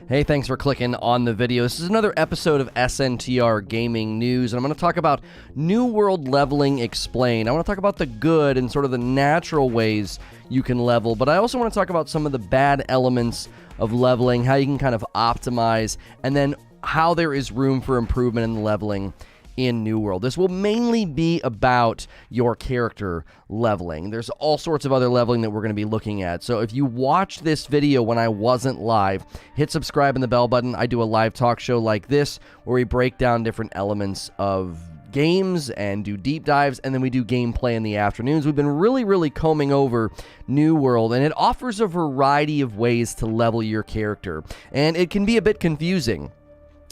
Hey, thanks for clicking on the video. This is another episode of SNTR Gaming News, and I'm going to talk about New World Leveling Explained. I want to talk about the good and sort of the natural ways you can level, but I also want to talk about some of the bad elements of leveling, how you can kind of optimize, and then how there is room for improvement in the leveling in New World. This will mainly be about your character leveling. There's all sorts of other leveling that we're going to be looking at. So if you watched this video when I wasn't live, hit subscribe and the bell button. I do a live talk show like this where we break down different elements of games and do deep dives, and then we do gameplay in the afternoons. We've been really combing over New World, and it offers a variety of ways to level your character, and it can be a bit confusing.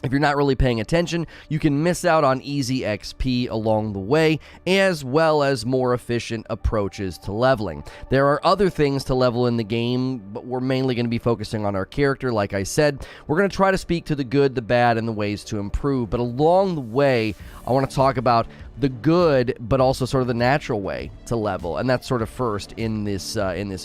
If you're not really paying attention, you can miss out on easy XP along the way, as well as more efficient approaches to leveling. There are other things to level in the game, but we're mainly going to be focusing on our character. Like I said, we're going to try to speak to the good, the bad, and the ways to improve. But along the way, I want to talk about the good, but also sort of the natural way to level, and that's sort of first in this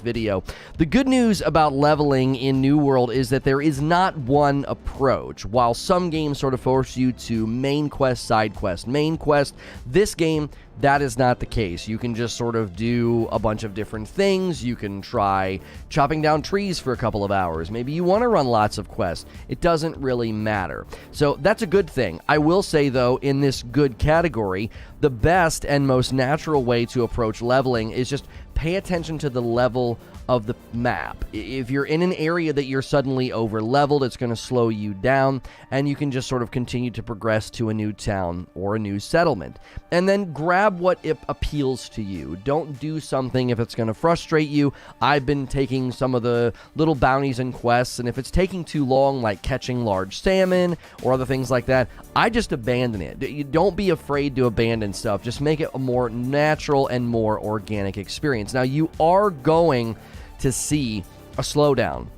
video. The good news about leveling in New World is that there is not one approach. While some games sort of force you to main quest, side quest, main quest, this game, that is not the case. You can just sort of do a bunch of different things. You can try chopping down trees for a couple of hours. Maybe you want to run lots of quests. It doesn't really matter. So that's a good thing. I will say, though, in this good category, the best and most natural way to approach leveling is just pay attention to the level of the map. If you're in an area that you're suddenly over leveled, it's going to slow you down, and you can just sort of continue to progress to a new town or a new settlement. And then grab what appeals to you. Don't do something if it's going to frustrate you. I've been taking some of the little bounties and quests, and if it's taking too long, like catching large salmon or other things like that, I just abandon it. Don't be afraid to abandon stuff. Just make it a more natural and more organic experience. Now, you are going to see a slowdown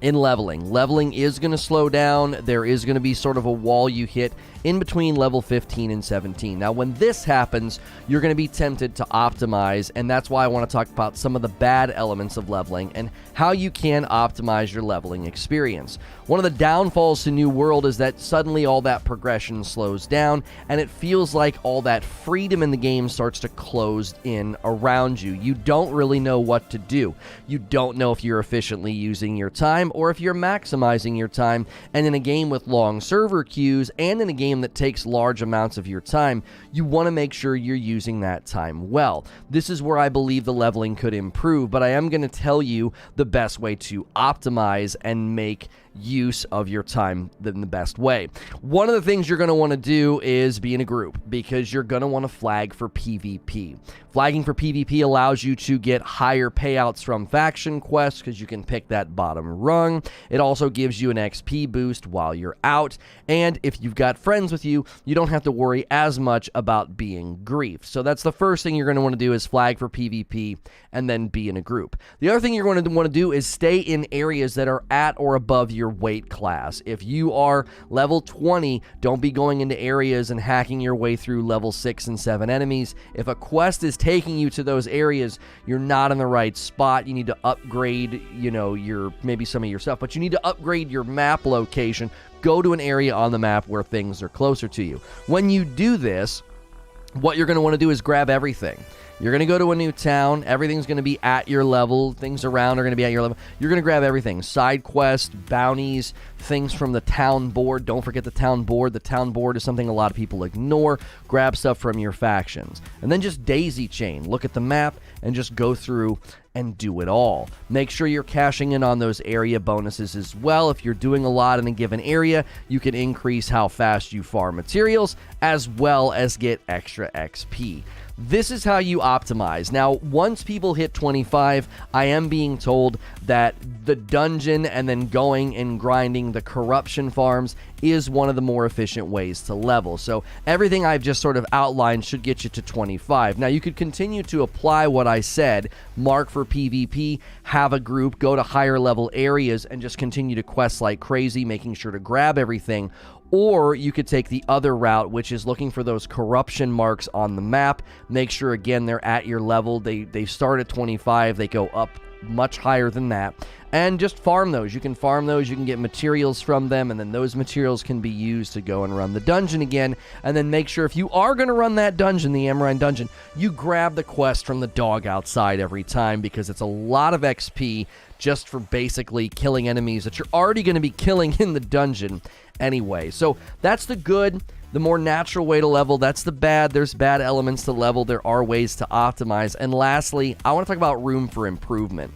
in leveling. Leveling is going to slow down. There is going to be sort of a wall you hit in between level 15 and 17. Now, when this happens, you're going to be tempted to optimize, and that's why I want to talk about some of the bad elements of leveling and how you can optimize your leveling experience. One of the downfalls to New World is that suddenly all that progression slows down, and it feels like all that freedom in the game starts to close in around you. You don't really know what to do. You don't know if you're efficiently using your time or if you're maximizing your time, and in a game with long server queues and in a game that takes large amounts of your time, you want to make sure you're using that time well. This is where I believe the leveling could improve, but I am going to tell you the best way to optimize and make use of your time in the best way. One of the things you're going to want to do is be in a group, because you're going to want to flag for PvP. Flagging for PvP allows you to get higher payouts from faction quests because you can pick that bottom rung. It also gives you an XP boost while you're out, and if you've got friends with you, you don't have to worry as much about being griefed. So that's the first thing you're going to want to do, is flag for PvP and then be in a group. The other thing you're going to want to do is stay in areas that are at or above your weight class. If you are level 20, don't be going into areas and hacking your way through level 6 and 7 enemies. If a quest is taking you to those areas, you're not in the right spot. You need to upgrade, maybe some of your stuff, but you need to upgrade your map location. Go to an area on the map where things are closer to you. When you do this, what you're going to want to do is grab everything. You're going to go to a new town. Everything's going to be at your level. Things around are going to be at your level. You're going to grab everything. Side quests, bounties, things from the town board. Don't forget the town board. The town board is something a lot of people ignore. Grab stuff from your factions. And then just daisy chain. Look at the map and just go through and do it all. Make sure you're cashing in on those area bonuses as well. If you're doing a lot in a given area, you can increase how fast you farm materials as well as get extra XP. This is how you optimize. Now, once people hit 25, I am being told that the dungeon and then going and grinding the corruption farms is one of the more efficient ways to level. So everything I've just sort of outlined should get you to 25. Now, you could continue to apply what I said, mark for PvP, have a group, go to higher level areas, and just continue to quest like crazy, making sure to grab everything. Or you could take the other route, which is looking for those corruption marks on the map. Make sure, again, they're at your level. They start at 25. They go up much higher than that. and just farm those. You can farm those, you can get materials from them, and then those materials can be used to go and run the dungeon again. And then make sure if you are going to run that dungeon, the Amrine dungeon, you grab the quest from the dog outside every time, because it's a lot of XP just for basically killing enemies that you're already going to be killing in the dungeon anyway. So that's the good, the more natural way to level. That's the bad. There's bad elements to level. There are ways to optimize. And lastly, I want to talk about room for improvement.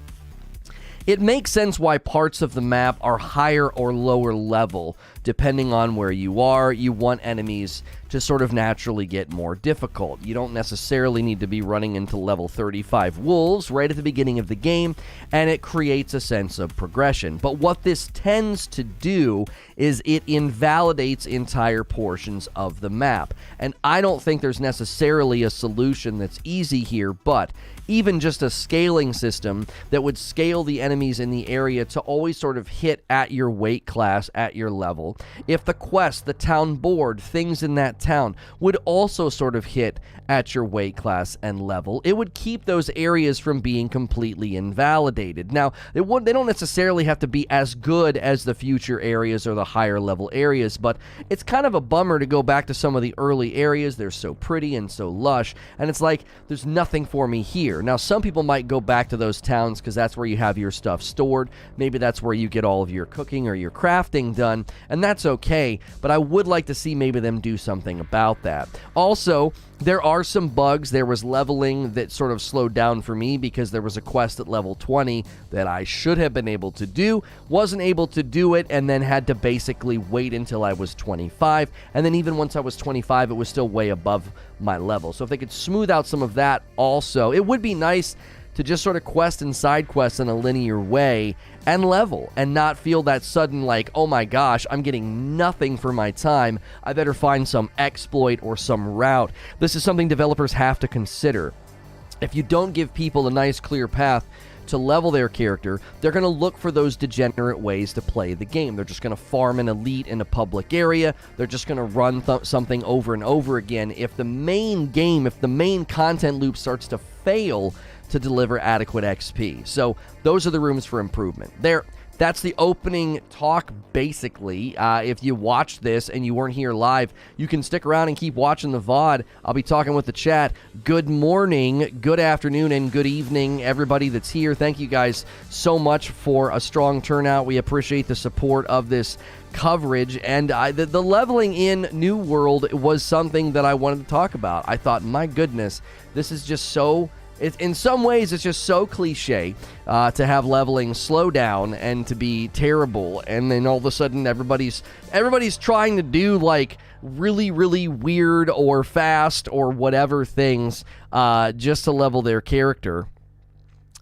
It makes sense why parts of the map are higher or lower level, depending on where you are. You want enemies to sort of naturally get more difficult. You don't necessarily need to be running into level 35 wolves right at the beginning of the game, and it creates a sense of progression. But what this tends to do is it invalidates entire portions of the map. And I don't think there's necessarily a solution that's easy here, but even just a scaling system that would scale the enemies in the area to always sort of hit at your weight class, at your level. If the quest, the town board, things in that town would also sort of hit at your weight class and level, it would keep those areas from being completely invalidated. Now, they don't necessarily have to be as good as the future areas or the higher level areas, but it's kind of a bummer to go back to some of the early areas. They're so pretty and so lush, and it's like, there's nothing for me here. Now, some people might go back to those towns because that's where you have your stuff stored. Maybe that's where you get all of your cooking or your crafting done, and that's okay, but I would like to see maybe them do something about that. Also, there are some bugs. There was leveling that sort of slowed down for me because there was a quest at level 20 that I should have been able to do, wasn't able to do it, and then had to basically wait until I was 25, and then even once I was 25, it was still way above my level. So if they could smooth out some of that also, it would be nice to just sort of quest and side quest in a linear way and level and not feel that sudden like, oh my gosh, I'm getting nothing for my time. I better find some exploit or some route. This is something developers have to consider. If you don't give people a nice clear path to level their character, they're going to look for those degenerate ways to play the game. They're just going to farm an elite in a public area. They're just going to run something over and over again. If the main game, if the main content loop starts to fail to deliver adequate XP. So those are the rooms for improvement. That's the opening talk, basically. If you watched this and you weren't here live, you can stick around and keep watching the VOD. I'll be talking with the chat. Good morning, good afternoon, and good evening, everybody that's here. Thank you guys so much for a strong turnout. We appreciate the support of this coverage, and the leveling in New World was something that I wanted to talk about. I thought, my goodness, this is just so... in some ways, it's just so cliche to have leveling slow down and to be terrible, and then all of a sudden everybody's trying to do like really, really weird or fast or whatever things just to level their character.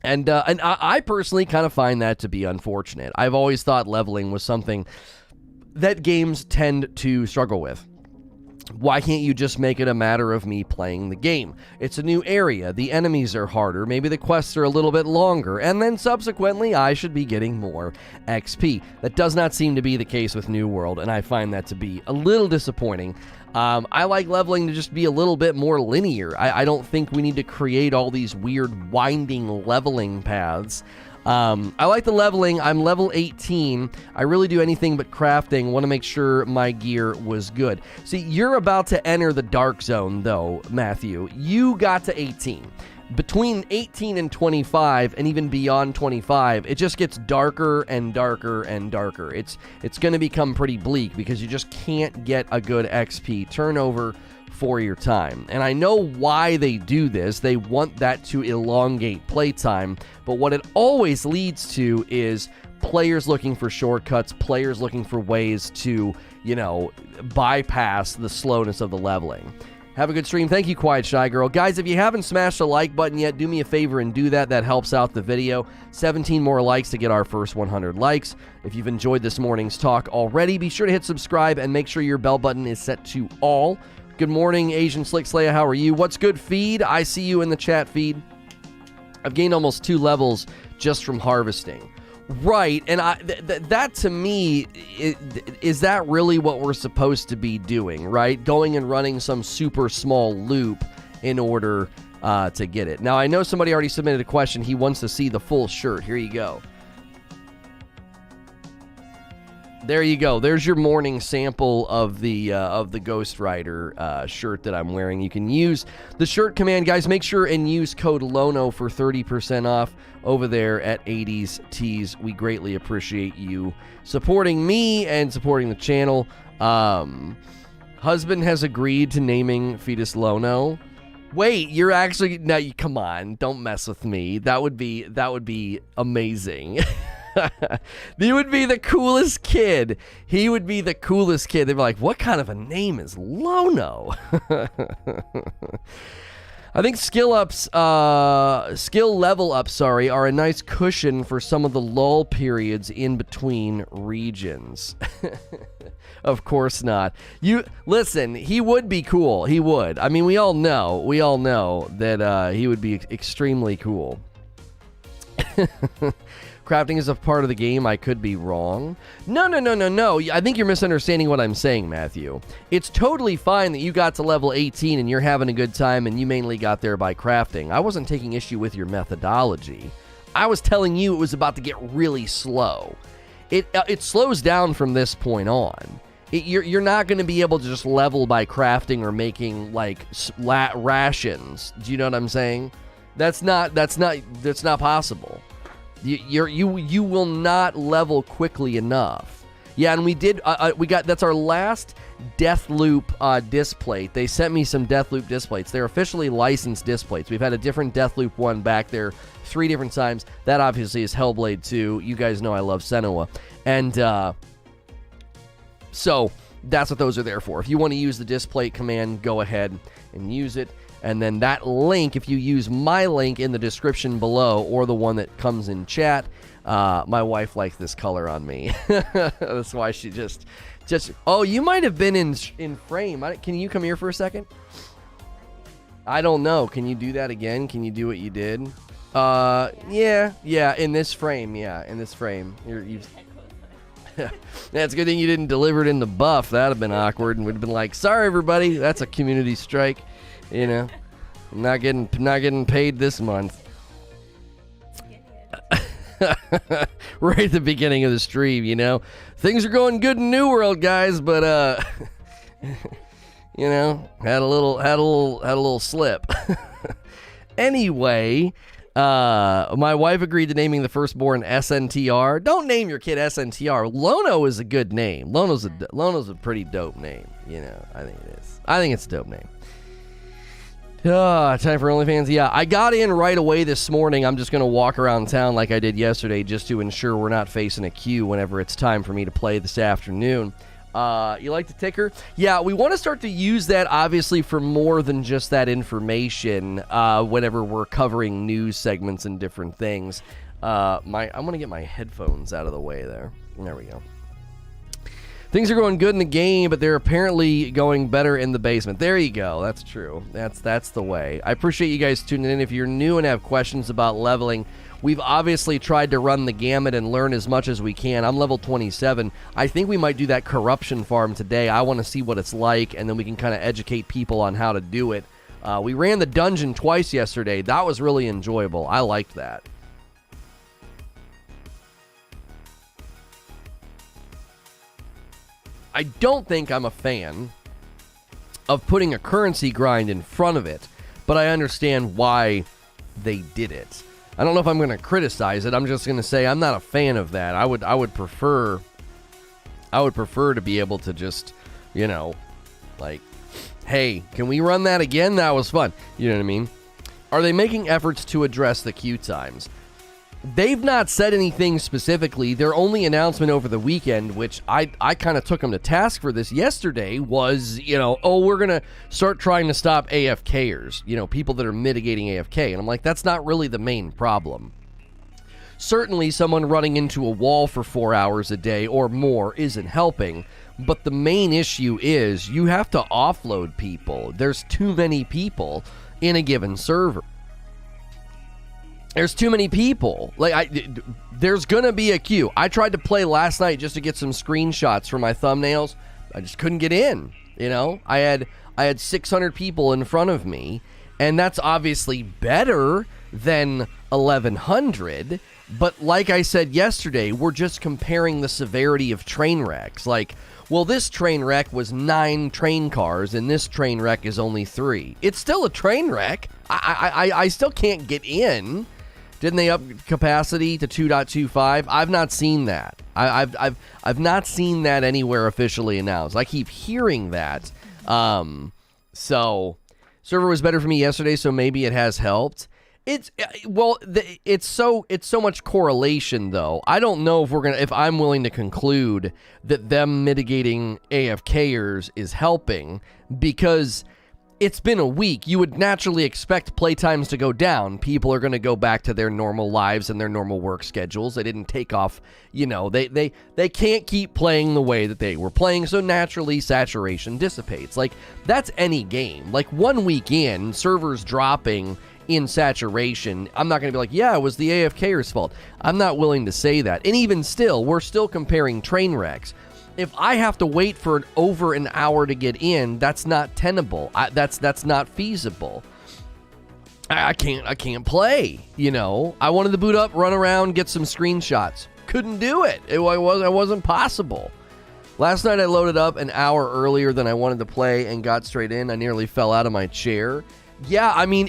And I personally kind of find that to be unfortunate. I've always thought leveling was something that games tend to struggle with. Why can't you just make it a matter of me playing the game? It's a new area, the enemies are harder, maybe the quests are a little bit longer, and then subsequently I should be getting more XP. That does not seem to be the case with New World, and I find that to be a little disappointing. I like leveling to just be a little bit more linear. I don't think we need to create all these weird winding leveling paths. I like the leveling. I'm level 18. I really do anything but crafting. Want to make sure my gear was good. See, you're about to enter the dark zone, though, Matthew. You got to 18. Between 18 and 25, and even beyond 25, it just gets darker and darker and darker. It's going to become pretty bleak because you just can't get a good XP turnover for your time. And I know why they do this. They want that to elongate playtime, but what it always leads to is players looking for shortcuts, players looking for ways to, bypass the slowness of the leveling. Have a good stream. Thank you, Quiet Shy Girl. Guys, if you haven't smashed the like button yet, do me a favor and do that. That helps out the video. 17 more likes to get our first 100 likes. If you've enjoyed this morning's talk already, be sure to hit subscribe and make sure your bell button is set to all. Good morning, Asian Slick Slayer. How are you? What's good, Feed? I see you in the chat feed. I've gained almost 2 levels just from harvesting. Right, and that to me, is that really what we're supposed to be doing, right? Going and running some super small loop in order to get it. Now, I know somebody already submitted a question. He wants to see the full shirt. Here you go. There you go. There's your morning sample of the Ghost Rider shirt that I'm wearing. You can use the shirt command, guys. Make sure and use code Lono for 30% off over there at 80s Tees. We greatly appreciate you supporting me and supporting the channel. Husband has agreed to naming fetus Lono. Wait, you're actually come on, don't mess with me. That would be amazing. He would be the coolest kid. He would be the coolest kid. They'd be like, what kind of a name is Lono? I think skill level ups, are a nice cushion for some of the lull periods in between regions. Of course not. Listen, he would be cool. He would. I mean, we all know that he would be extremely cool. Crafting is a part of the game. I could be wrong. No. I think you're misunderstanding what I'm saying, Matthew. It's totally fine that you got to level 18 and you're having a good time and you mainly got there by crafting. I wasn't taking issue with your methodology. I was telling you it was about to get really slow. It slows down from this point on. You're not going to be able to just level by crafting or making like rations. Do you know what I'm saying? That's not possible. You will not level quickly enough. Yeah, and we got that's our last Deathloop disc plate. They sent me some Deathloop disc plates. They're officially licensed disc plates. We've had a different Deathloop one back there 3 different times. That obviously is Hellblade 2. You guys know I love Senua. And so that's what those are there for. If you want to use the disc plate command, go ahead and use it. And then that link, if you use my link in the description below or the one that comes in chat, my wife likes this color on me. That's why she just. Oh, you might have been in frame. Can you come here for a second? I don't know. Can you do that again? Can you do what you did? Yeah. In this frame. Yeah, in this frame. That's a good thing you didn't deliver it in the buff. That'd have been awkward, and we'd have been like, "Sorry, everybody. That's a community strike." You know, not getting paid this month. Right at the beginning of the stream, you know, things are going good in New World, guys, but you know, had a little slip. Anyway, my wife agreed to naming the firstborn SNTR. Don't name your kid SNTR. Lono is a good name. Lono's a pretty dope name. You know, I think it is. I think it's a dope name. Time for OnlyFans. Yeah, I got in right away this morning. I'm just going to walk around town like I did yesterday just to ensure we're not facing a queue whenever it's time for me to play this afternoon. You like the ticker? Yeah, we want to start to use that, obviously, for more than just that information whenever we're covering news segments and different things. I'm going to get my headphones out of the way there. There we go. Things are going good in the game, but they're apparently going better in the basement. There you go. That's true. That's the way. I appreciate you guys tuning in. If you're new and have questions about leveling, we've obviously tried to run the gamut and learn as much as we can. I'm level 27. I think we might do that corruption farm today. I want to see what it's like, and then we can kind of educate people on how to do it. We ran the dungeon twice yesterday. That was really enjoyable. I liked that. I don't think I'm a fan of putting a currency grind in front of it, but I understand why they did it. I don't know if I'm going to criticize it. I'm just going to say I'm not a fan of that. I would prefer to be able to just, you know, like, hey, can we run that again? That was fun. You know what I mean? Are they making efforts to address the queue times? They've not said anything specifically. Their only announcement over the weekend, which I kind of took them to task for this yesterday, was, you know, oh, we're going to start trying to stop AFKers, you know, people that are mitigating AFK. And I'm like, that's not really the main problem. Certainly, someone running into a wall for 4 hours a day or more isn't helping. But the main issue is you have to offload people. There's too many people in a given server. There's too many people. There's gonna be a queue. I tried to play last night just to get some screenshots for my thumbnails. I just couldn't get in. You know, I had 600 people in front of me, and that's obviously better than 1,100. But like I said yesterday, we're just comparing the severity of train wrecks. Like, well, this train wreck was 9 train cars, and this train wreck is only 3. It's still a train wreck. I still can't get in. Didn't they up capacity to 2.25? I've not seen that. I've not seen that anywhere officially announced. I keep hearing that. So server was better for me yesterday, so maybe it has helped. It's so much correlation though. I don't know if I'm willing to conclude that them mitigating AFKers is helping, because it's been a week. You would naturally expect playtimes to go down. People are going to go back to their normal lives and their normal work schedules. They didn't take off, they can't keep playing the way that they were playing, so naturally saturation dissipates. Like, that's any game. Like, 1 week in, servers dropping in saturation, I'm not going to be like, yeah, it was the AFKers' fault. I'm not willing to say that. And even still, we're still comparing train wrecks. If I have to wait for over an hour to get in, that's not tenable. That's not feasible. I can't play, I wanted to boot up, run around, get some screenshots. Couldn't do it. It wasn't possible. Last night I loaded up an hour earlier than I wanted to play and got straight in. I nearly fell out of my chair. Yeah, I mean,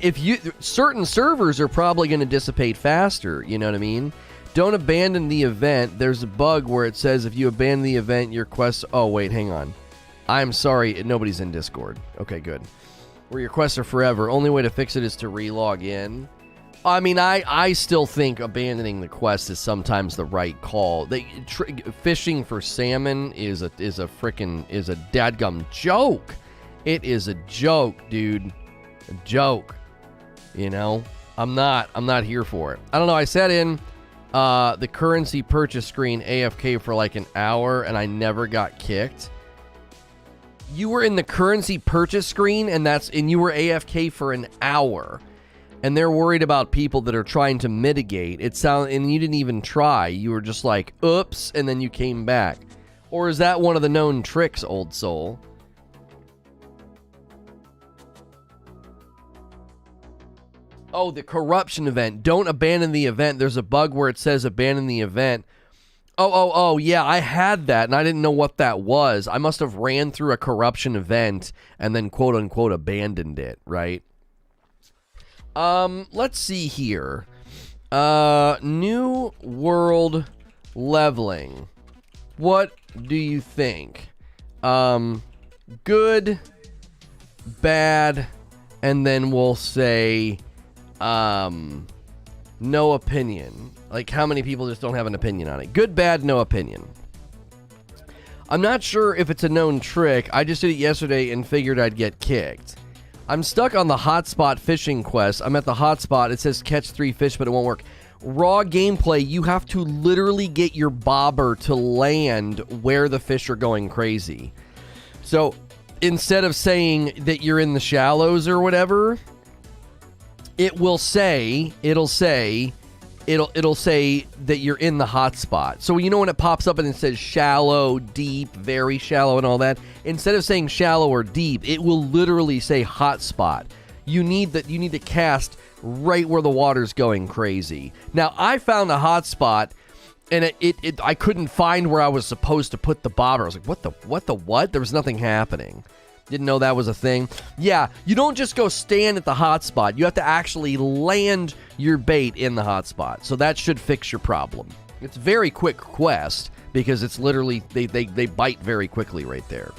certain servers are probably going to dissipate faster, you know what I mean? Don't abandon the event. There's a bug where it says if you abandon the event, your quests... Oh, wait, hang on. I'm sorry, nobody's in Discord. Okay, good. Where your quests are forever. Only way to fix it is to re-log in. I mean, I still think abandoning the quest is sometimes the right call. Fishing for salmon is a dadgum joke. It is a joke, dude. A joke. I'm not here for it. I don't know. I sat in the currency purchase screen AFK for like an hour and I never got kicked. You were in the currency purchase screen and you were AFK for an hour, and they're worried about people that are trying to mitigate. And you didn't even try. You were just like, oops, and then you came back. Or is that one of the known tricks, old soul? Oh, the corruption event. Don't abandon the event. There's a bug where it says abandon the event. Oh, yeah, I had that, and I didn't know what that was. I must have ran through a corruption event and then quote-unquote abandoned it, right? Let's see here. New world leveling. What do you think? Good, bad, and then we'll say... no opinion. Like, how many people just don't have an opinion on it? Good, bad, no opinion. I'm not sure if it's a known trick. I just did it yesterday and figured I'd get kicked. I'm stuck on the hotspot fishing quest. I'm at the hotspot. It says catch 3 fish, but it won't work. Raw gameplay, you have to literally get your bobber to land where the fish are going crazy. So instead of saying that you're in the shallows or whatever, it'll say that you're in the hotspot. So when it pops up and it says shallow, deep, very shallow, and all that, instead of saying shallow or deep, it will literally say hotspot. You need to cast right where the water's going crazy. Now, I found a hotspot, and I couldn't find where I was supposed to put the bobber. I was like, what? There was nothing happening. Didn't know that was a thing. Yeah, you don't just go stand at the hotspot. You have to actually land your bait in the hotspot. So that should fix your problem. It's a very quick quest because it's literally, they bite very quickly right there.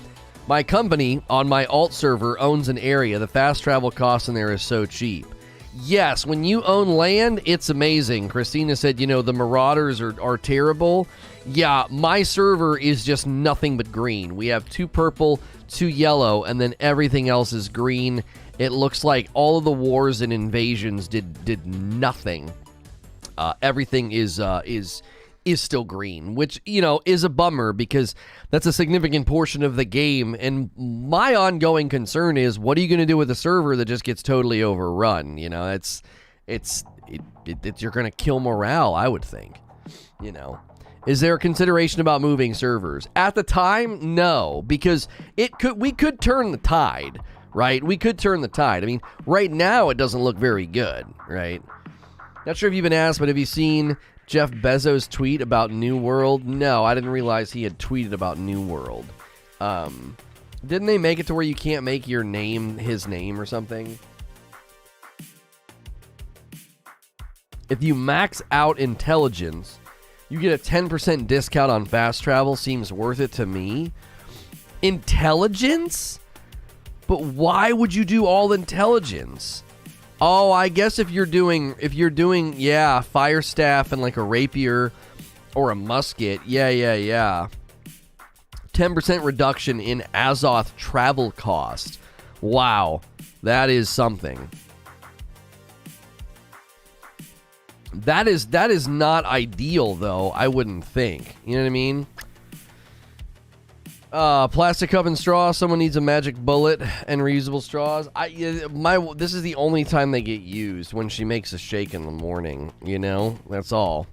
My company on my alt server owns an area. The fast travel cost in there is so cheap. Yes, when you own land, it's amazing. Christina said, the marauders are terrible. Yeah, my server is just nothing but green. We have 2 purple, 2 yellow, and then everything else is green. It looks like all of the wars and invasions did nothing. Everything is still green, which, is a bummer because that's a significant portion of the game. And my ongoing concern is, what are you going to do with a server that just gets totally overrun? You're going to kill morale, I would think. Is there a consideration about moving servers? At the time, no, because we could turn the tide, right? We could turn the tide. I mean, right now it doesn't look very good, right? Not sure if you've been asked, but have you seen Jeff Bezos tweet about New World? No, I didn't realize he had tweeted about New World. Didn't they make it to where you can't make your name his name or something? If you max out intelligence, you get a 10% discount on fast travel. Seems worth it to me. Intelligence? But why would you do all intelligence? Oh, I guess if you're doing, yeah, fire staff and like a rapier or a musket. Yeah. 10% reduction in Azoth travel cost. Wow, that is something. That is not ideal, though, I wouldn't think. You know what I mean? Plastic cup and straw. Someone needs a magic bullet and reusable straws. This is the only time they get used, when she makes a shake in the morning. You know, that's all.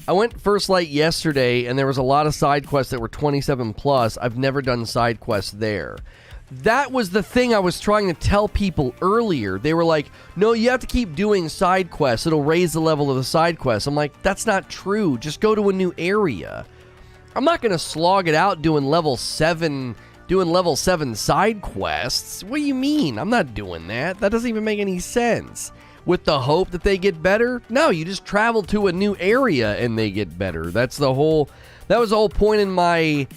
I went First Light yesterday, and there was a lot of side quests that were 27 plus. I've never done side quests there. That was the thing I was trying to tell people earlier. They were like, no, you have to keep doing side quests. It'll raise the level of the side quests. I'm like, that's not true. Just go to a new area. I'm not going to slog it out doing level 7 side quests. What do you mean? I'm not doing that. That doesn't even make any sense. With the hope that they get better? No, you just travel to a new area and they get better. That was the whole point in my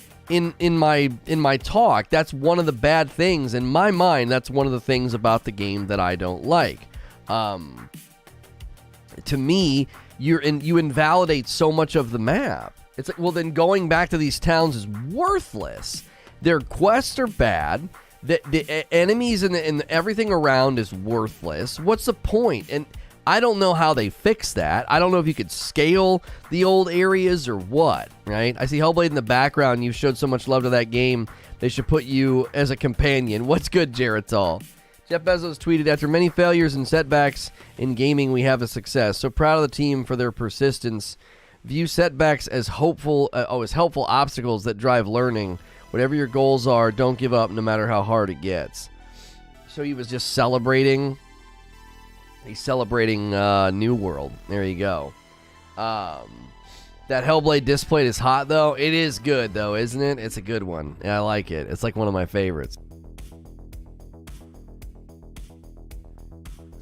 talk. That's one of the bad things in my mind. That's one of the things about the game that I don't like. To me, you invalidate so much of the map. It's like, well, then going back to these towns is worthless. Their quests are bad. The enemies and everything around is worthless. What's the point? And I don't know how they fix that. I don't know if you could scale the old areas or what, right? I see Hellblade in the background. You've showed so much love to that game. They should put you as a companion. What's good, Jaretol? Jeff Bezos tweeted, after many failures and setbacks in gaming, we have a success. So proud of the team for their persistence. View setbacks as helpful obstacles that drive learning. Whatever your goals are, don't give up no matter how hard it gets. So he was just celebrating. He's celebrating New World. There you go. That Hellblade display is hot, though. It is good, though, isn't it? It's a good one. Yeah, I like it. It's like one of my favorites.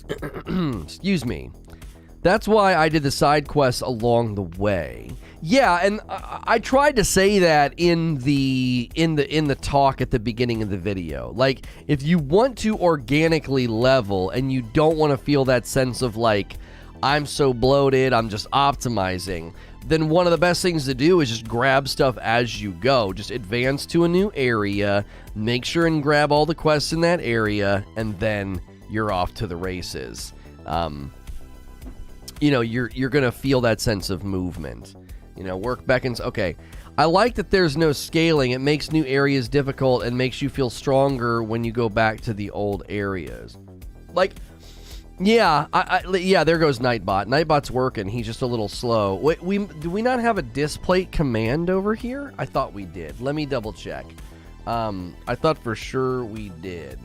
Excuse me. That's why I did the side quests along the way. Yeah, and I tried to say that in the talk at the beginning of the video. Like, if you want to organically level and you don't want to feel that sense of like, I'm so bloated, I'm just optimizing, then one of the best things to do is just grab stuff as you go. Just advance to a new area, make sure and grab all the quests in that area, and then you're off to the races. You know, you're going to feel that sense of movement. You know, work beckons. Okay. I like that there's no scaling. It makes new areas difficult and makes you feel stronger when you go back to the old areas. Like, yeah, yeah, there goes Nightbot. Nightbot's working. He's just a little slow. Wait, do we not have a displate command over here? I thought we did. Let me double check. I thought for sure we did.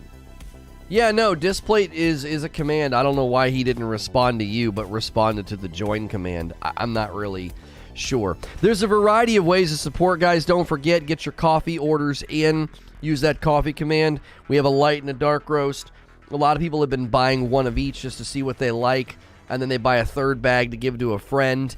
Yeah, no, displate is a command. I don't know why he didn't respond to you, but responded to the join command. I'm not really sure. There's a variety of ways to support, guys. Don't forget, get your coffee orders in. Use that coffee command. We have a light and a dark roast. A lot of people have been buying one of each just to see what they like, and then they buy a third bag to give to a friend.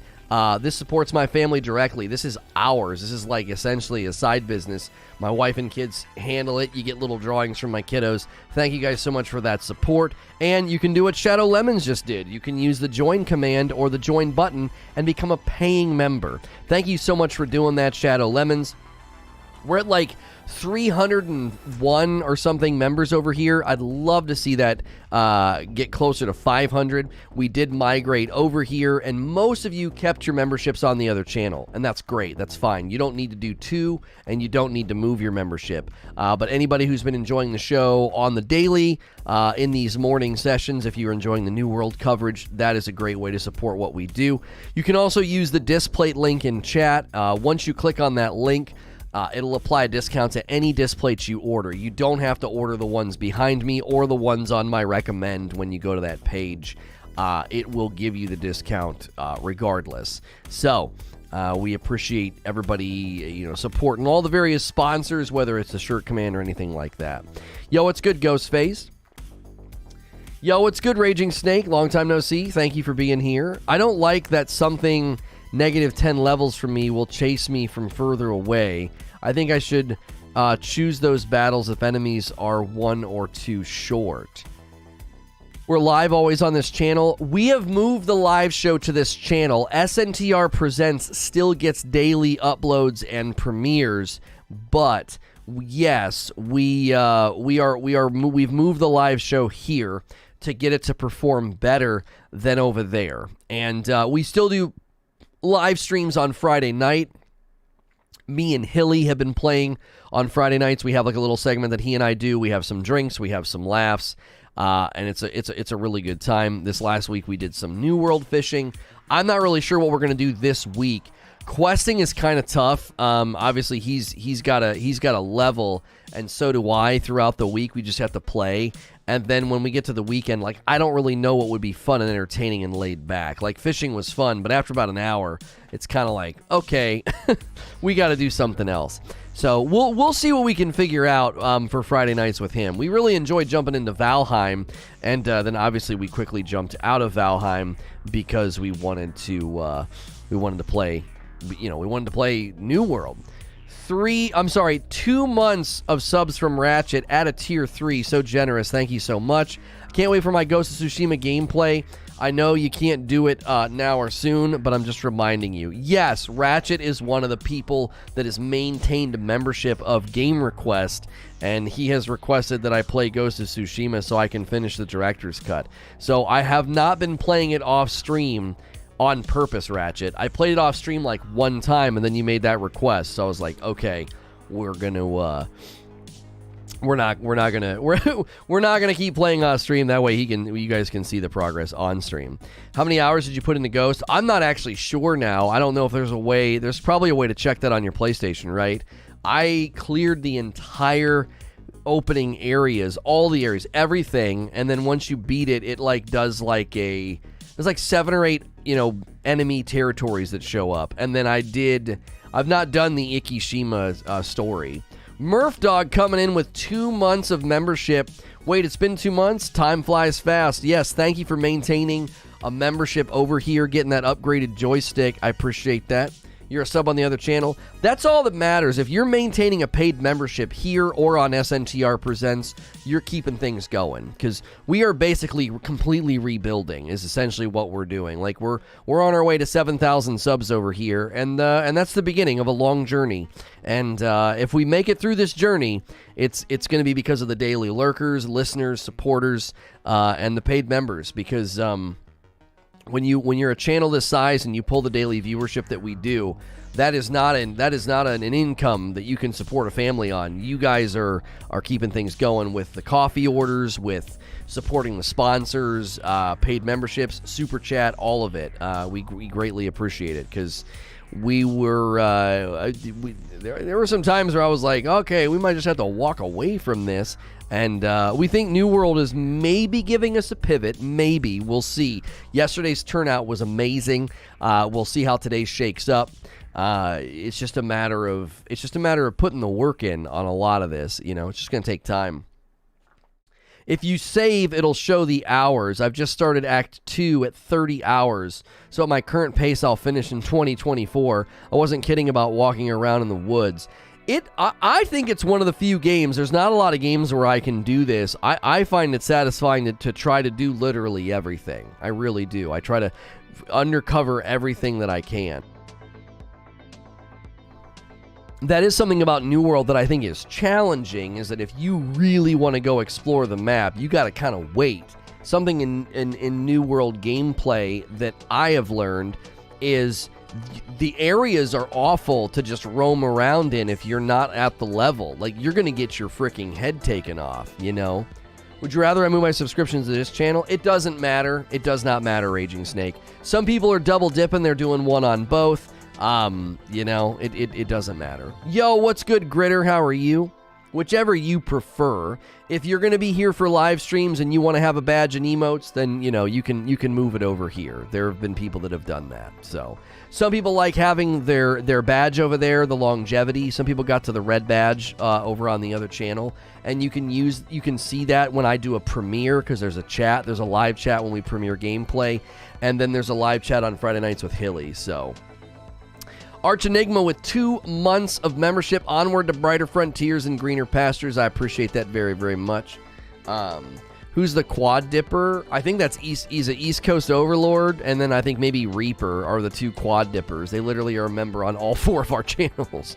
This supports my family directly. This is ours. This is like essentially a side business. My wife and kids handle it. You get little drawings from my kiddos. Thank you guys so much for that support. And you can do what Shadow Lemons just did. You can use the join command or the join button and become a paying member. Thank you so much for doing that, Shadow Lemons. We're at like 301 or something members over here. I'd love to see that get closer to 500. We did migrate over here, and most of you kept your memberships on the other channel, and that's great. That's fine. You don't need to do two, and you don't need to move your membership. But anybody who's been enjoying the show on the daily, in these morning sessions, if you're enjoying the New World coverage, that is a great way to support what we do. You can also use the displate link in chat. Once you click on that link, it'll apply a discount to any displays you order. You don't have to order the ones behind me or the ones on my recommend when you go to that page. it will give you the discount regardless. So we appreciate everybody, supporting all the various sponsors, whether it's the Shirt Command or anything like that. Yo, what's good, Ghostface? Yo, what's good, Raging Snake? Long time no see. Thank you for being here. I don't like that something negative 10 levels from me will chase me from further away. I think I should choose those battles if enemies are 1 or 2 short. We're live always on this channel. We have moved the live show to this channel. SNTR Presents still gets daily uploads and premieres, but yes, we've moved the live show here to get it to perform better than over there. And we still do live streams on Friday night. Me and Hilly have been playing on Friday nights. We have like a little segment that he and I do. We have some drinks, we have some laughs, and it's a really good time. This last week we did some New World fishing. I'm not really sure what we're gonna do this week. Questing is kind of tough. Obviously he's got a level, and so do I. Throughout the week we just have to play. And then when we get to the weekend, like, I don't really know what would be fun and entertaining and laid back. Like, fishing was fun, but after about an hour, it's kind of like, okay, we got to do something else. So we'll see what we can figure out for Friday nights with him. We really enjoyed jumping into Valheim, and then obviously we quickly jumped out of Valheim because we wanted to play, we wanted to play New World. 2 months of subs from Ratchet at a tier 3. So generous. Thank you so much. Can't wait for my Ghost of Tsushima gameplay. I know you can't do it now or soon, but I'm just reminding you. Yes, Ratchet is one of the people that has maintained a membership of Game Request, and he has requested that I play Ghost of Tsushima so I can finish the director's cut. So I have not been playing it off stream on purpose, Ratchet. I played it off stream like one time, and then you made that request, so I was like, okay, we're not gonna keep playing on stream. That way you guys can see the progress on stream. How many hours did you put into Ghost? I'm not actually sure now. I don't know if there's a way. There's probably a way to check that on your PlayStation, right? I cleared the entire opening areas, all the areas, everything, and then once you beat it, it like does like there's like 7 or 8, enemy territories that show up. And then I've not done the Ikishima story. Murph Dog coming in with 2 months of membership. Wait, it's been 2 months? Time flies fast. Yes, thank you for maintaining a membership over here, getting that upgraded joystick. I appreciate that. You're a sub on the other channel. That's all that matters. If you're maintaining a paid membership here or on SNTR Presents, you're keeping things going, because we are basically completely rebuilding is essentially what we're doing. Like, we're on our way to 7,000 subs over here, and that's the beginning of a long journey. And if we make it through this journey, it's going to be because of the daily lurkers, listeners, supporters, and the paid members, because when you're a channel this size and you pull the daily viewership that we do, that is not an income that you can support a family on. You guys are keeping things going with the coffee orders, with supporting the sponsors, paid memberships, super chat, all of it. We greatly appreciate it, because there were some times where I was like, okay, we might just have to walk away from this. And we think New World is maybe giving us a pivot. Maybe. We'll see. Yesterday's turnout was amazing. We'll see how today shakes up. It's just a matter of putting the work in on a lot of this. It's just going to take time. If you save, it'll show the hours. I've just started Act 2 at 30 hours. So at my current pace, I'll finish in 2024. I wasn't kidding about walking around in the woods. I think it's one of the few games. There's not a lot of games where I can do this. I find it satisfying to try to do literally everything. I really do. I try to undercover everything that I can. That is something about New World that I think is challenging, is that if you really want to go explore the map, you got to kind of wait. Something in New World gameplay that I have learned is the areas are awful to just roam around in if you're not at the level. Like, you're going to get your freaking head taken off, Would you rather I move my subscriptions to this channel? It doesn't matter. It does not matter, Raging Snake. Some people are double dipping. They're doing one on both. It doesn't matter. Yo, what's good, Gritter? How are you? whichever you prefer. If you're going to be here for live streams and you want to have a badge and emotes, then you can move it over here. There have been people that have done that. So some people like having their badge over there, the longevity. Some people got to the red badge over on the other channel, and you can see that when I do a premiere, because there's a live chat when we premiere gameplay, and then there's a live chat on Friday nights with Hilly. So Arch Enigma with 2 months of membership. Onward to brighter frontiers and greener pastures. I appreciate that very, very much. Who's the Quad Dipper? I think he's an East Coast Overlord, and then I think maybe Reaper are the 2 Quad Dippers. They literally are a member on all 4 of our channels.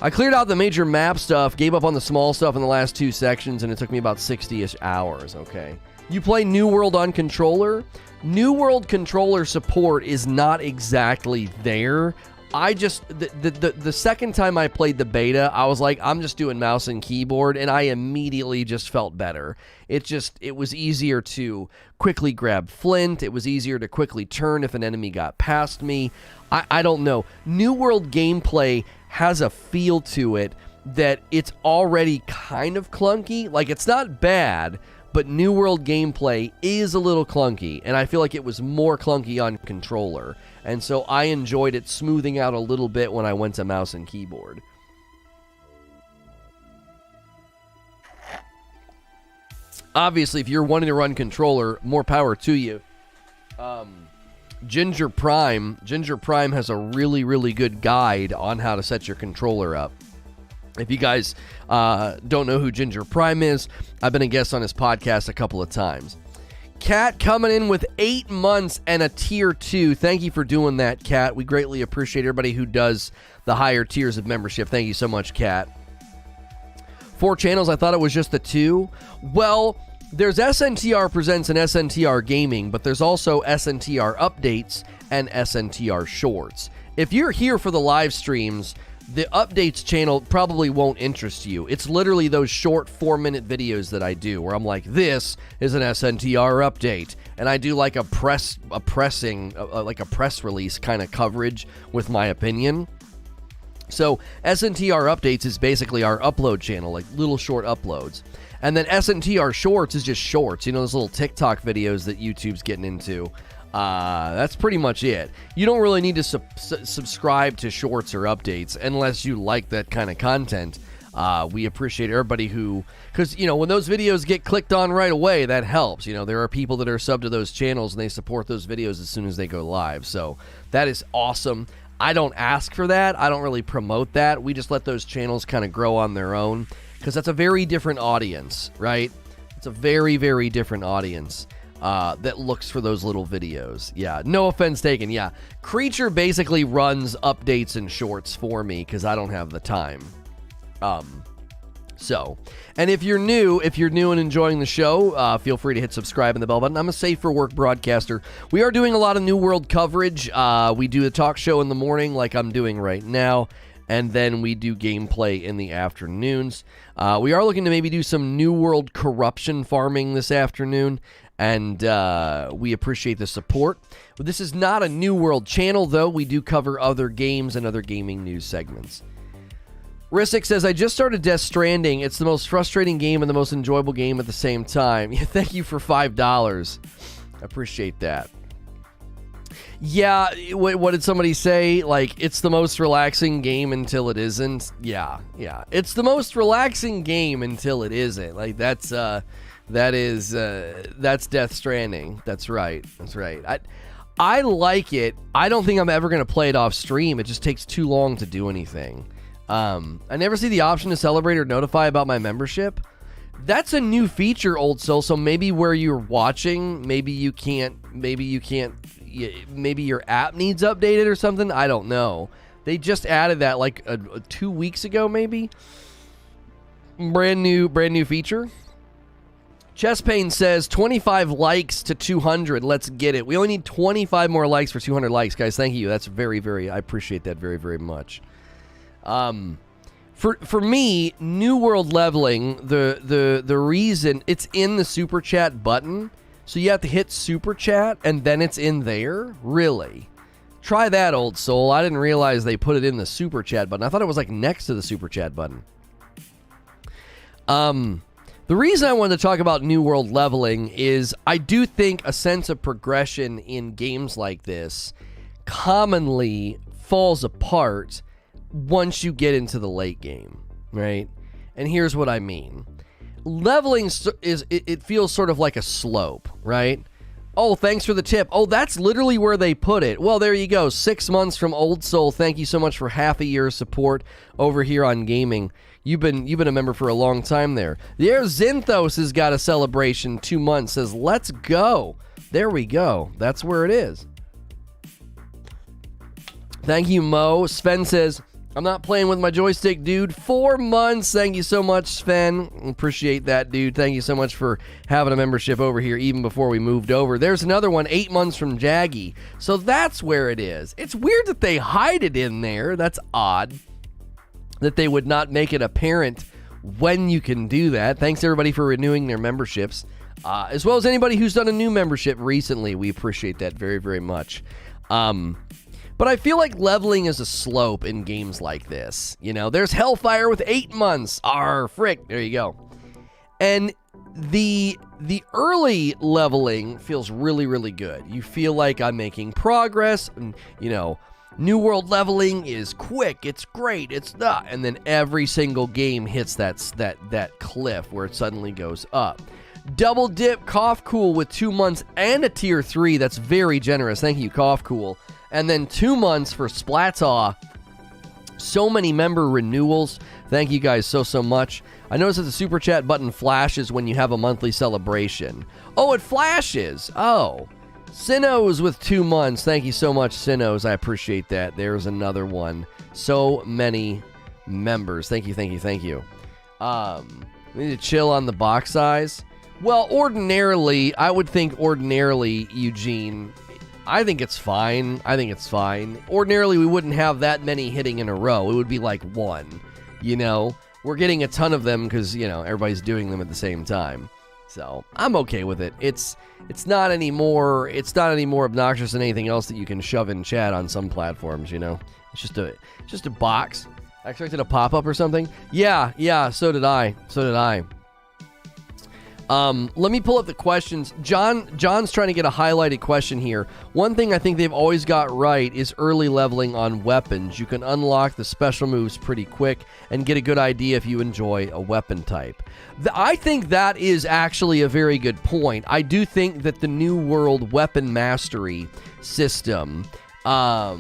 I cleared out the major map stuff, gave up on the small stuff in the last 2 sections, and it took me about 60-ish hours, okay? You play New World on controller? New World controller support is not exactly there. The second time I played the beta, I was like, I'm just doing mouse and keyboard, and I immediately just felt better. It was easier to quickly grab flint. It was easier to quickly turn if an enemy got past me. I don't know. New World gameplay has a feel to it that it's already kind of clunky. Like, it's not bad, but New World gameplay is a little clunky, and I feel like it was more clunky on controller. And so I enjoyed it smoothing out a little bit when I went to mouse and keyboard. Obviously, if you're wanting to run controller, more power to you. Ginger Prime has a really, really good guide on how to set your controller up. If you guys don't know who Ginger Prime is, I've been a guest on his podcast a couple of times. Kat coming in with 8 months and a tier 2. Thank you for doing that, Kat. We greatly appreciate everybody who does the higher tiers of membership. Thank you so much, Kat. 4 channels. I thought it was just the 2. Well, there's SNTR Presents and SNTR Gaming, but there's also SNTR Updates and SNTR Shorts. If you're here for the live streams, the Updates channel probably won't interest you. It's literally those short 4-minute videos that I do where I'm like, this is an SNTR update. And I do like a press release kind of coverage with my opinion. So SNTR Updates is basically our upload channel, like little short uploads. And then SNTR Shorts is just shorts, those little TikTok videos that YouTube's getting into. That's pretty much it. You don't really need to subscribe to shorts or updates unless you like that kind of content. We appreciate everybody because when those videos get clicked on right away, that helps. There are people that are subbed to those channels and they support those videos as soon as they go live. So that is awesome. I don't ask for that. I don't really promote that. We just let those channels kind of grow on their own because that's a very different audience, right? It's a very, very different audience. That looks for those little videos. Yeah, no offense taken. Yeah, Creature basically runs updates and shorts for me because I don't have the time. And if you're new and enjoying the show, feel free to hit subscribe and the bell button. I'm a safe for work broadcaster. We are doing a lot of New World coverage. We do a talk show in the morning like I'm doing right now, and then we do gameplay in the afternoons. We are looking to maybe do some New World corruption farming this afternoon. And we appreciate the support. This is not a New World channel, though. We do cover other games and other gaming news segments. Risik says, I just started Death Stranding. It's the most frustrating game and the most enjoyable game at the same time. Yeah, thank you for $5. I appreciate that. Yeah, what did somebody say? Like, it's the most relaxing game until it isn't. Yeah. It's the most relaxing game until it isn't. Like, that's Death Stranding. That's right. I like it. I don't think I'm ever going to play it off stream. It just takes too long to do anything. I never see the option to celebrate or notify about my membership. That's a new feature, Old Soul. So maybe where you're watching, maybe your app needs updated or something. I don't know. They just added that like 2 weeks ago, maybe. Brand new feature. Chest Pain says 25 likes to 200. Let's get it. We only need 25 more likes for 200 likes, guys. Thank you. That's very, very. I appreciate that very, very much. For me, New World leveling, the reason it's in the super chat button, so you have to hit super chat and then it's in there. Really? Try that, Old Soul. I didn't realize they put it in the super chat button. I thought it was like next to the super chat button. The reason I wanted to talk about New World leveling is I do think a sense of progression in games like this commonly falls apart once you get into the late game, right? And here's what I mean. Leveling it feels sort of like a slope, right? Oh, thanks for the tip. Oh, that's literally where they put it. Well, there you go. 6 months from Old Soul. Thank you so much for half a year's support over here on gaming. You've been a member for a long time there. There's Zinthos has got a celebration. 2 months. Says, let's go. There we go. That's where it is. Thank you, Mo. Sven says, I'm not playing with my joystick, dude. 4 months. Thank you so much, Sven. Appreciate that, dude. Thank you so much for having a membership over here even before we moved over. There's another one, 8 months from Jaggy. So that's where it is. It's weird that they hide it in there. That's odd that they would not make it apparent when you can do that. Thanks, everybody, for renewing their memberships, as well as anybody who's done a new membership recently. We appreciate that very, very much. But I feel like leveling is a slope in games like this. You know, there's Hellfire with 8 months. Frick. There you go. And the early leveling feels really, really good. You feel like I'm making progress. And, you know, New World leveling is quick. It's great. It's not. And then every single game hits that cliff where it suddenly goes up. Double dip Cough Cool with 2 months and a tier 3. That's very generous. Thank you, Cough Cool. And then 2 months for Splataw. So many member renewals. Thank you guys so much. I noticed that the super chat button flashes when you have a monthly celebration. Oh, it flashes. Oh. Sinos with 2 months. Thank you so much, Sinos. I appreciate that. There's another one. So many members. Thank you. We need to chill on the box size. Well, ordinarily, I would think Eugene, I think it's fine. Ordinarily, we wouldn't have that many hitting in a row. It would be like one, you know? We're getting a ton of them because, you know, everybody's doing them at the same time. So, I'm okay with it. It's not any more obnoxious than anything else that you can shove in chat on some platforms, you know? It's just a box. I expected a pop-up or something. Yeah, so did I. Let me pull up the questions. John's trying to get a highlighted question here. One thing I think they've always got right is early leveling on weapons. You can unlock the special moves pretty quick and get a good idea if you enjoy a weapon type. I think that is actually a very good point. I do think that the New World weapon mastery system, I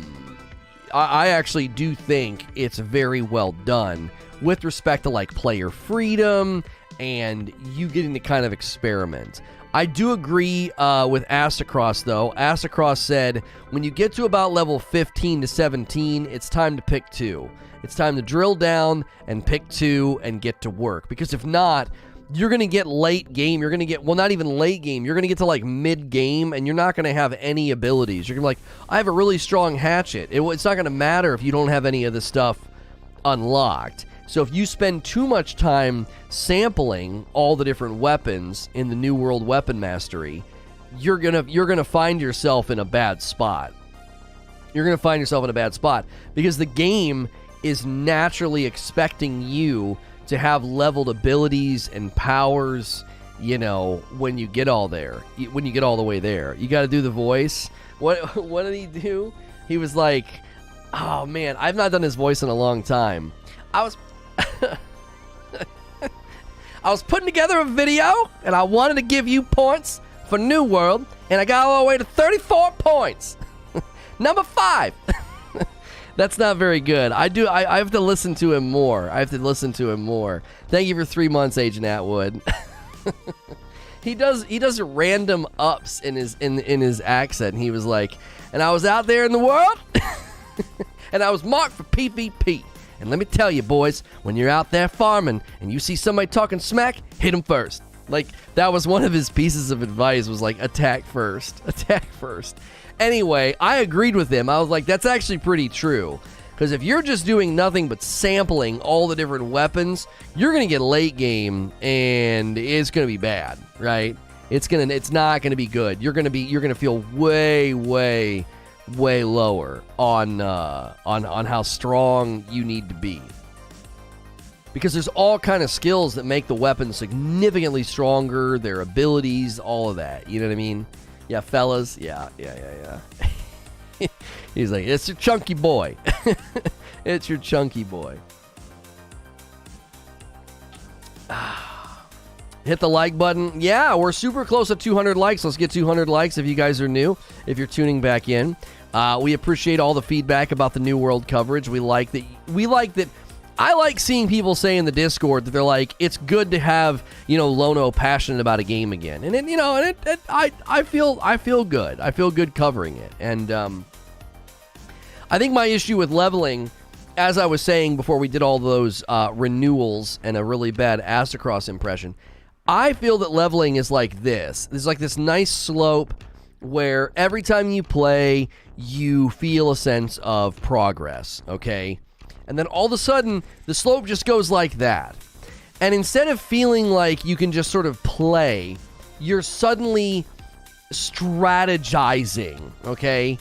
actually do think it's very well done with respect to like player freedom and you getting to kind of experiment. I do agree with Astacross, though. Astacross said, when you get to about level 15 to 17, it's time to pick 2. It's time to drill down and pick 2 and get to work. Because if not, you're going to get late game. You're going to get, well, not even late game. You're going to get to like mid game and you're not going to have any abilities. You're going to be like, I have a really strong hatchet. It's not going to matter if you don't have any of this stuff unlocked. So if you spend too much time sampling all the different weapons in the New World Weapon Mastery, you're gonna find yourself in a bad spot. You're gonna find yourself in a bad spot because the game is naturally expecting you to have leveled abilities and powers, you know, when you get all there. When you get all the way there. You gotta do the voice. What did he do? He was like, oh man, I've not done his voice in a long time. I was putting together a video, and I wanted to give you points for New World, and I got all the way to 34 points. Number 5. That's not very good. I have to listen to him more. Thank you for 3 months, Agent Atwood. He does random ups in his accent. And he was like, and I was out there in the world, and I was marked for PvP. And let me tell you, boys, when you're out there farming and you see somebody talking smack, hit them first. Like, that was one of his pieces of advice, was like, attack first. Anyway, I agreed with him. I was like, that's actually pretty true. Because if you're just doing nothing but sampling all the different weapons, you're going to get late game, and it's going to be bad, right? It's not going to be good. You're going to feel way lower on how strong you need to be. because there's all kind of skills that make the weapon significantly stronger, their abilities, all of that. You know what I mean? Yeah, fellas. Yeah. He's like, it's your chunky boy. It's your chunky boy. Hit the like button. Yeah, we're super close to 200 likes. Let's get 200 likes if you guys are new, if you're tuning back in. We appreciate all the feedback about the New World coverage. I like seeing people say in the Discord that they're like, it's good to have, Lono passionate about a game again. And I feel good. I feel good covering it. And I think my issue with leveling, as I was saying before we did all those renewals and a really bad Astacross impression, I feel that leveling is like this. There's like this nice slope where every time you play, you feel a sense of progress, okay? And then all of a sudden, the slope just goes like that. And instead of feeling like you can just sort of play, you're suddenly strategizing, okay?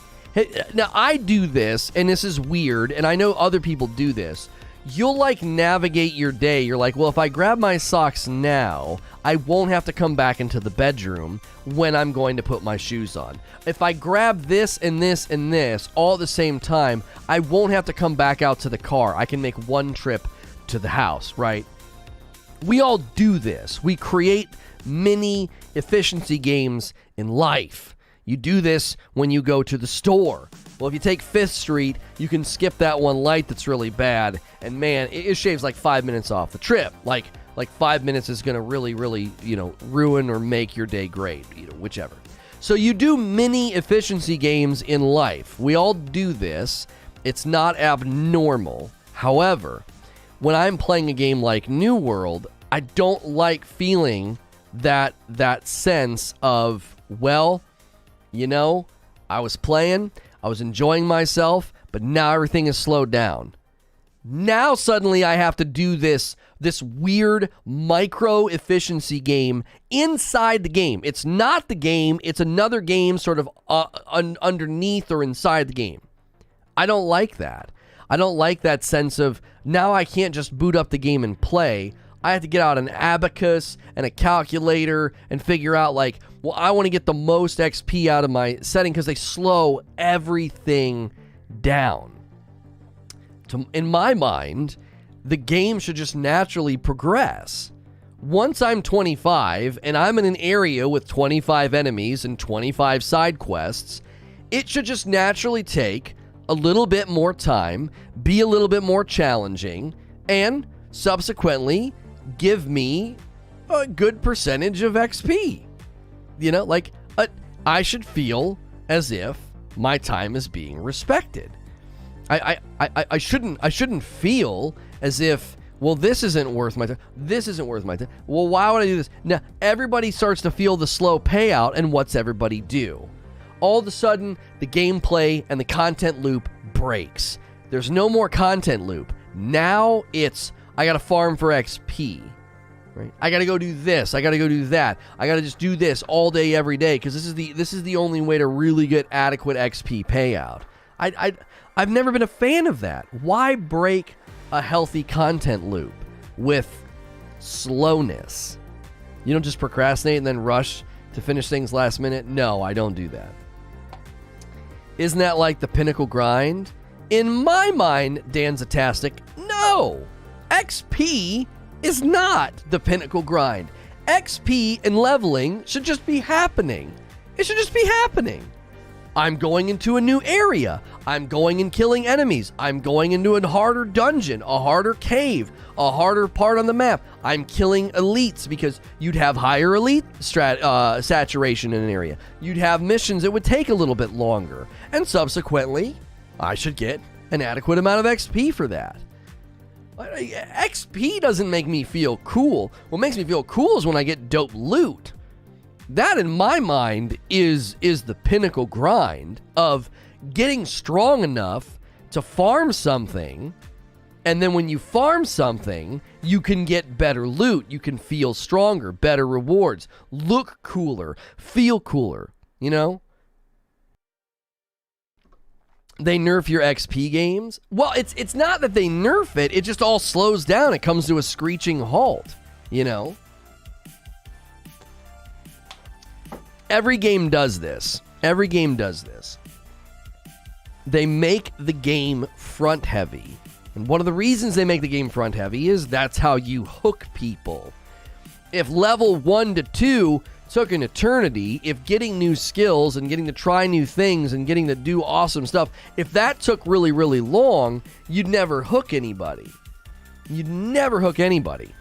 Now, I do this, and this is weird, and I know other people do this. You'll, navigate your day. You're like, well, if I grab my socks now, I won't have to come back into the bedroom when I'm going to put my shoes on. If I grab this and this and this all at the same time, I won't have to come back out to the car. I can make one trip to the house, right? We all do this. We create mini efficiency games in life. You do this when you go to the store. Well, if you take 5th Street, you can skip that one light that's really bad, and man, it shaves 5 minutes off the trip. Like 5 minutes is going to really, ruin or make your day great, whichever. So you do mini efficiency games in life. We all do this. It's not abnormal. However, when I'm playing a game like New World, I don't like feeling that sense of, well, I was playing, I was enjoying myself, but now everything is slowed down. Now suddenly I have to do this weird micro efficiency game inside the game. It's not the game, it's another game sort of underneath or inside the game. I don't like that. I don't like that sense of now I can't just boot up the game and play. I have to get out an abacus and a calculator and figure out I want to get the most XP out of my setting because they slow everything down. In my mind, the game should just naturally progress. Once I'm 25 and I'm in an area with 25 enemies and 25 side quests, it should just naturally take a little bit more time, be a little bit more challenging, and subsequently give me a good percentage of XP. I should feel as if my time is being respected. I shouldn't feel as if, well, this isn't worth my time. This isn't worth my time. Well, why would I do this? Now, everybody starts to feel the slow payout, and what's everybody do? All of a sudden, the gameplay and the content loop breaks. There's no more content loop. Now it's, I gotta farm for XP. Right? I gotta go do this. I gotta go do that. I gotta just do this all day, every day, because this is the only way to really get adequate XP payout. I've never been a fan of that. Why break a healthy content loop with slowness? You don't just procrastinate and then rush to finish things last minute. No, I don't do that. Isn't that like the pinnacle grind? In my mind, Danzatastic, no. XP is not the pinnacle grind. XP and leveling should just be happening. It should just be happening. I'm going into a new area. I'm going and killing enemies. I'm going into a harder dungeon, a harder cave, a harder part on the map. I'm killing elites because you'd have higher elite saturation in an area. You'd have missions that would take a little bit longer. And subsequently, I should get an adequate amount of XP for that. XP doesn't make me feel cool. What makes me feel cool is when I get dope loot. That, in my mind, is the pinnacle grind of getting strong enough to farm something, and then when you farm something, you can get better loot, you can feel stronger, better rewards, look cooler, feel cooler, They nerf your XP games. Well, it's not that they nerf it. It just all slows down. It comes to a screeching halt, you know? Every game does this. Every game does this. They make the game front heavy. And one of the reasons they make the game front heavy is that's how you hook people. If level 1 to 2 took an eternity, if getting new skills and getting to try new things and getting to do awesome stuff, if that took really, really long, you'd never hook anybody. You'd never hook anybody.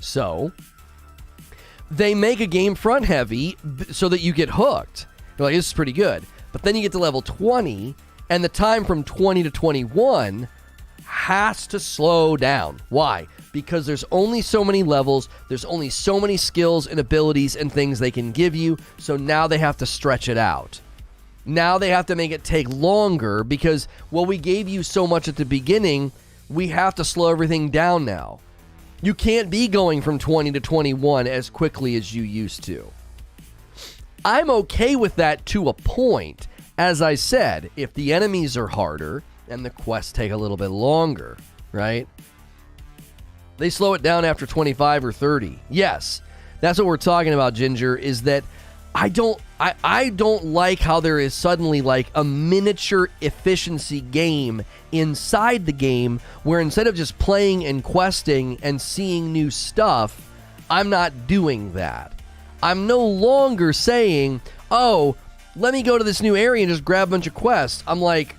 So, they make a game front heavy so that you get hooked. You're like, this is pretty good. But then you get to level 20, and the time from 20 to 21 has to slow down. Why? Because there's only so many levels, there's only so many skills and abilities and things they can give you, so now they have to stretch it out. Now they have to make it take longer because, well, we gave you so much at the beginning, we have to slow everything down now. You can't be going from 20 to 21 as quickly as you used to. I'm okay with that to a point. As I said, if the enemies are harder and the quests take a little bit longer, right? They slow it down after 25 or 30. Yes, that's what we're talking about, Ginger, is that I don't like how there is suddenly like a miniature efficiency game inside the game where instead of just playing and questing and seeing new stuff, I'm not doing that. I'm no longer saying, oh, let me go to this new area and just grab a bunch of quests. I'm like,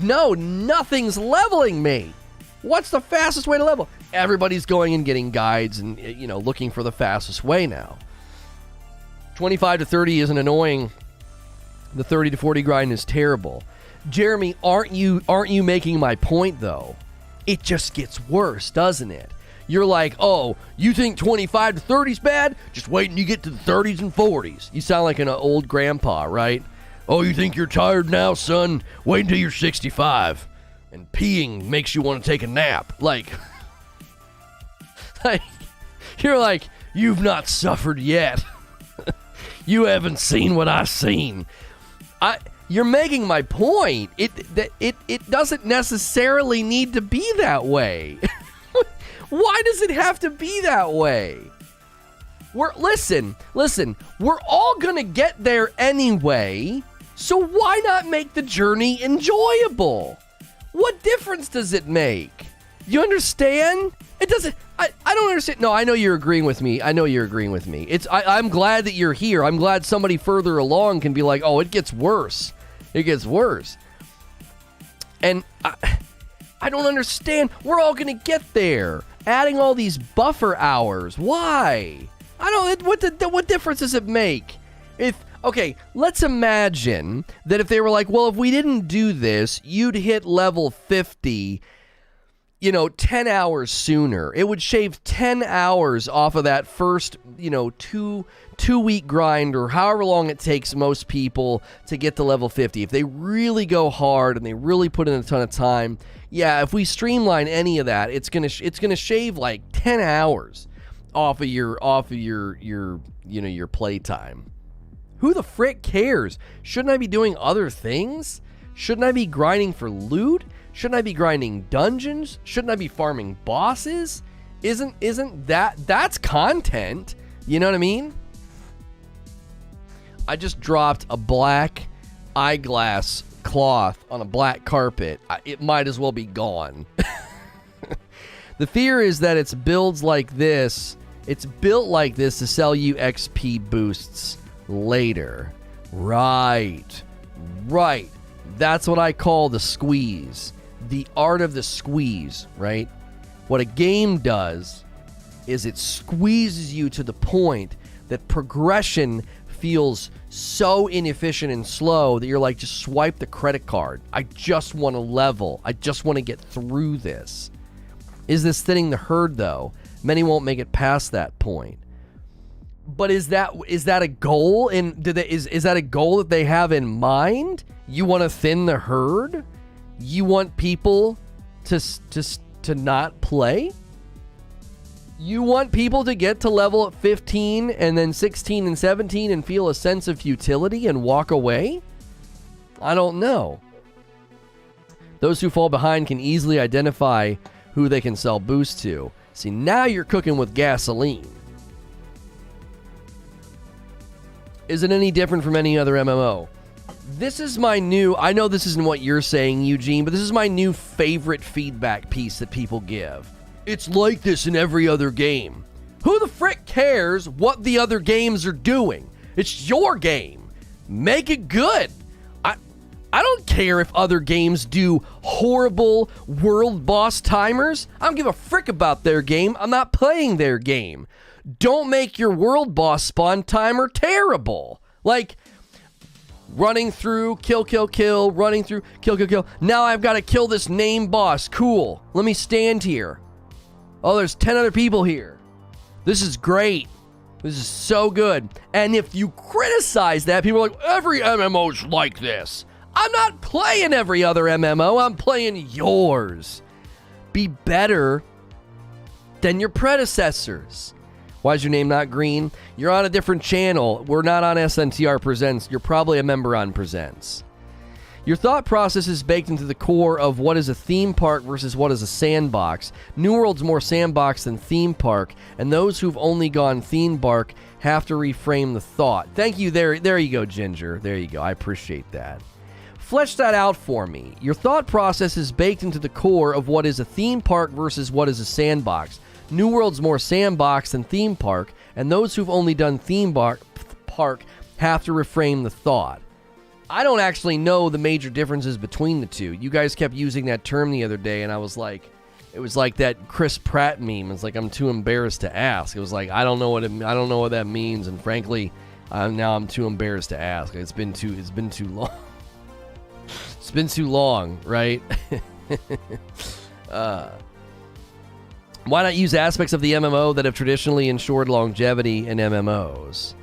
no, nothing's leveling me. What's the fastest way to level? Everybody's going and getting guides and, you know, looking for the fastest way now. 25 to 30 isn't annoying. The 30 to 40 grind is terrible. Jeremy, aren't you making my point, though? It just gets worse, doesn't it? You're like, oh, you think 25 to 30 is bad? Just wait until you get to the 30s and 40s. You sound like an old grandpa, right? Oh, you think you're tired now, son? Wait until you're 65. And peeing makes you want to take a nap. Like, you're like, you've not suffered yet. You haven't seen what I've seen. You're making my point. It doesn't necessarily need to be that way. Why does it have to be that way? Listen, we're all gonna get there anyway, so why not make the journey enjoyable? What difference does it make? You understand? It doesn't. I don't understand. No, I know you're agreeing with me. I'm glad that you're here. I'm glad somebody further along can be like, oh, it gets worse. It gets worse. And I don't understand. We're all going to get there. Adding all these buffer hours. Why? What difference does it make? Okay, let's imagine that if they were like, well, if we didn't do this, you'd hit level 50, 10 hours sooner. It would shave 10 hours off of that first, 2-week grind or however long it takes most people to get to level 50. If they really go hard and they really put in a ton of time, yeah, if we streamline any of that, it's gonna shave like 10 hours off of your playtime. Who the frick cares? Shouldn't I be doing other things? Shouldn't I be grinding for loot? Shouldn't I be grinding dungeons? Shouldn't I be farming bosses? Isn't that's content? You know what I mean? I just dropped a black eyeglass cloth on a black carpet. It might as well be gone. The fear is that it's built like this to sell you XP boosts later. Right. That's what I call the squeeze. The art of the squeeze, right? What a game does is it squeezes you to the point that progression feels so inefficient and slow that you're like, just swipe the credit card. I just want to level. I just want to get through this. Is this thinning the herd, though? Many won't make it past that point. But is that a goal? Is that a goal that they have in mind? You want to thin the herd? You want people to not play? You want people to get to level 15 and then 16 and 17 and feel a sense of futility and walk away? I don't know. Those who fall behind can easily identify who they can sell boosts to. See, now you're cooking with gasoline. Is it any different from any other MMO? This is my new, I know this isn't what you're saying, Eugene, but this is my new favorite feedback piece that people give. It's like this in every other game. Who the frick cares what the other games are doing? It's your game. Make it good. I don't care if other games do horrible world boss timers. I don't give a frick about their game. I'm not playing their game. Don't make your world boss spawn timer terrible. Like, running through, kill, running through, kill. Now I've got to kill this name boss. Cool. Let me stand here. Oh, there's 10 other people here. This is great. This is so good. And if you criticize that, people are like, every MMO's like this. I'm not playing every other MMO. I'm playing yours. Be better than your predecessors. Why is your name not green? You're on a different channel. We're not on SNTR Presents. You're probably a member on Presents. Your thought process is baked into the core of what is a theme park versus what is a sandbox. New World's more sandbox than theme park, and those who've only gone theme park have to reframe the thought. Thank you. There you go, Ginger. There you go. I appreciate that. Flesh that out for me. Your thought process is baked into the core of what is a theme park versus what is a sandbox. New World's more sandbox than theme park, and those who've only done theme park have to reframe the thought. I don't actually know the major differences between the two. You guys kept using that term the other day, and I was like, it was like that Chris Pratt meme. It's like, I'm too embarrassed to ask. It was like, I don't know what that means, and frankly, now I'm too embarrassed to ask. It's been too long. It's been too long, right? Why not use aspects of the MMO that have traditionally ensured longevity in MMOs?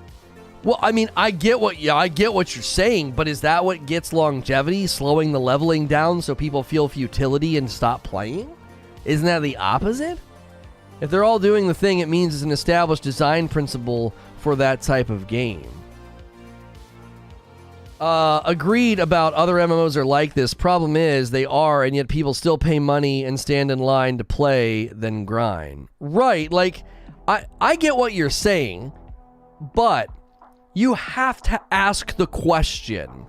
Well, I mean, I get what you're saying, but is that what gets longevity? Slowing the leveling down so people feel futility and stop playing? Isn't that the opposite? If they're all doing the thing, it means it's an established design principle for that type of game. Agreed about other MMOs are like this. Problem is, they are, and yet people still pay money and stand in line to play than grind. Right, like, I get what you're saying, but you have to ask the question.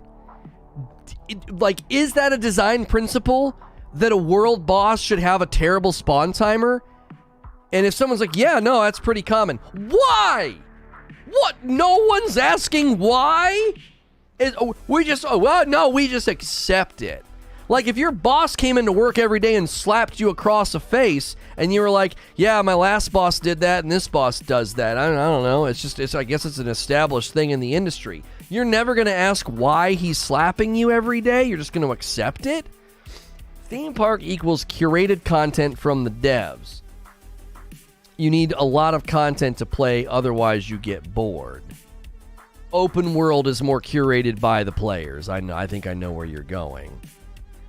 Like, is that a design principle that a world boss should have a terrible spawn timer? And if someone's like, yeah, no, that's pretty common. Why? What? No one's asking why? We just accept it. Like, if your boss came into work every day and slapped you across the face, and you were like, yeah, my last boss did that, and this boss does that. I don't know. I guess it's an established thing in the industry. You're never going to ask why he's slapping you every day. You're just going to accept it. Theme park equals curated content from the devs. You need a lot of content to play, otherwise you get bored. Open world is more curated by the players. I think I know where you're going.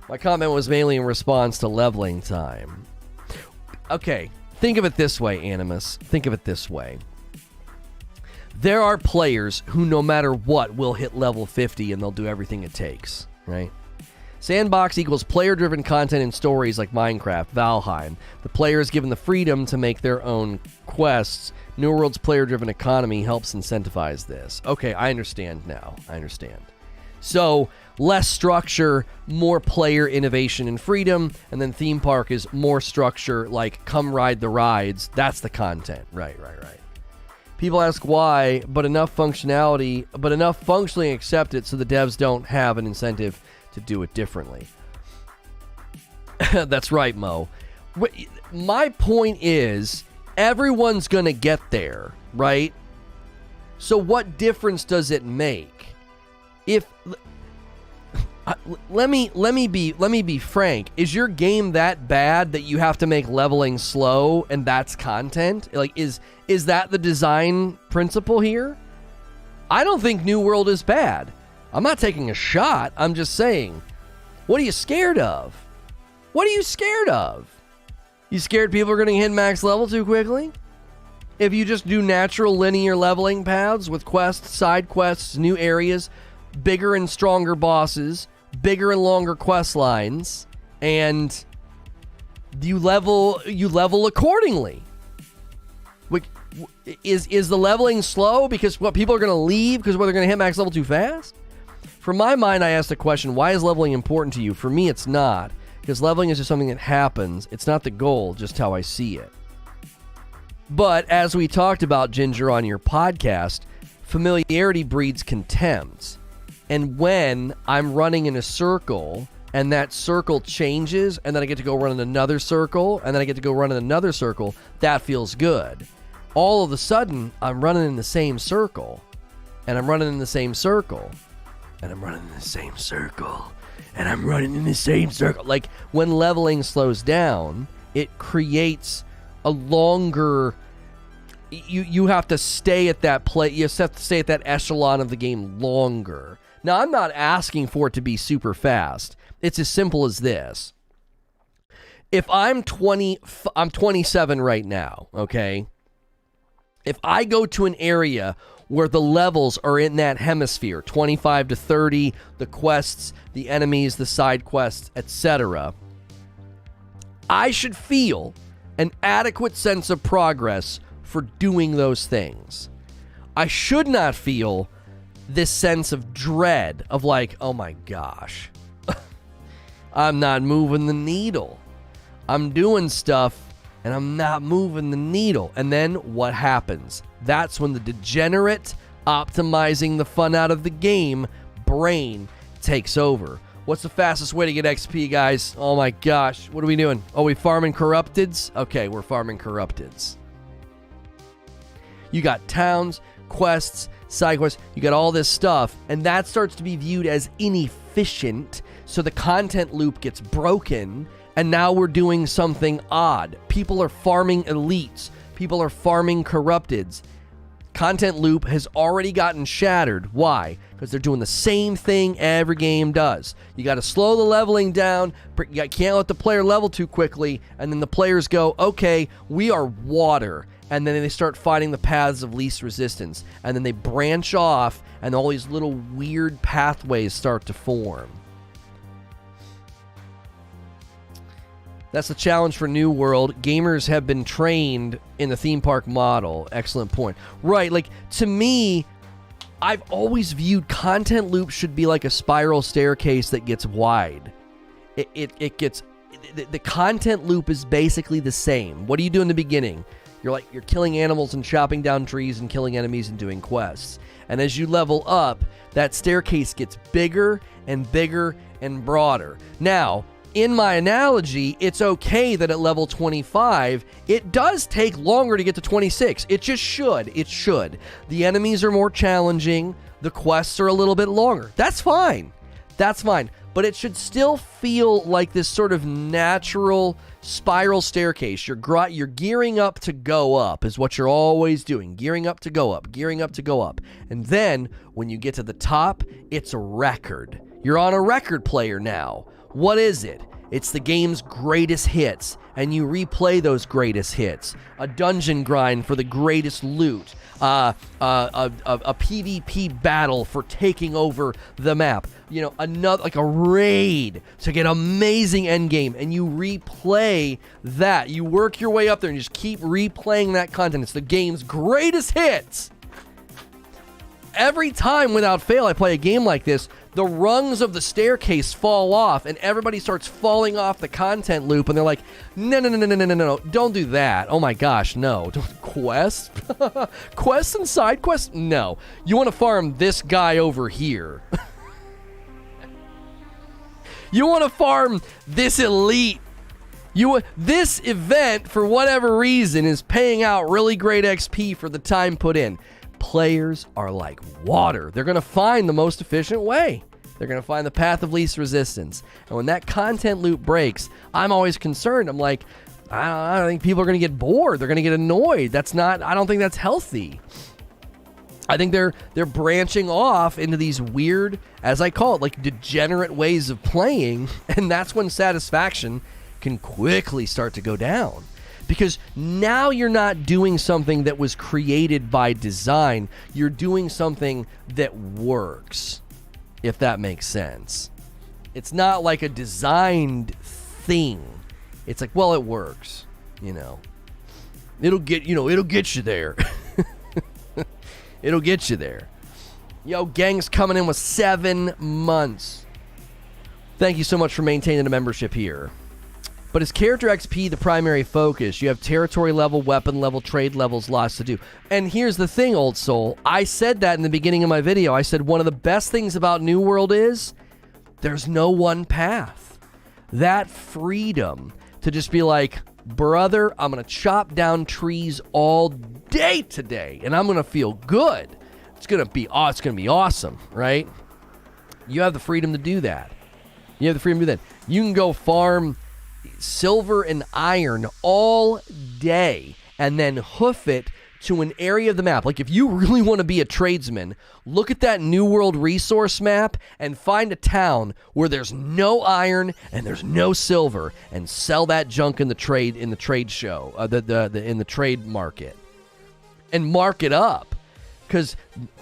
My comment was mainly in response to leveling time. Okay, think of it this way, Animus. Think of it this way. There are players who, no matter what, will hit level 50 and they'll do everything it takes, right? Sandbox equals player-driven content and stories like Minecraft, Valheim. The player is given the freedom to make their own quests. New World's player-driven economy helps incentivize this. Okay, I understand now. I understand. So, less structure, more player innovation and freedom, and then theme park is more structure, like come ride the rides. That's the content. Right. People ask why, but enough functionally accept it so the devs don't have an incentive to do it differently. That's right, Mo. My point is, everyone's gonna get there, right? So what difference does it make? If let me be frank. Is your game that bad that you have to make leveling slow and that's content? Like, is that the design principle here? I don't think New World is bad. I'm not taking a shot. I'm just saying, what are you scared of? What are you scared of? You scared people are going to hit max level too quickly? If you just do natural linear leveling paths with quests, side quests, new areas, bigger and stronger bosses, bigger and longer quest lines, and you level accordingly. Is the leveling slow because what people are going to leave because they're going to hit max level too fast? For my mind, I asked the question, why is leveling important to you? For me, it's not, because leveling is just something that happens. It's not the goal, just how I see it. But as we talked about, Ginger, on your podcast, familiarity breeds contempt. And when I'm running in a circle and that circle changes and then I get to go run in another circle and then I get to go run in another circle, that feels good. All of a sudden, I'm running in the same circle, and I'm running in the same circle, and I'm running in the same circle, and I'm running in the same circle. Like, when leveling slows down, it creates a longer... You have to stay at that play. You have to stay at that echelon of the game longer. Now, I'm not asking for it to be super fast. It's as simple as this. If I'm 27 right now, okay? If I go to an area where the levels are in that hemisphere, 25 to 30, the quests, the enemies, the side quests, etc., I should feel an adequate sense of progress for doing those things. I should not feel this sense of dread of like, oh my gosh, I'm not moving the needle. I'm doing stuff and I'm not moving the needle. And then what happens? That's when the degenerate, optimizing the fun out of the game brain takes over. What's the fastest way to get XP, guys? Oh my gosh, what are we doing? Oh, we farming corrupteds? Okay, we're farming corrupteds. You got towns, quests, side quests, you got all this stuff, and that starts to be viewed as inefficient, so the content loop gets broken, and now we're doing something odd. People are farming elites. People are farming corrupteds. Content loop has already gotten shattered. Why? Because they're doing the same thing every game does. You got to slow the leveling down. You can't let the player level too quickly, and then the players go, okay, we are water. And then they start finding the paths of least resistance. And then they branch off, and all these little weird pathways start to form. That's the challenge for New World. Gamers have been trained in the theme park model. Excellent point. Right, like, to me, I've always viewed content loops should be like a spiral staircase that gets wide. It gets... The content loop is basically the same. What do you do in the beginning? You're killing animals and chopping down trees and killing enemies and doing quests. And as you level up, that staircase gets bigger and bigger and broader. Now, in my analogy, it's okay that at level 25, it does take longer to get to 26. It just should. It should. The enemies are more challenging. The quests are a little bit longer. That's fine. That's fine. But it should still feel like this sort of natural spiral staircase. You're gearing up to go up is what you're always doing. Gearing up to go up. Gearing up to go up. And then, when you get to the top, it's a record. You're on a record player now. What is it? It's the game's greatest hits, and you replay those greatest hits. A dungeon grind for the greatest loot. A PvP battle for taking over the map. You know, another, like a raid to get amazing endgame, and you replay that. You work your way up there and just keep replaying that content. It's the game's greatest hits. Every time, without fail, I play a game like this, the rungs of the staircase fall off, and everybody starts falling off the content loop, and they're like, no, don't do that. Oh my gosh, no. Quests? Quests and side quests? No. You want to farm this guy over here. You want to farm this elite. This event, for whatever reason, is paying out really great XP for the time put in. Players are like water. They're going to find the most efficient way. They're going to find the path of least resistance. And when that content loop breaks, I'm always concerned. I'm like, I don't think people are going to get bored. They're going to get annoyed. I don't think that's healthy. I think they're branching off into these weird, as I call it, like degenerate ways of playing. And that's when satisfaction can quickly start to go down. Because now you're not doing something that was created by design. You're doing something that works, if that makes sense. It's not like a designed thing. It's like, well, it works, you know. It'll get you there. It'll get you there. Yo, gang's coming in with 7 months. Thank you so much for maintaining the membership here. But is character XP the primary focus? You have territory level, weapon level, trade levels, lots to do. And here's the thing, old soul. I said that in the beginning of my video. I said one of the best things about New World is there's no one path. That freedom to just be like, brother, I'm going to chop down trees all day today, and I'm going to feel good. It's going to be awesome, right? You have the freedom to do that. You have the freedom to do that. You can go farm silver and iron all day and then hoof it to an area of the map. Like if you really want to be a tradesman, look at that New World resource map and find a town where there's no iron and there's no silver and sell that junk in the trade show, in the trade market, and mark it up. Because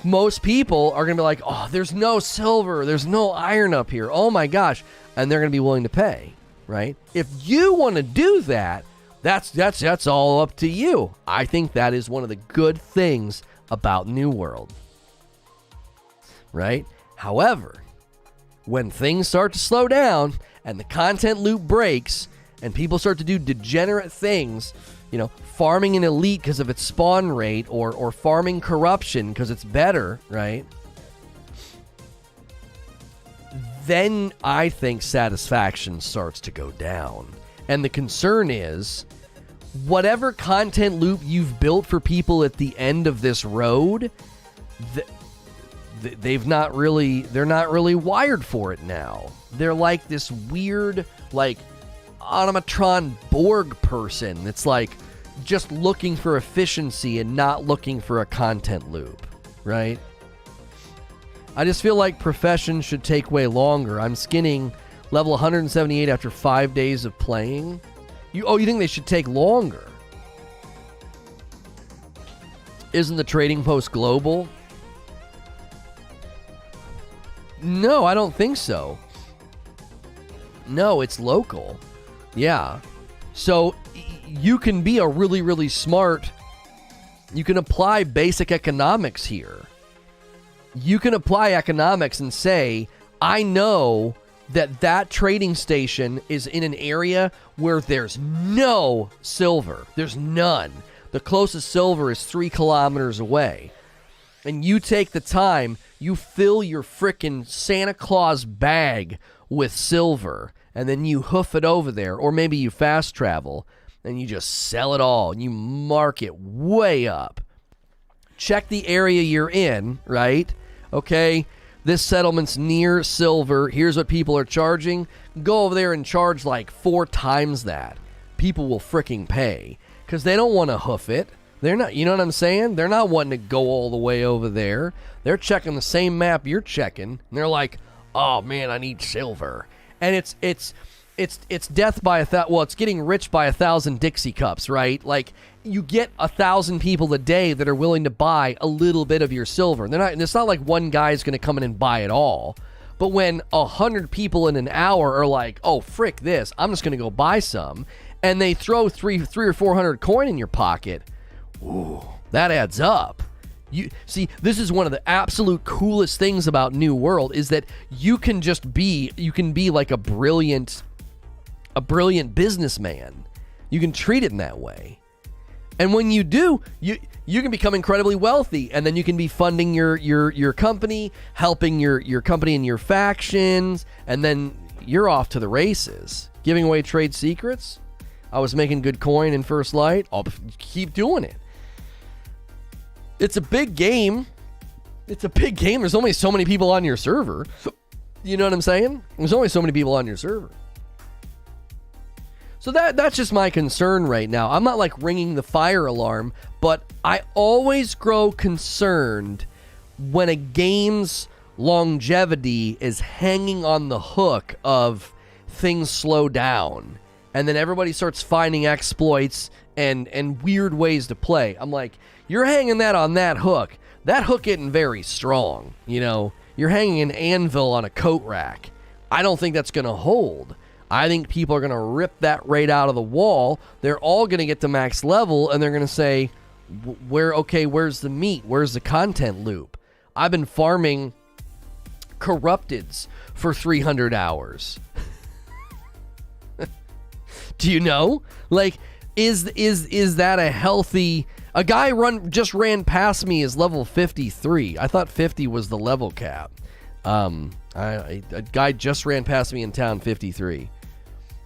most people are going to be like, oh, there's no silver, there's no iron up here. Oh my gosh. And they're going to be willing to pay, right? If you want to do that, that's all up to you. I think that is one of the good things about New World, right? However, when things start to slow down and the content loop breaks and people start to do degenerate things, you know, farming an elite because of its spawn rate or farming corruption because it's better, right? Then I think satisfaction starts to go down. And the concern is, whatever content loop you've built for people at the end of this road, they're not really wired for it now. They're like this weird, like, automatron Borg person that's like just looking for efficiency and not looking for a content loop, right? I just feel like professions should take way longer. I'm skinning level 178 after 5 days of playing. You think they should take longer? Isn't the trading post global? No, I don't think so. No, it's local. Yeah. So you can be a really, really smart. You can apply basic economics here. You can apply economics and say, I know that trading station is in an area where there's no silver. There's none. The closest silver is 3 kilometers away. And you take the time, you fill your frickin' Santa Claus bag with silver, and then you hoof it over there, or maybe you fast travel, and you just sell it all, and you mark it way up. Check the area you're in, right? Okay, this settlement's near silver. Here's what people are charging. Go over there and charge like 4 times that. People will fricking pay because they don't want to hoof it. They're not, you know what I'm saying? They're not wanting to go all the way over there. They're checking the same map you're checking. And they're like, oh man, I need silver. And it's death by it's getting rich by 1,000 Dixie cups, right? Like you get 1,000 people a day that are willing to buy a little bit of your silver. It's not like one guy's going to come in and buy it all. But when 100 people in an hour are like, oh, frick this, I'm just going to go buy some, and they throw three or 400 coin in your pocket, ooh, that adds up. You see, this is one of the absolute coolest things about New World is that you can be like a brilliant businessman. You can treat it in that way. And when you do, you can become incredibly wealthy, and then you can be funding your company, helping your company and your factions, and then you're off to the races. Giving away trade secrets. I was making good coin in First Light. I'll keep doing it. It's a big game. There's only so many people on your server. You know what I'm saying? There's only so many people on your server. So that's just my concern right now. I'm not like ringing the fire alarm, but I always grow concerned when a game's longevity is hanging on the hook of things slow down. And then everybody starts finding exploits and weird ways to play. I'm like, you're hanging that on that hook. That hook isn't very strong, you know. You're hanging an anvil on a coat rack. I don't think that's going to hold. I think people are going to rip that right out of the wall. They're all going to get to max level, and they're going to say, where's the meat? Where's the content loop? I've been farming corrupteds for 300 hours. Do you know? Like, is that a healthy... A guy just ran past me is level 53. I thought 50 was the level cap. A guy just ran past me in town, 53.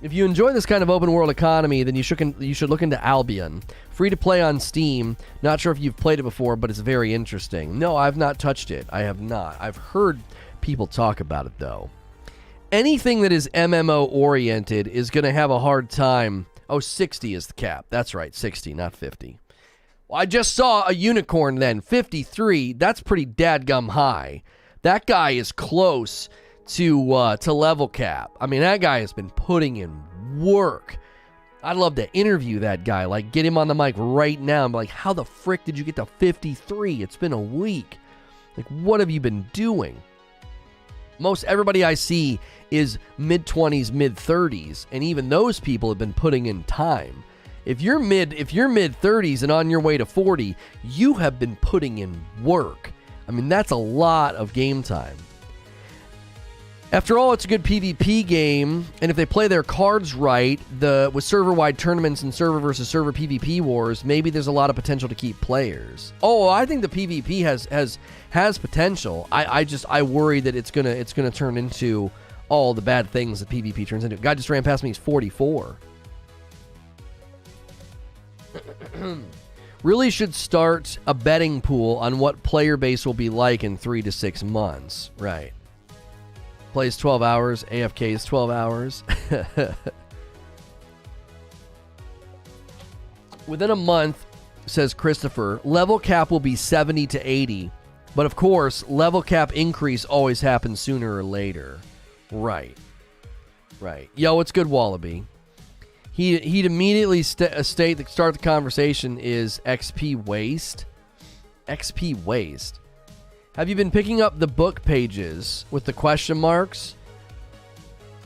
If you enjoy this kind of open world economy, then you should look into Albion. Free to play on Steam. Not sure if you've played it before, but it's very interesting. No, I've not touched it. I have not. I've heard people talk about it, though. Anything that is MMO oriented is going to have a hard time. Oh, 60 is the cap. That's right, 60, not 50. Well, I just saw a unicorn then, 53. That's pretty dadgum high. That guy is close to level cap. I mean, that guy has been putting in work. I'd love to interview that guy, like get him on the mic right now and be like, how the frick did you get to 53? It's been a week. Like, what have you been doing? Most everybody I see is mid-20s, mid-30s, and even those people have been putting in time. If you're mid-30s and on your way to 40, you have been putting in work. I mean, that's a lot of game time. After all, it's a good PvP game, and if they play their cards right, with server-wide tournaments and server versus server PvP wars, maybe there's a lot of potential to keep players. Oh, I think the PvP has potential. I worry that it's gonna turn into all the bad things that PvP turns into. Guy just ran past me. He's 44. Really should start a betting pool on what player base will be like in 3 to 6 months. Right. Plays 12 hours. AFK is 12 hours. Within a month, says Christopher, level cap will be 70 to 80. But of course, level cap increase always happens sooner or later. Right. Right. Yo, what's good, Wallaby? He'd immediately start the conversation is XP waste. XP waste. Have you been picking up the book pages with the question marks?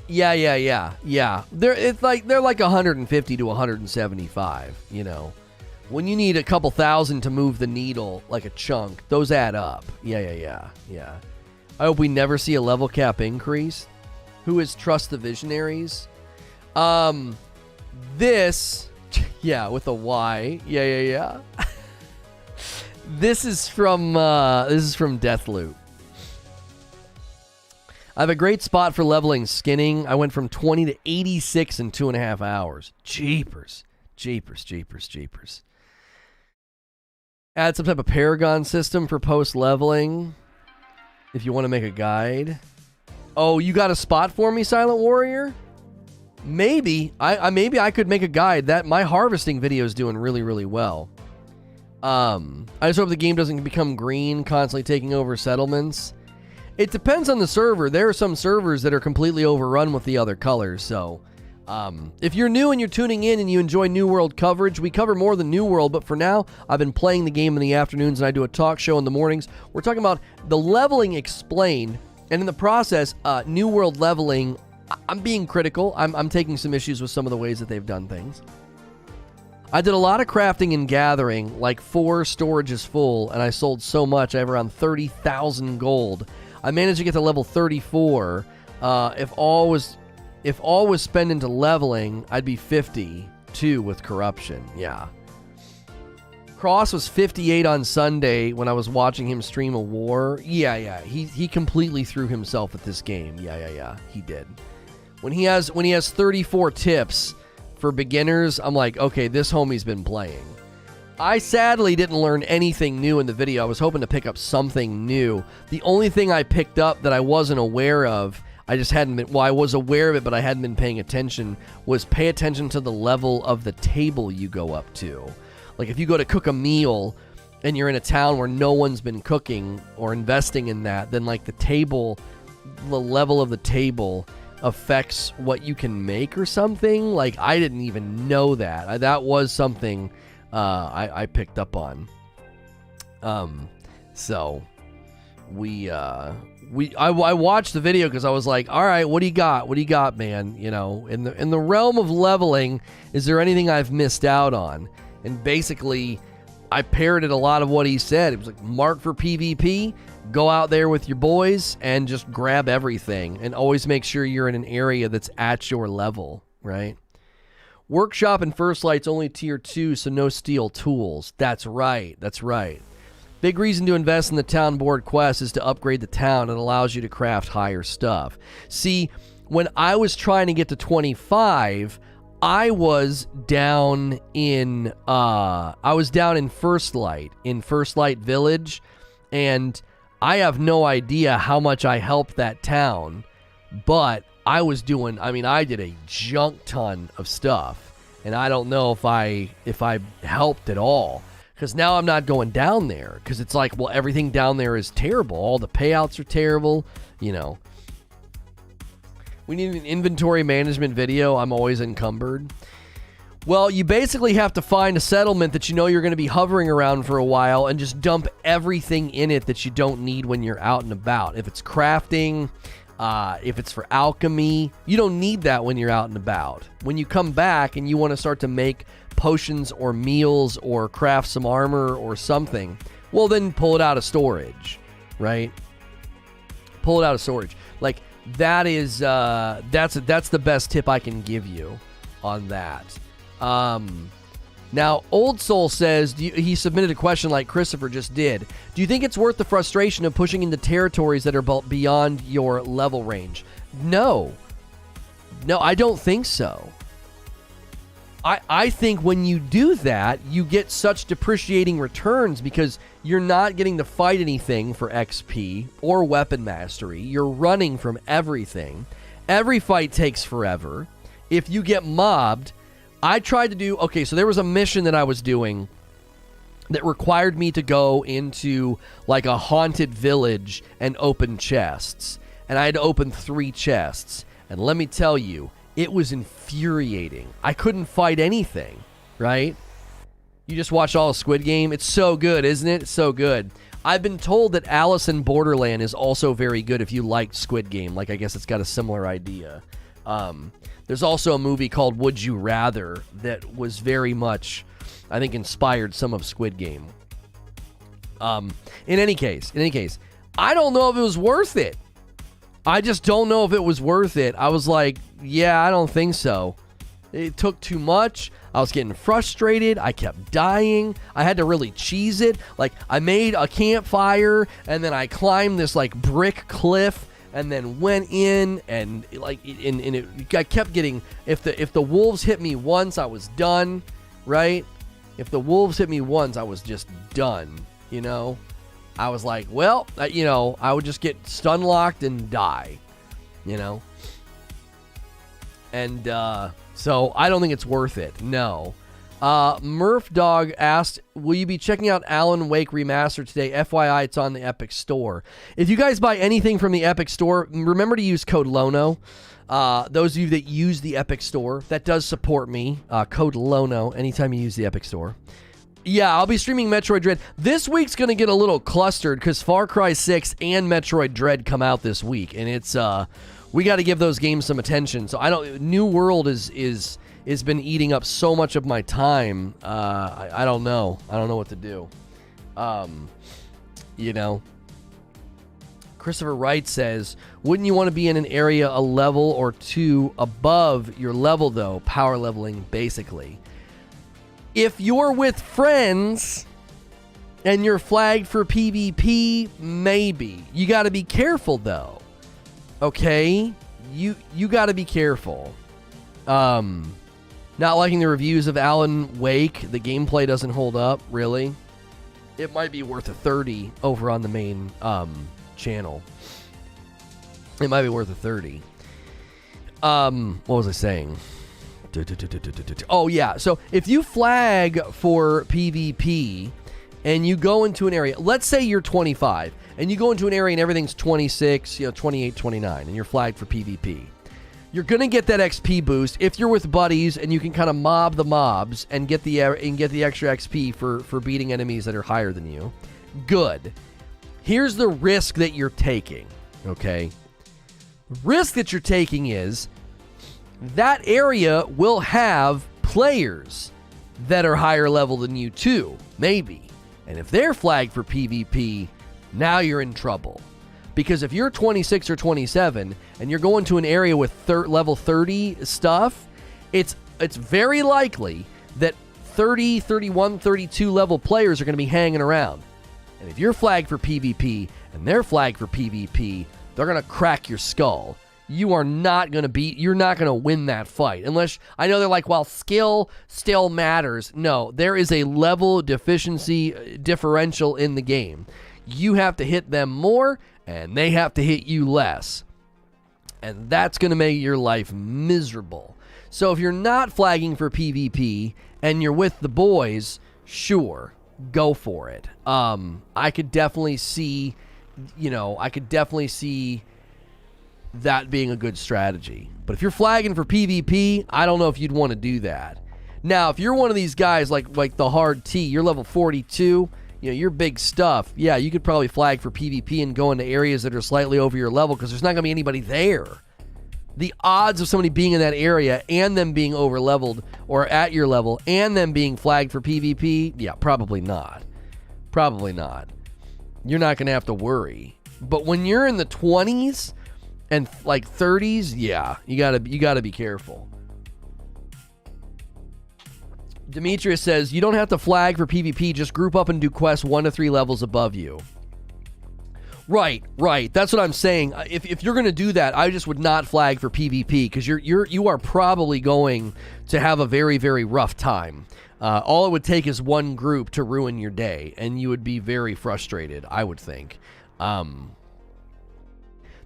Yeah. They're like 150 to 175, you know. When you need a couple thousand to move the needle like a chunk, those add up. Yeah. I hope we never see a level cap increase. Who is Trust the Visionaries? This, yeah, with a Y. Yeah. This is from Deathloop. I have a great spot for leveling skinning. I went from 20 to 86 in 2.5 hours. Jeepers. Add some type of Paragon system for post-leveling if you want to make a guide. Oh, you got a spot for me, Silent Warrior? Maybe. Maybe I could make a guide. That my harvesting video is doing really, really well. I just hope the game doesn't become green, constantly taking over settlements. It depends on the server. There are some servers that are completely overrun with the other colors, so... if you're new and you're tuning in and you enjoy New World coverage, we cover more than New World, but for now, I've been playing the game in the afternoons and I do a talk show in the mornings. We're talking about the leveling explained, and in the process, New World leveling, I'm being critical. I'm taking some issues with some of the ways that they've done things. I did a lot of crafting and gathering, like 4 storages full, and I sold so much, I have around 30,000 gold. I managed to get to level 34. If all was spent into leveling, I'd be 52 with corruption. Yeah. Cross was 58 on Sunday when I was watching him stream a war. Yeah. He completely threw himself at this game. Yeah. He did. When he has 34 tips for beginners, I'm like, okay, this homie's been playing. I sadly didn't learn anything new in the video. I was hoping to pick up something new. The only thing I picked up that I wasn't aware of, I just hadn't been, well, I was aware of it, but I hadn't been paying attention, was pay attention to the level of the table you go up to. Like if you go to cook a meal and you're in a town where no one's been cooking or investing in that, then like the level of the table affects what you can make or something. Like I didn't even know that. That was something I picked up on. So I watched the video because I was like, all right, what do you got? What do you got, man? You know, in the realm of leveling, is there anything I've missed out on? And basically, I parroted a lot of what he said. It was like, mark for PvP, go out there with your boys and just grab everything, and always make sure you're in an area that's at your level, right? Workshop and First Light's only tier 2, so no steel tools. That's right. That's right. Big reason to invest in the town board quest is to upgrade the town. It allows you to craft higher stuff. See, when I was trying to get to 25, I was down in First Light Village, and I have no idea how much I helped that town, but I did a junk ton of stuff, and I don't know if I helped at all. Because now I'm not going down there. Because it's like, well, everything down there is terrible. All the payouts are terrible. You know. We need an inventory management video. I'm always encumbered. Well, you basically have to find a settlement that you know you're going to be hovering around for a while and just dump everything in it that you don't need when you're out and about. If it's crafting, if it's for alchemy, you don't need that when you're out and about. When you come back and you want to start to make potions or meals or craft some armor or something, well, then pull it out of storage, right? Pull it out of storage. Like, that is that's the best tip I can give you on that. Now, Old Soul says, he submitted a question like Christopher just did. Do you think it's worth the frustration of pushing into territories that are beyond your level range? No, I don't think so. I think when you do that, you get such depreciating returns because you're not getting to fight anything for XP or weapon mastery. You're running from everything. Every fight takes forever. If you get mobbed, I tried to do... Okay, so there was a mission that I was doing that required me to go into like a haunted village and open chests. And I had to open 3 chests. And let me tell you, it was infuriating. I couldn't fight anything, right? You just watch all of Squid Game. It's so good, isn't it? It's so good. I've been told that Alice in Borderland is also very good if you liked Squid Game. Like, I guess it's got a similar idea. There's also a movie called Would You Rather that was very much, I think, inspired some of Squid Game. In any case, I don't know if it was worth it. I just don't know if it was worth it. I was like, yeah, I don't think so. It took too much. I was getting frustrated. I kept dying. I had to really cheese it. Like, I made a campfire, and then I climbed this, like, brick cliff, and then went in, and, like, I kept getting... If the wolves hit me once, I was done, right? If the wolves hit me once, I was just done, you know? I was like, well, you know, I would just get stun locked and die, you know? And so I don't think it's worth it. No. Murph Dog asked, will you be checking out Alan Wake Remastered today? FYI, it's on the Epic Store. If you guys buy anything from the Epic Store, remember to use code Lono. Those of you that use the Epic Store, that does support me. Code Lono anytime you use the Epic Store. Yeah, I'll be streaming Metroid Dread. This week's going to get a little clustered because Far Cry 6 and Metroid Dread come out this week. And it's, we got to give those games some attention. So New World is been eating up so much of my time. I don't know. I don't know what to do. You know. Christopher Wright says, wouldn't you want to be in an area a level or 2 above your level, though? Power leveling, basically. If you're with friends and you're flagged for PvP, maybe. You got to be careful, though. Okay? You got to be careful. Not liking the reviews of Alan Wake. The gameplay doesn't hold up, really. It might be worth a 30 over on the main channel. It might be worth a 30. What was I saying? Oh, yeah. So if you flag for PvP and you go into an area, let's say you're 25 and you go into an area and everything's 26, 28, 29, and you're flagged for PvP. You're going to get that XP boost if you're with buddies and you can kind of mob the mobs and get the extra XP for beating enemies that are higher than you. Good. Here's the risk that you're taking, okay? The risk that you're taking is that area will have players that are higher level than you too, maybe. And if they're flagged for PvP, now you're in trouble. Because if you're 26 or 27 and you're going to an area with level 30 stuff, it's very likely that 30, 31, 32 level players are going to be hanging around. And if you're flagged for PvP and they're flagged for PvP, they're going to crack your skull. You're not going to win that fight. Unless, I know they're like, well, skill still matters. No, there is a level deficiency differential in the game. You have to hit them more, and they have to hit you less. And that's going to make your life miserable. So if you're not flagging for PvP and you're with the boys, sure, go for it. I could definitely see, that being a good strategy. But if you're flagging for PvP, I don't know if you'd want to do that. Now, if you're one of these guys like the hard T, you're level 42, you're big stuff. Yeah, you could probably flag for PvP and go into areas that are slightly over your level because there's not going to be anybody there. The odds of somebody being in that area and them being over leveled or at your level and them being flagged for PvP, yeah, probably not. Probably not. You're not going to have to worry. But when you're in the 20s and like 30s, yeah, you gotta be careful. Demetrius says, you don't have to flag for PvP, just group up and do quests 1 to 3 levels above you. Right. That's what I'm saying. If you're going to do that, I just would not flag for PvP because you are probably going to have a very, very rough time. All it would take is one group to ruin your day, and you would be very frustrated, I would think.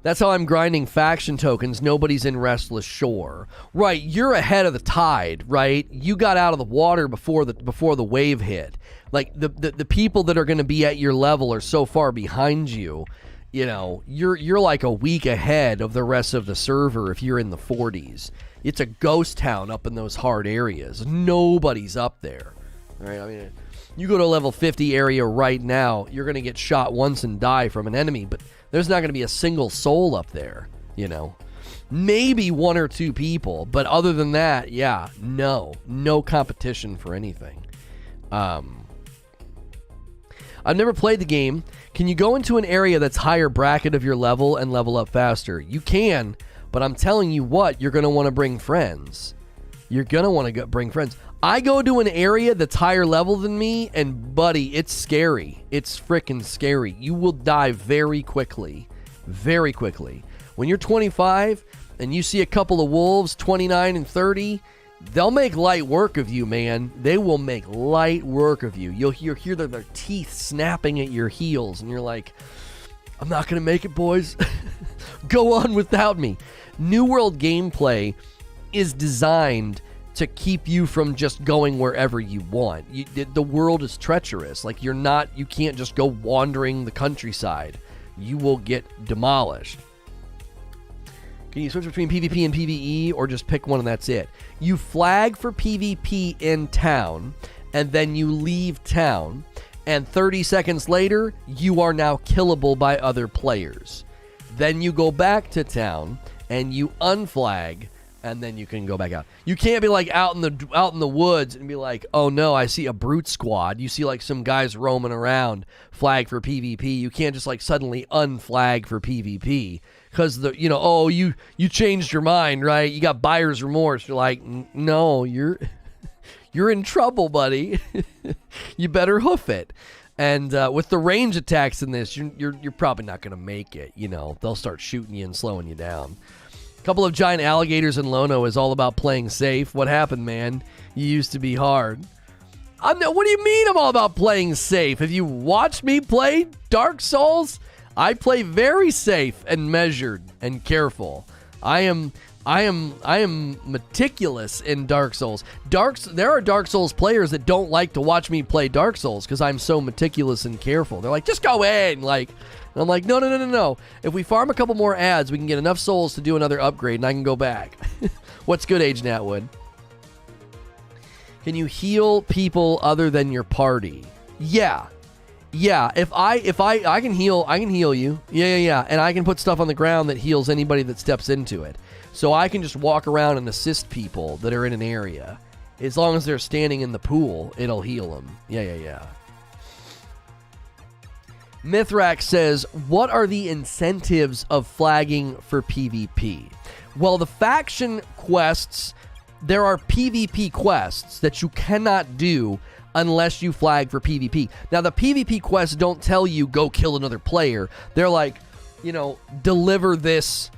That's how I'm grinding faction tokens. Nobody's in Restless Shore. Right, you're ahead of the tide, right? You got out of the water before the wave hit. Like, the people that are going to be at your level are so far behind you. You're like a week ahead of the rest of the server if you're in the 40s. It's a ghost town up in those hard areas. Nobody's up there. Right? I mean, you go to a level 50 area right now, you're going to get shot once and die from an enemy, but there's not going to be a single soul up there, Maybe 1 or 2 people, but other than that, yeah, no competition for anything. I've never played the game. Can you go into an area that's higher bracket of your level and level up faster? You can, but I'm telling you what, you're going to want to bring friends. You're going to want to bring friends. I go to an area that's higher level than me, and buddy, it's scary. It's freaking scary. You will die very quickly. Very quickly. When you're 25 and you see a couple of wolves, 29 and 30, they'll make light work of you, man. They will make light work of you. You'll hear their teeth snapping at your heels, and you're like, I'm not going to make it, boys. Go on without me. New World gameplay is designed to keep you from just going wherever you want. The world is treacherous. Like, you can't just go wandering the countryside. You will get demolished. Can you switch between PvP and PvE or just pick one and that's it? You flag for PvP in town and then you leave town, and 30 seconds later, you are now killable by other players. Then you go back to town and you unflag, and then you can go back out. You can't be like out in the woods and be like, oh no, I see a brute squad. You see like some guys roaming around, flag for PvP. You can't just like suddenly unflag for PvP because you changed your mind, right? You got buyer's remorse. You're like, no, you're in trouble, buddy. You better hoof it. And with the range attacks in this, you're probably not going to make it. They'll start shooting you and slowing you down. Couple of giant alligators in Lono is all about playing safe. What happened, man? You used to be hard. What do you mean I'm all about playing safe? Have you watched me play Dark Souls? I play very safe and measured and careful. I am meticulous in Dark Souls. There are Dark Souls players that don't like to watch me play Dark Souls because I'm so meticulous and careful. They're like, just go in, And I'm like, no. If we farm a couple more ads, we can get enough souls to do another upgrade, and I can go back. What's good, Agent Atwood? Can you heal people other than your party? Yeah. Yeah, if I can heal you. Yeah. And I can put stuff on the ground that heals anybody that steps into it. So I can just walk around and assist people that are in an area. As long as they're standing in the pool, it'll heal them. Yeah. Mithrak says, what are the incentives of flagging for PvP? Well, the faction quests, there are PvP quests that you cannot do unless you flag for PvP. Now, the PvP quests don't tell you go kill another player. They're like, deliver this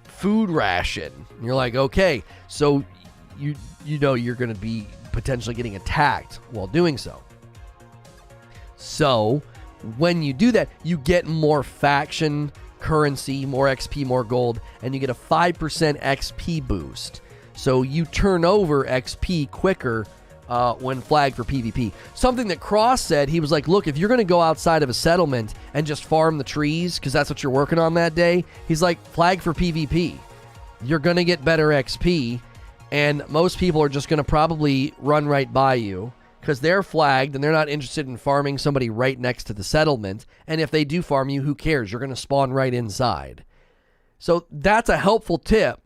food ration. And you're like, okay, so you know you're going to be potentially getting attacked while doing so. So when you do that, you get more faction currency, more XP, more gold, and you get a 5% XP boost. So you turn over XP quicker when flagged for PvP. Something that Cross said, he was like, look, if you're going to go outside of a settlement and just farm the trees, because that's what you're working on that day, he's like, flag for PvP. You're going to get better XP, and most people are just going to probably run right by you because they're flagged and they're not interested in farming somebody right next to the settlement. And if they do farm you, who cares? You're going to spawn right inside. So that's a helpful tip.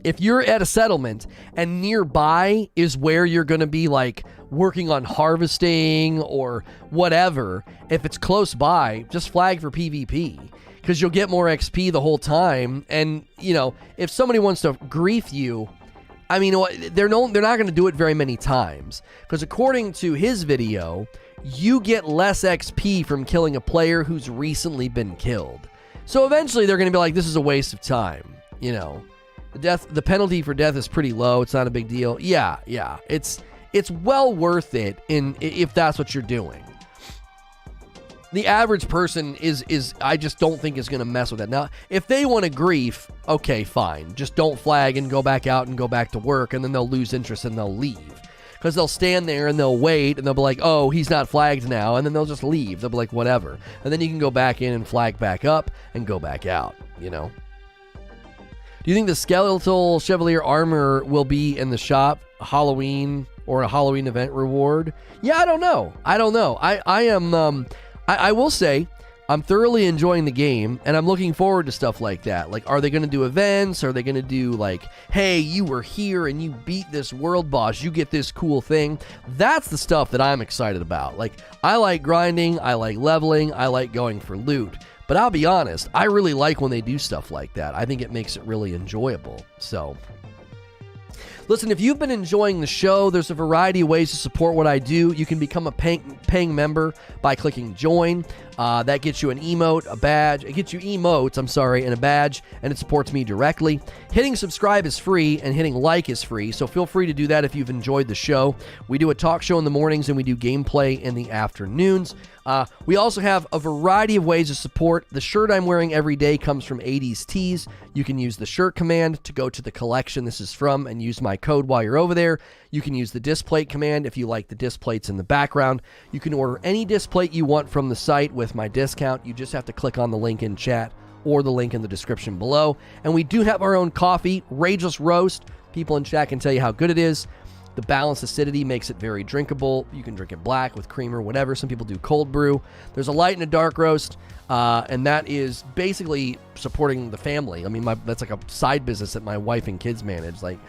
If you're at a settlement and nearby is where you're going to be like working on harvesting or whatever, if it's close by, just flag for PvP because you'll get more XP the whole time. And, if somebody wants to grief you, I mean, they're not going to do it very many times because according to his video, you get less XP from killing a player who's recently been killed. So eventually they're going to be like, this is a waste of time, The penalty for death is pretty low. It's not a big deal. Yeah. It's well worth it if that's what you're doing. The average person is I just don't think is going to mess with that. Now, if they want to grief, okay, fine. Just don't flag and go back out and go back to work, and then they'll lose interest and they'll leave. Because they'll stand there and they'll wait and they'll be like, oh, he's not flagged now, and then they'll just leave. They'll be like, whatever. And then you can go back in and flag back up and go back out, Do you think the skeletal Chevalier armor will be in the shop Halloween or a Halloween event reward? Yeah, I don't know. I will say I'm thoroughly enjoying the game and I'm looking forward to stuff like that. Like, are they going to do events? Are they going to do like, hey, you were here and you beat this world boss, you get this cool thing? That's the stuff that I'm excited about. Like, I like grinding, I like leveling, I like going for loot. But I'll be honest, I really like when they do stuff like that. I think it makes it really enjoyable. So, listen, if you've been enjoying the show, there's a variety of ways to support what I do. You can become a paying member by clicking join. That gets you an emote, a badge. It gets you emotes, and a badge, and it supports me directly. Hitting subscribe is free, and hitting like is free, so feel free to do that if you've enjoyed the show. We do a talk show in the mornings, and we do gameplay in the afternoons. We also have a variety of ways to support. The shirt I'm wearing every day comes from 80s Tees. You can use the shirt command to go to the collection this is from and use my code while you're over there. You can use the displate command if you like the displates in the background. You can order any displate you want from the site with my discount. You just have to click on the link in chat or the link in the description below. And we do have our own coffee, Rageless Roast. People in chat can tell you how good it is. The balanced acidity makes it very drinkable. You can drink it black with cream or whatever. Some people do cold brew. There's a light and a dark roast, and that is basically supporting the family. I mean, that's like a side business that my wife and kids manage. Like,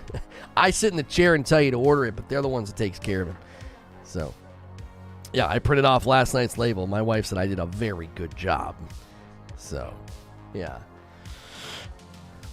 I sit in the chair and tell you to order it, but they're the ones that takes care of it. So, yeah, I printed off last night's label. My wife said I did a very good job. So, yeah.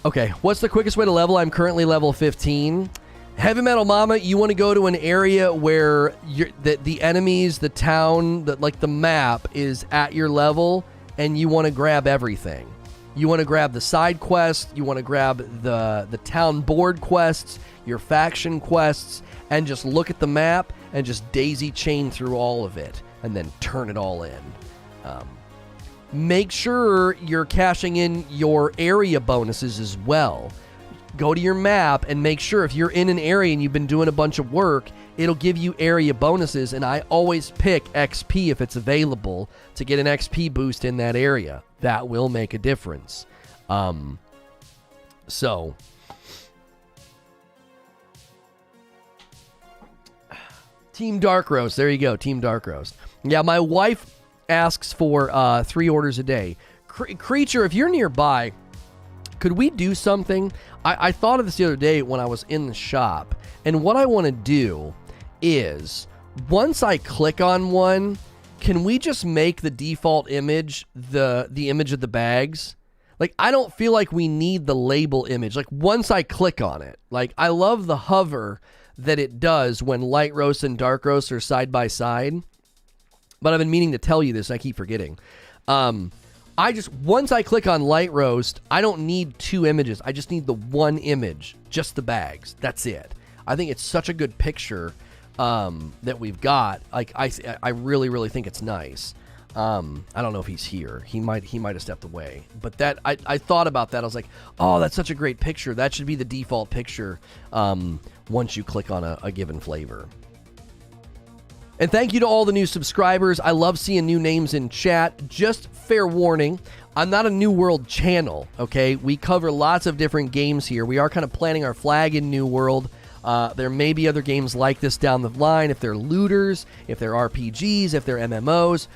Okay, what's the quickest way to level? I'm currently level 15. Heavy Metal Mama, you want to go to an area where the enemies, the town, the map is at your level, and you want to grab everything. You want to grab the side quests, you want to grab the town board quests, your faction quests, and just look at the map and just daisy chain through all of it, and then turn it all in. Make sure you're cashing in your area bonuses as well. Go to your map and make sure if you're in an area and you've been doing a bunch of work, it'll give you area bonuses, and I always pick XP if it's available to get an XP boost in that area. That will make a difference. So Team Dark Roast, there you go, Team Dark Roast. Yeah, my wife asks for 3 orders a day. Creature, if you're nearby, could we do something? I thought of this the other day when I was in the shop, and what I want to do is, once I click on one, can we just make the default image the image of the bags? Like, I don't feel like we need the label image. Like, once I click on it, like, I love the hover that it does when light roast and dark roast are side by side. But I've been meaning to tell you this, I keep forgetting. Once I click on light roast, I don't need 2 images. I just need the 1 image, just the bags. That's it. I think it's such a good picture that we've got. Like, I really, really think it's nice. I don't know if he's here. He might have stepped away. But that I thought about that. I was like, oh, that's such a great picture. That should be the default picture once you click on a given flavor. And thank you to all the new subscribers. I love seeing new names in chat. Just fair warning, I'm not a New World channel, okay? We cover lots of different games here. We are kind of planting our flag in New World. There may be other games like this down the line. If they're looters, if they're RPGs, if they're MMOs,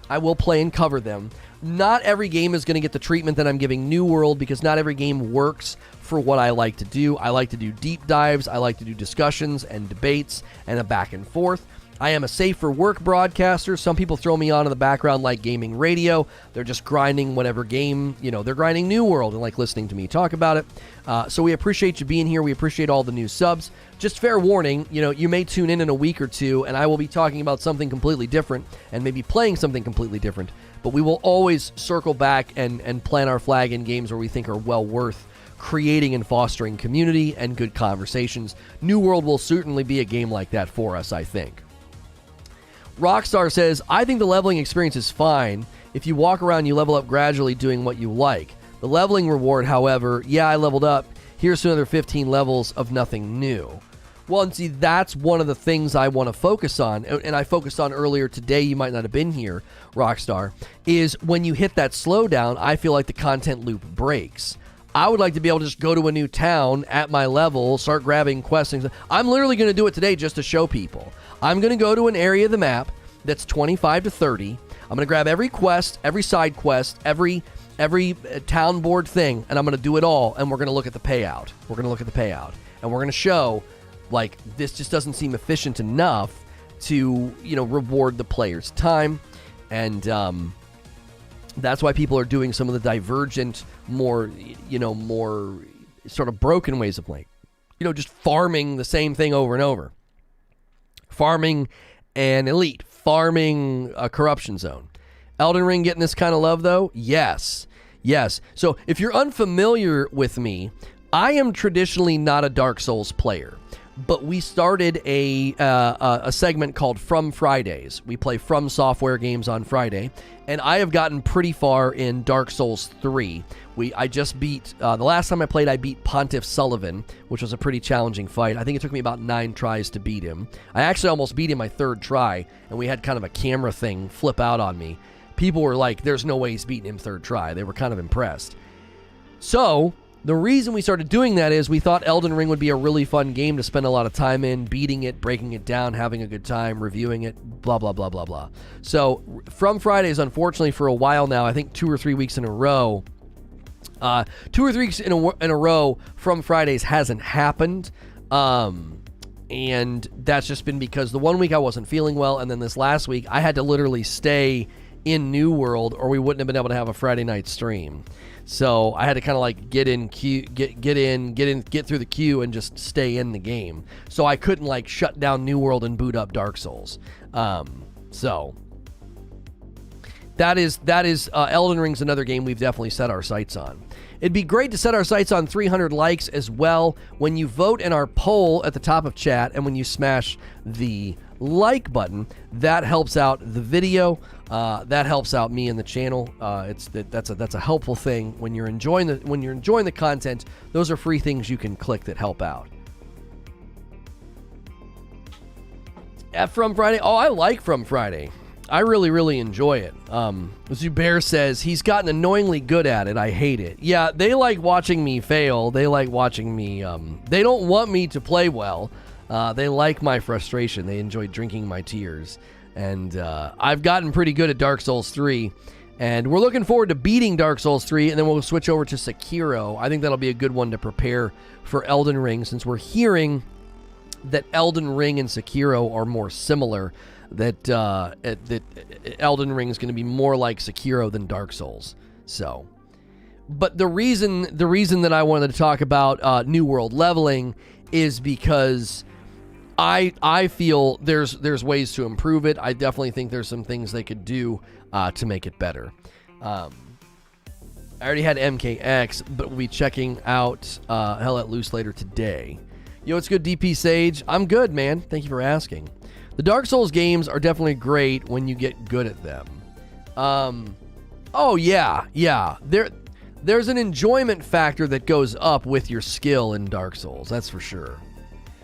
I will play and cover them. Not every game is going to get the treatment that I'm giving New World, because not every game works for what I like to do. I like to do deep dives. I like to do discussions and debates and a back and forth. I am a safe for work broadcaster. Some people throw me on in the background like gaming radio. They're just grinding whatever game, they're grinding New World and like listening to me talk about it. So we appreciate you being here. We appreciate all the new subs. Just fair warning, you may tune in a week or two and I will be talking about something completely different and maybe playing something completely different. But we will always circle back and plant our flag in games where we think are well worth creating and fostering community and good conversations. New World will certainly be a game like that for us, I think. Rockstar says, I think the leveling experience is fine. If you walk around, you level up gradually doing what you like. The leveling reward, however, yeah, I leveled up. Here's to another 15 levels of nothing new. Well, and see, that's one of the things I want to focus on, and I focused on earlier today, you might not have been here, Rockstar, is when you hit that slowdown, I feel like the content loop breaks. I would like to be able to just go to a new town at my level, start grabbing quests. I'm literally going to do it today just to show people. I'm going to go to an area of the map that's 25 to 30. I'm going to grab every quest, every side quest, every town board thing, and I'm going to do it all, and we're going to look at the payout. We're going to look at the payout, and we're going to show, like, this just doesn't seem efficient enough to, reward the player's time, and that's why people are doing some of the divergent, more sort of broken ways of playing. Just farming the same thing over and over. Farming an elite. Farming a corruption zone. Elden Ring getting this kind of love, though? Yes. Yes. So if you're unfamiliar with me, I am traditionally not a Dark Souls player. But we started a segment called From Fridays. We play From Software games on Friday, and I have gotten pretty far in Dark Souls 3. I just beat, the last time I played, I beat Pontiff Sullivan, which was a pretty challenging fight. I think it took me about 9 tries to beat him. I actually almost beat him my 3rd try, and we had kind of a camera thing flip out on me. People were like, there's no way he's beating him 3rd try. They were kind of impressed. So the reason we started doing that is we thought Elden Ring would be a really fun game to spend a lot of time in, beating it, breaking it down, having a good time, reviewing it, blah, blah, blah, blah, blah. So From Fridays, unfortunately, for a while now, I think 2 or 3 weeks in a row, 2 or 3 weeks in a row, From Fridays hasn't happened. And that's just been because the 1 week I wasn't feeling well, and then this last week I had to literally stay in New World or we wouldn't have been able to have a Friday night stream. So I had to kind of like get through the queue and just stay in the game. So I couldn't like shut down New World and boot up Dark Souls. So that is Elden Ring's another game we've definitely set our sights on. It'd be great to set our sights on 300 likes as well. When you vote in our poll at the top of chat and when you smash the like button, that helps out the video. That helps out me and the channel. That's a helpful thing when you're enjoying the content. Those are free things you can click that help out. From Friday. Oh, I like From Friday. I really, really enjoy it. Zubair says he's gotten annoyingly good at it. I hate it. Yeah, they like watching me fail. They like watching me. They don't want me to play well. They like my frustration. They enjoy drinking my tears. And I've gotten pretty good at Dark Souls 3. And we're looking forward to beating Dark Souls 3, and then we'll switch over to Sekiro. I think that'll be a good one to prepare for Elden Ring, since we're hearing that Elden Ring and Sekiro are more similar, that Elden Ring is going to be more like Sekiro than Dark Souls. So, but the reason that I wanted to talk about New World leveling is because I feel there's ways to improve it. I definitely think there's some things they could do to make it better. I already had MKX, but we'll be checking out Hell Let Loose later today. Yo, it's good, DP Sage. I'm good, man. Thank you for asking. The Dark Souls games are definitely great when you get good at them. Oh, yeah. There's an enjoyment factor that goes up with your skill in Dark Souls, that's for sure.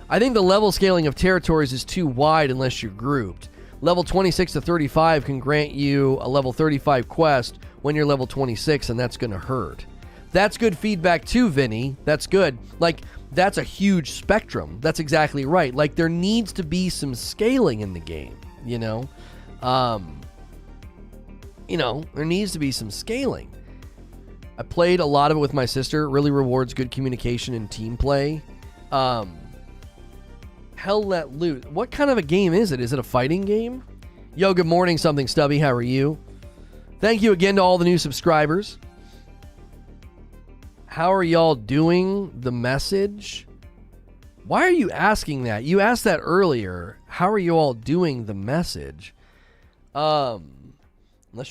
I think the level scaling of territories is too wide unless you're grouped. Level 26 to 35 can grant you a level 35 quest when you're level 26, and that's going to hurt. That's good feedback too, Vinny. That's good. Like, that's a huge spectrum. That's exactly right. Like, there needs to be some scaling in the game, you know? There needs to be some scaling. I played a lot of it with my sister. It really rewards good communication and team play. Hell Let Loose. What kind of a game is it? Is it a fighting game? Yo, good morning, Something Stubby. How are you? Thank you again to all the new subscribers. How are y'all doing? The message? Why are you asking that? You asked that earlier. How are you all doing? The message? Unless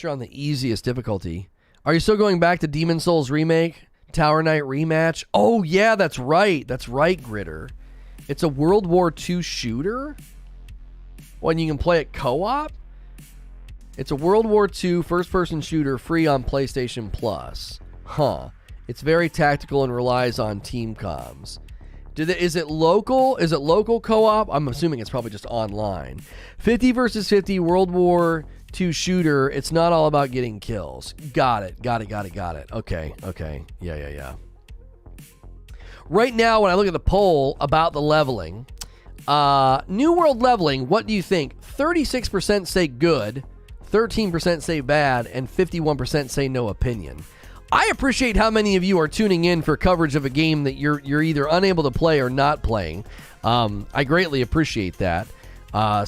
you're on the easiest difficulty. Are you still going back to Demon Souls Remake? Tower Knight Rematch? Oh, yeah, that's right. That's right, Gritter. It's a World War II shooter? When you can play it co-op? It's a World War II first-person shooter free on PlayStation Plus. Huh. It's very tactical and relies on team comms. Is it local? Is it local co-op? I'm assuming it's probably just online. 50 versus 50 World War II shooter. It's not all about getting kills. Got it. Okay. Yeah. Right now, when I look at the poll about the leveling, New World leveling, what do you think? 36% say good, 13% say bad, and 51% say no opinion. I appreciate how many of you are tuning in for coverage of a game that you're either unable to play or not playing. I greatly appreciate that.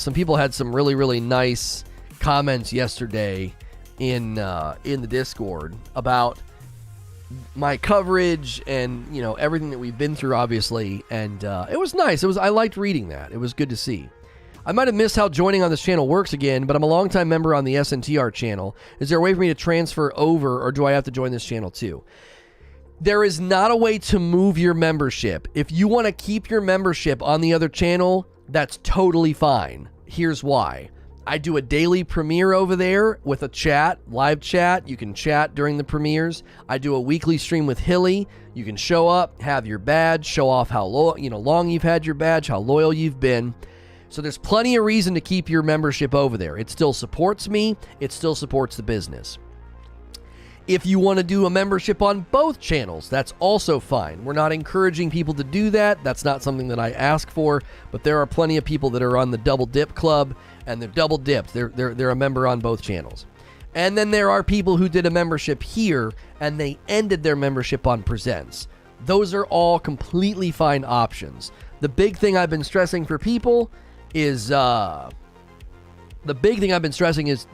Some people had some really, really nice comments yesterday in the Discord about my coverage and everything that we've been through, obviously, and it was nice. I liked reading that. It was good to see. I might have missed how joining on this channel works again, but I'm a longtime member on the SNTR channel. Is there a way for me to transfer over, or do I have to join this channel too? There is not a way to move your membership. If you want to keep your membership on the other channel, that's totally fine. Here's why. I do a daily premiere over there with a chat, live chat. You can chat during the premieres. I do a weekly stream with Hilly. You can show up, have your badge, show off how long you've had your badge, how loyal you've been. So there's plenty of reason to keep your membership over there. It still supports me. It still supports the business. If you want to do a membership on both channels, that's also fine. We're not encouraging people to do that. That's not something that I ask for, but there are plenty of people that are on the Double Dip Club, and they're double dipped. They're a member on both channels. And then there are people who did a membership here, and they ended their membership on Presents. Those are all completely fine options. The big thing I've been stressing for people is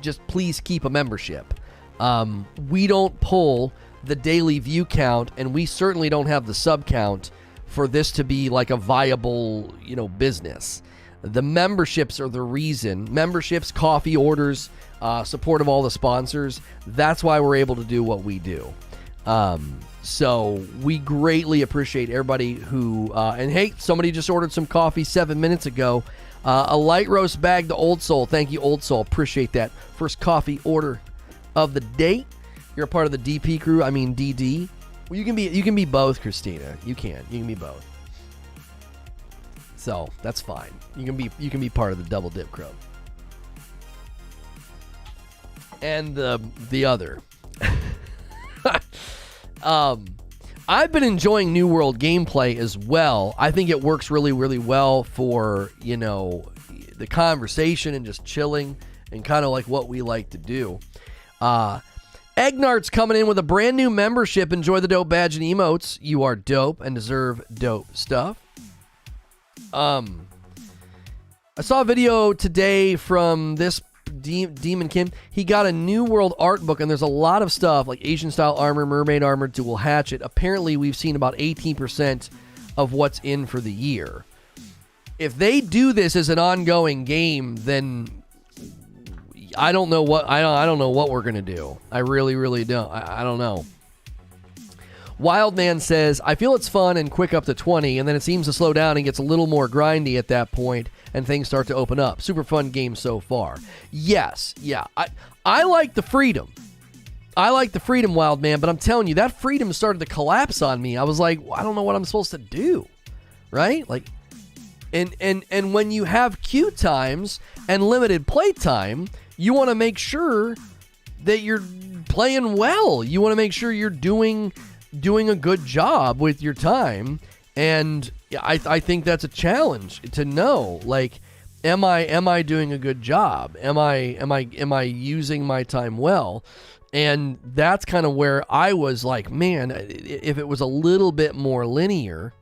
just please keep a membership. We don't pull the daily view count, and we certainly don't have the sub count for this to be like a viable, business. The memberships are the reason. Memberships, coffee orders, support of all the sponsors. That's why we're able to do what we do. So we greatly appreciate everybody who, and hey, somebody just ordered some coffee 7 minutes ago. A light roast bag to Old Soul. Thank you, Old Soul. Appreciate that. First coffee order of the day. You're a part of the DP crew. I mean DD. Well, you can be both, Christina. You can be both. So that's fine. You can be part of the Double Dip crew. And the other. I've been enjoying New World gameplay as well. I think it works really, really well for, the conversation and just chilling and kind of like what we like to do. Egnart's coming in with a brand new membership. Enjoy the dope badge and emotes. You are dope and deserve dope stuff. I saw a video today from this Demon Kim. He got a New World art book, and there's a lot of stuff like Asian style armor, mermaid armor, dual hatchet. Apparently, we've seen about 18% of what's in for the year. If they do this as an ongoing game, then I don't know what we're gonna do. I really don't. I don't know. Wildman says, I feel it's fun and quick up to 20, and then it seems to slow down and gets a little more grindy at that point, and things start to open up. Super fun game so far. Yes, yeah. I like the freedom. I like the freedom, Wildman, but I'm telling you, that freedom started to collapse on me. I was like, I don't know what I'm supposed to do, right? Like, and when you have queue times and limited play time, you want to make sure that you're playing well. You want to make sure you're doing a good job with your time, and I think that's a challenge to know, like, am I doing a good job? Am I using my time well? And that's kind of where I was like, man, if it was a little bit more linear,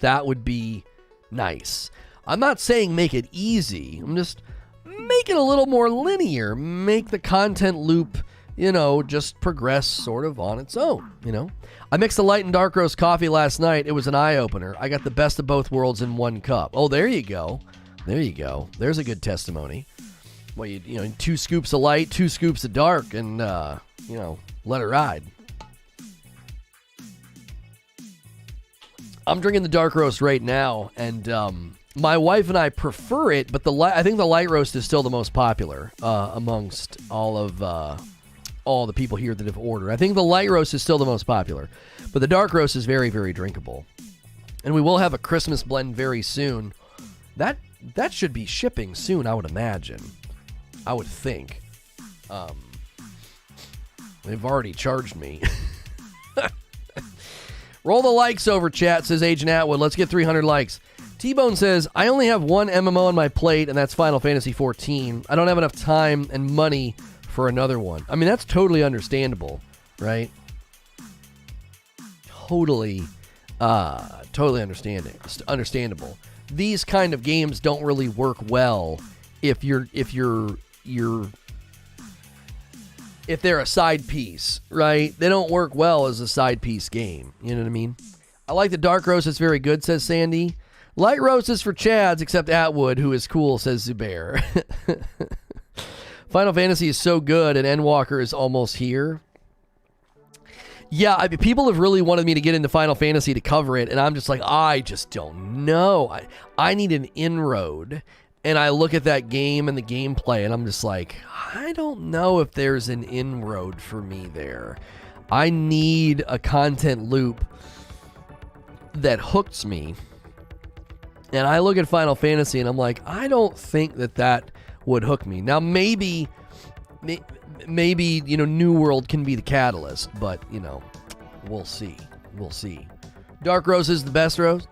that would be nice. I'm not saying make it easy. I'm just make it a little more linear. Make the content loop, just progress sort of on its own, I mixed the light and dark roast coffee last night. It was an eye-opener. I got the best of both worlds in one cup. Oh, there you go. There you go. There's a good testimony. Well, you 2 scoops of light, 2 scoops of dark, and, let it ride. I'm drinking the dark roast right now, and my wife and I prefer it, but I think the light roast is still the most popular amongst all the people here that have ordered. I think the light roast is still the most popular, but the dark roast is very, very drinkable. And we will have a Christmas blend very soon. That should be shipping soon, I would imagine. I would think. They've already charged me. Roll the likes over, chat, says Agent Atwood. Let's get 300 likes. T-Bone says, I only have one MMO on my plate, and that's Final Fantasy XIV. I don't have enough time and money for another one. I mean, that's totally understandable, right? Totally understandable. These kind of games don't really work well if they're a side piece, right? They don't work well as a side piece game. You know what I mean? I like the dark roast. It's very good, says Sandy. Light roast is for Chads, except Atwood, who is cool, says Zubair. Final Fantasy is so good, and Endwalker is almost here. Yeah, people have really wanted me to get into Final Fantasy to cover it, and I'm just like, I just don't know. I need an inroad. And I look at that game and the gameplay, and I'm just like, I don't know if there's an inroad for me there. I need a content loop that hooks me. And I look at Final Fantasy, and I'm like, I don't think that would hook me. Now, maybe New World can be the catalyst, but, we'll see. We'll see. Dark Rose is the best rose.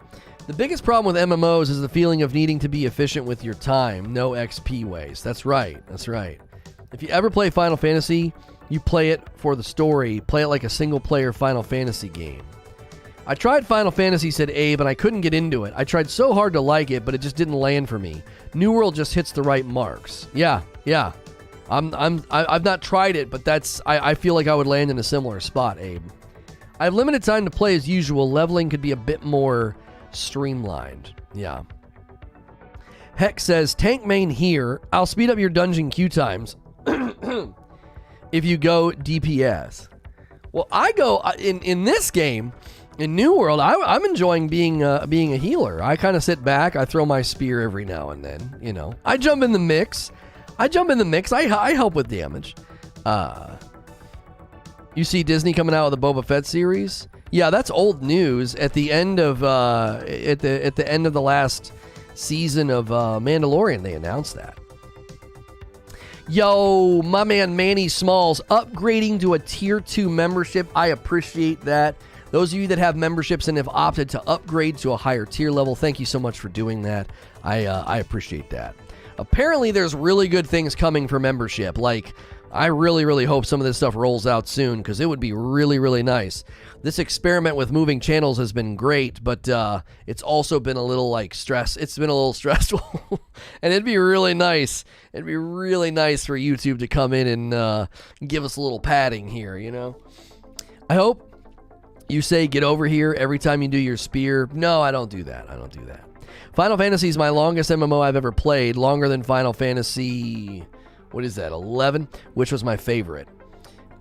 The biggest problem with MMOs is the feeling of needing to be efficient with your time. No XP waste. That's right. That's right. If you ever play Final Fantasy, you play it for the story. Play it like a single-player Final Fantasy game. I tried Final Fantasy, said Abe, and I couldn't get into it. I tried so hard to like it, but it just didn't land for me. New World just hits the right marks. Yeah. I've not tried it, but I feel like I would land in a similar spot, Abe. I have limited time to play as usual. Leveling could be a bit more streamlined. Yeah. Heck says, tank main here. I'll speed up your dungeon queue times if you go DPS. Well, I go in this game, in New World, I'm enjoying being a healer. I kind of sit back. I throw my spear every now and then. I jump in the mix. I help with damage. You see Disney coming out with a Boba Fett series? Yeah, that's old news. At the end of at the end of the last season of Mandalorian, they announced that. Yo, my man Manny Smalls upgrading to a tier 2 membership. I appreciate that. Those of you that have memberships and have opted to upgrade to a higher tier level, thank you so much for doing that. I appreciate that. Apparently, there's really good things coming for membership. Like, I really, really hope some of this stuff rolls out soon, because it would be really, really nice. This experiment with moving channels has been great, but it's also been a little, like, it's been a little stressful. And it'd be really nice. It'd be really nice for YouTube to come in and give us a little padding here, you know? I hope you say get over here every time you do your spear. No, I don't do that. I don't do that. Final Fantasy is my longest MMO I've ever played, longer than Final Fantasy, what is that, 11, which was my favorite.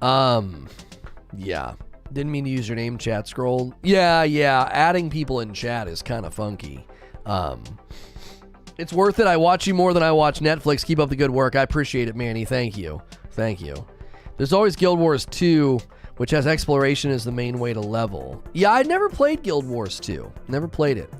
Yeah. Didn't mean to use your name, chat scroll. Yeah, adding people in chat is kind of funky. It's worth it. I watch you more than I watch Netflix. Keep up the good work. I appreciate it, Manny. Thank you. Thank you. There's always Guild Wars 2, which has exploration as the main way to level. Yeah, I never played Guild Wars 2. Never played it.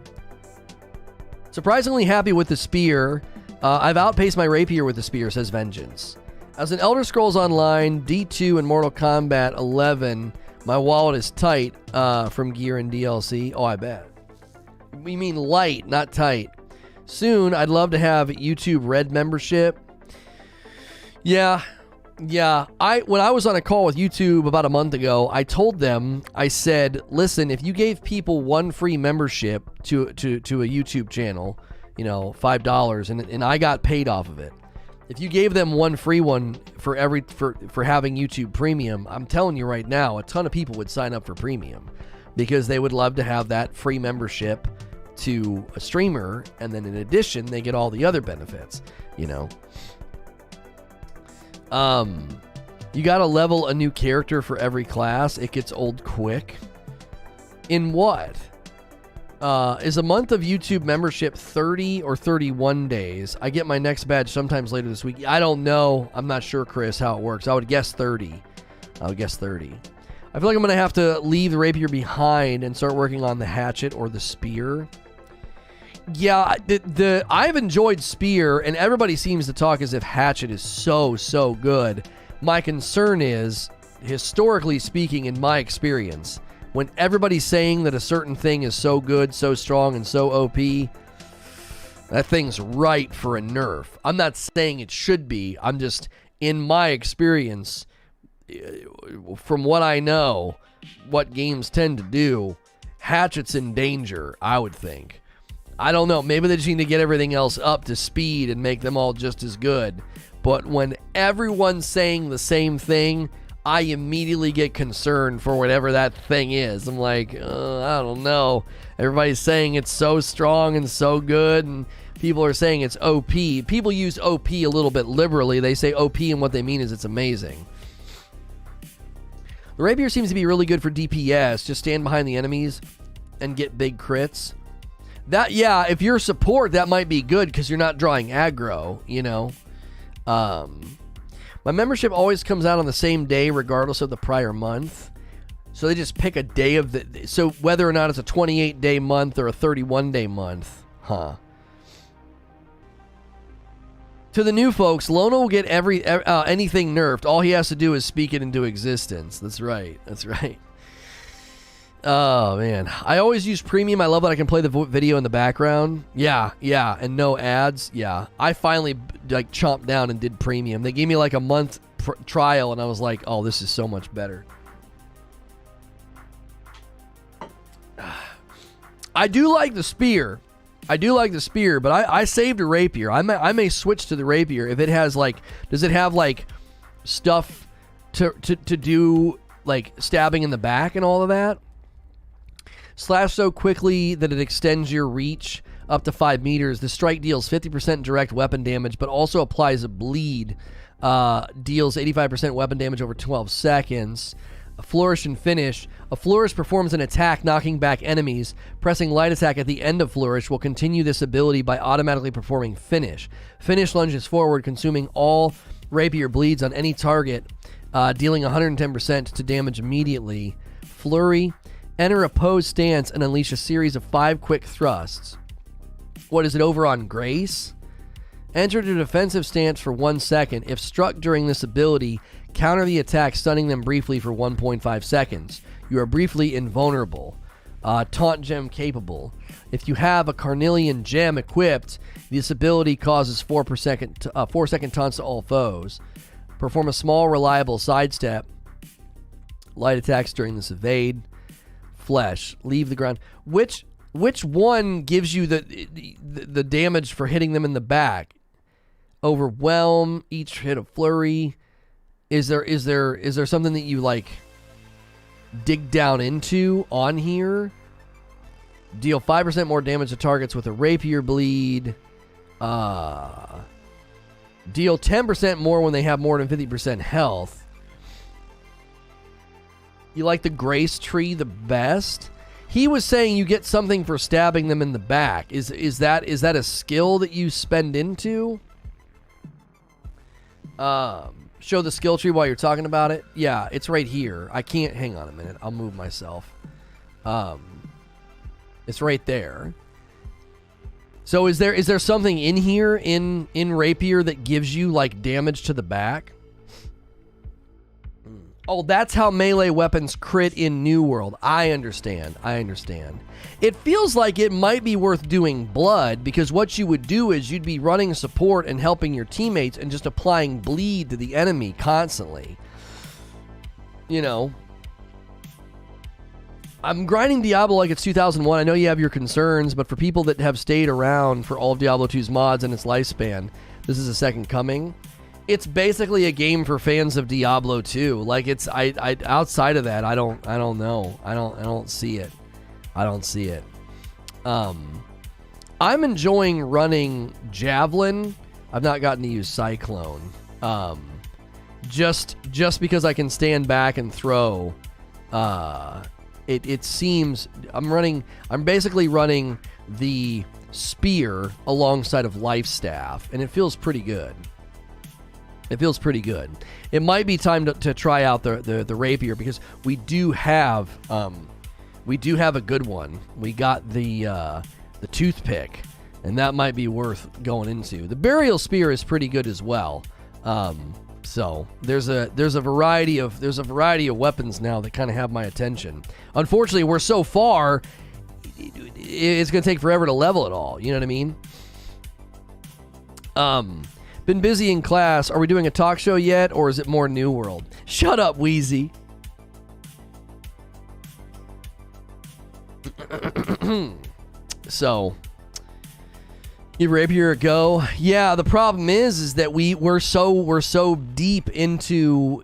Surprisingly happy with the spear. I've outpaced my rapier with the spear, says Vengeance. As an Elder Scrolls Online, D2, and Mortal Kombat 11, my wallet is tight from gear and DLC. Oh, I bet. We mean light, not tight. Soon, I'd love to have YouTube Red membership. Yeah. When I was on a call with YouTube about a month ago, I told them, I said, listen, if you gave people one free membership to a YouTube channel, you know, $5, and I got paid off of it. If you gave them one free one for having YouTube Premium, I'm telling you right now, a ton of people would sign up for Premium because they would love to have that free membership to a streamer, and then in addition, they get all the other benefits, you know. You gotta level a new character for every class. It gets old quick. In what? Is a month of YouTube membership 30 or 31 days? I get my next badge sometimes later this week. I don't know. I'm not sure, Chris, how it works. I would guess 30. I would guess 30. I feel like I'm gonna have to leave the rapier behind and start working on the hatchet or the spear. Yeah, I've enjoyed spear, and everybody seems to talk as if hatchet is so good. My concern is, historically speaking, in my experience, when everybody's saying that a certain thing is so good, so strong, and so OP, that thing's ripe for a nerf. I'm not saying it should be. I'm just, in my experience, from what I know, what games tend to do, hatchet's in danger, I would think. I don't know. Maybe they just need to get everything else up to speed and make them all just as good. But when everyone's saying the same thing, I immediately get concerned for whatever that thing is. I'm like, I don't know. Everybody's saying it's so strong and so good, and people are saying it's OP. People use OP a little bit liberally. They say OP, and what they mean is it's amazing. The rapier seems to be really good for DPS. Just stand behind the enemies and get big crits. That, yeah, if you're support, that might be good because you're not drawing aggro, you know. My membership always comes out on the same day regardless of the prior month. So they just pick a day of the... So whether or not it's a 28-day month or a 31-day month. Huh. To the new folks, Lono will get anything nerfed. All he has to do is speak it into existence. That's right. That's right. Oh, man. I always use Premium. I love that I can play the video in the background. Yeah, and no ads. Yeah. I finally, like, chomped down and did Premium. They gave me, like, a month trial, and I was like, oh, this is so much better. I do like the spear. But I saved a rapier. I may switch to the rapier if it has, like, does it have, like, stuff to do, like, stabbing in the back and all of that? Slash so quickly that it extends your reach up to 5 meters. The strike deals 50% direct weapon damage, but also applies a bleed. Deals 85% weapon damage over 12 seconds. A flourish and finish. A flourish performs an attack knocking back enemies. Pressing light attack at the end of flourish will continue this ability by automatically performing finish. Finish lunges forward, consuming all rapier bleeds on any target, dealing 110% to damage immediately. Flurry. Enter a pose stance and unleash a series of 5 quick thrusts. What is it over on Grace? Enter the defensive stance for 1 second. If struck during this ability, counter the attack, stunning them briefly for 1.5 seconds. You are briefly invulnerable. taunt gem capable. If you have a Carnelian gem equipped, this ability causes 4-second taunts to all foes. Perform a small, reliable sidestep. Light attacks during this evade. Flesh. Leave the ground. Which one gives you the damage for hitting them in the back? Overwhelm. Each hit a flurry. Is there something that you like dig down into on here? Deal 5% more damage to targets with a rapier bleed. Deal 10% more when they have more than 50% health. You like the grace tree the best? He was saying you get something for stabbing them in the back. Is that a skill that you spend into? Show the skill tree while you're talking about it. Yeah, it's right here. I can't. Hang on a minute. I'll move myself. It's right there. So is there something in here in rapier that gives you like damage to the back? Oh, that's how melee weapons crit in New World. I understand. It feels like it might be worth doing blood, because what you would do is you'd be running support and helping your teammates and just applying bleed to the enemy constantly. You know. I'm grinding Diablo like it's 2001. I know you have your concerns, but for people that have stayed around for all of Diablo 2's mods and its lifespan, this is a second coming. It's basically a game for fans of Diablo 2. Like I outside of that, I don't know. I don't see it. I'm enjoying running Javelin. I've not gotten to use Cyclone. Just because I can stand back and throw. It seems I'm basically running the spear alongside of Life Staff, and it feels pretty good. It might be time to try out the rapier, because we do have a good one. We got the toothpick, and that might be worth going into. The burial spear is pretty good as well. So there's a variety of weapons now that kind of have my attention. Unfortunately, we're so far, it's going to take forever to level it all. You know what I mean? Been busy in class. Are we doing a talk show yet, or is it more New World? Shut up, Wheezy. So, give Rapier a go. Yeah, the problem is that we're so deep into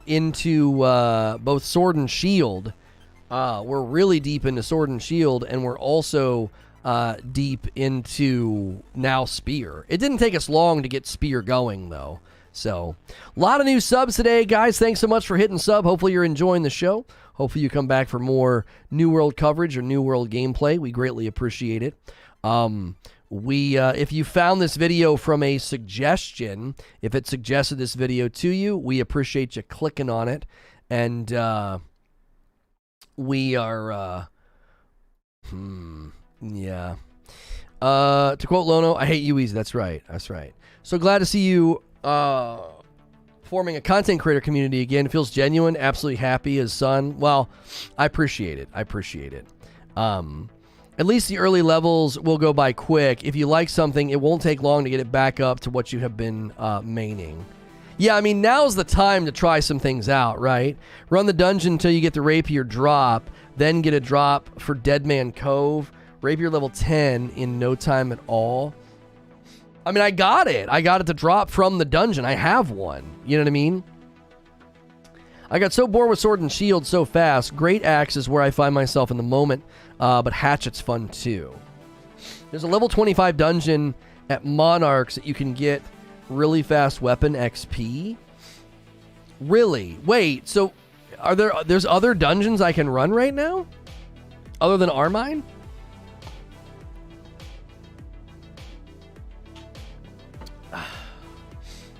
both Sword and Shield. We're really deep into Sword and Shield, and we're also deep into now Spear. It didn't take us long to get Spear going, though. So, a lot of new subs today, guys. Thanks so much for hitting sub. Hopefully you're enjoying the show. Hopefully you come back for more New World coverage or New World gameplay. We greatly appreciate it. If you found this video from a suggestion, if it suggested this video to you, we appreciate you clicking on it. And we are... Yeah. To quote Lono, I hate you easy. That's right. So glad to see you forming a content creator community again. It feels genuine. Absolutely happy as son. Well, I appreciate it. At least the early levels will go by quick. If you like something, it won't take long to get it back up to what you have been maining. Yeah, I mean, now's the time to try some things out, right? Run the dungeon until you get the Rapier drop, then get a drop for Deadman Cove. Rapier level 10 in no time at all. I mean, I got it to drop from the dungeon. I have one. You know what I mean? I got so bored with Sword and Shield so fast. Great Axe is where I find myself in the moment, but Hatchet's fun too. There's a level 25 dungeon at Monarchs that you can get really fast weapon XP. Really? Wait, so there's other dungeons I can run right now? Other than Amrine?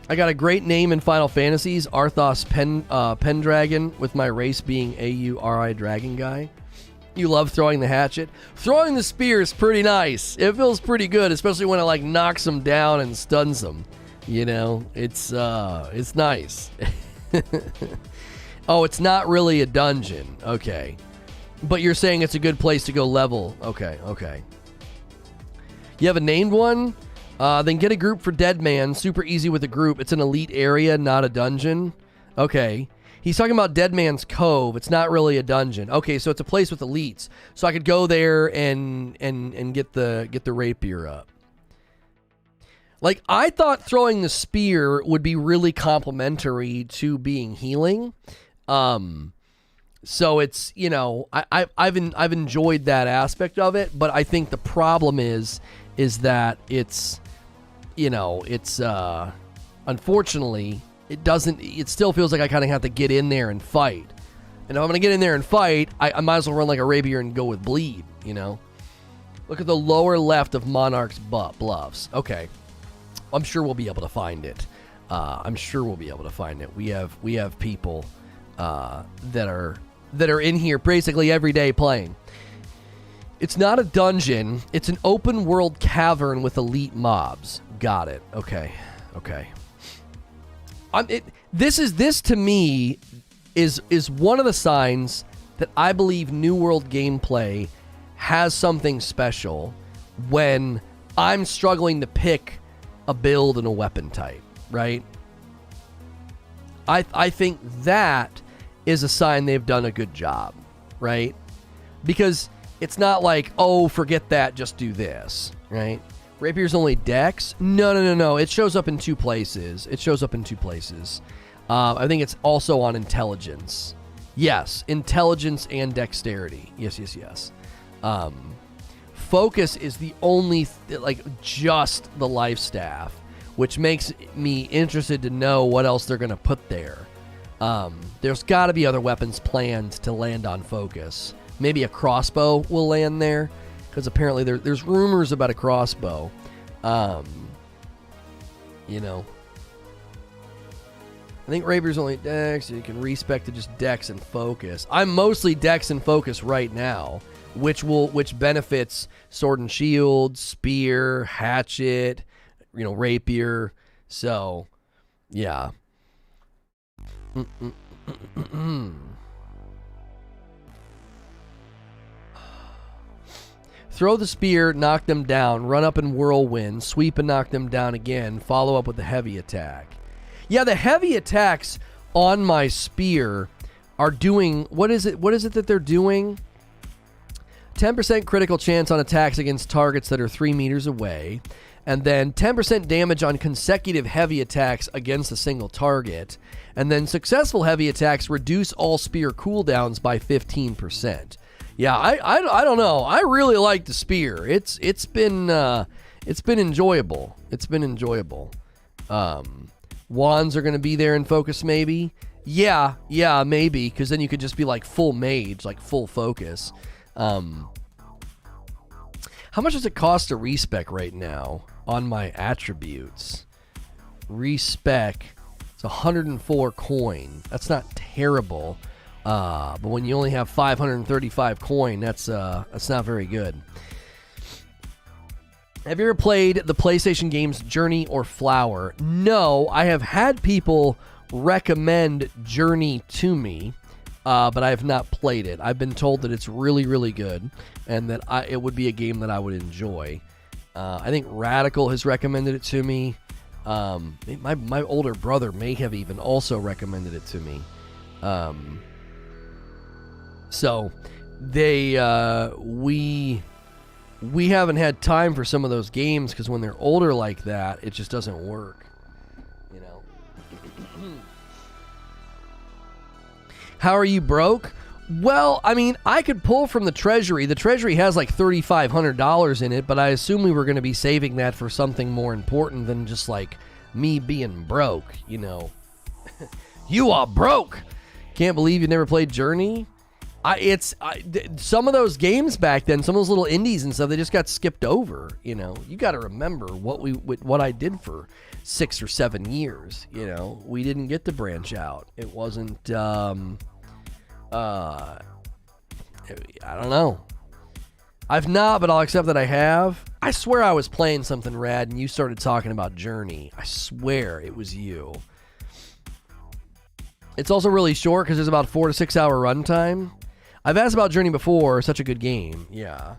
I got a great name in Final Fantasies, Arthas Pendragon, with my race being AURI Dragon Guy. You love throwing the hatchet. Throwing the spear is pretty nice. It feels pretty good, especially when it like knocks them down and stuns them. You know, it's nice. Oh, it's not really a dungeon. Okay. But you're saying it's a good place to go level. Okay. You have a named one? Then get a group for Dead Man. Super easy with a group. It's an elite area, not a dungeon. Okay. He's talking about Dead Man's Cove. It's not really a dungeon. Okay, so it's a place with elites. So I could go there and get the rapier up. Like, I thought throwing the spear would be really complementary to being healing. So it's, you know, I've enjoyed that aspect of it, but I think the problem is that it's, you know, it's unfortunately it still feels like I kind of have to get in there and fight. And if I'm going to get in there and fight, I might as well run like a rapier and go with bleed, you know. Look at the lower left of Monarch's Bluffs. Okay. I'm sure we'll be able to find it. We have people that are in here basically every day playing. It's not a dungeon. It's an open world cavern with elite mobs. Got it. Okay. This to me is one of the signs that I believe New World gameplay has something special when I'm struggling to pick a build and a weapon type, right? I think that is a sign they've done a good job, right? Because it's not like, oh, forget that, just do this, right? Rapier's only dex? No. It shows up in two places. I think it's also on intelligence. Yes, intelligence and dexterity. Yes. Focus is the only, just the life staff, which makes me interested to know what else they're going to put there. There's got to be other weapons planned to land on focus. Maybe a crossbow will land there, because apparently there's rumors about a crossbow. You know, I think Rapier's only dex, so you can respec to just dex and focus. I'm mostly dex and focus right now, which benefits sword and shield, spear, hatchet, you know, rapier. So, yeah. Throw the spear, knock them down, run up and whirlwind, sweep and knock them down again, follow up with the heavy attack. Yeah, the heavy attacks on my spear are doing, what is it that they're doing? 10% critical chance on attacks against targets that are 3 meters away, and then 10% damage on consecutive heavy attacks against a single target, and then successful heavy attacks reduce all spear cooldowns by 15%. Yeah, I don't know. I really like the spear. It's been enjoyable. Wands are going to be there in focus maybe. Yeah, maybe, because then you could just be like full mage, like full focus. How much does it cost to respec right now on my attributes? Respec, it's 104 coin. That's not terrible. But when you only have 535 coin, that's not very good. Have you ever played the PlayStation games Journey or Flower? No, I have had people recommend Journey to me, but I have not played it. I've been told that it's really, really good, and that it would be a game that I would enjoy. I think Radical has recommended it to me. My older brother may have even also recommended it to me. So we haven't had time for some of those games because when they're older like that, it just doesn't work, you know. How are you broke? Well, I mean, I could pull from the treasury. The treasury has like $3,500 in it, but I assume we were going to be saving that for something more important than just like me being broke, you know. You are broke. Can't believe you never played Journey. Some of those games back then, some of those little indies and stuff, they just got skipped over. You know, you got to remember what I did for 6 or 7 years. You know, we didn't get to branch out. It wasn't. I don't know. I've not, but I'll accept that I have. I swear I was playing something rad, and you started talking about Journey. I swear it was you. It's also really short because there's about 4 to 6 hour runtime. I've asked about Journey before. Such a good game. Yeah.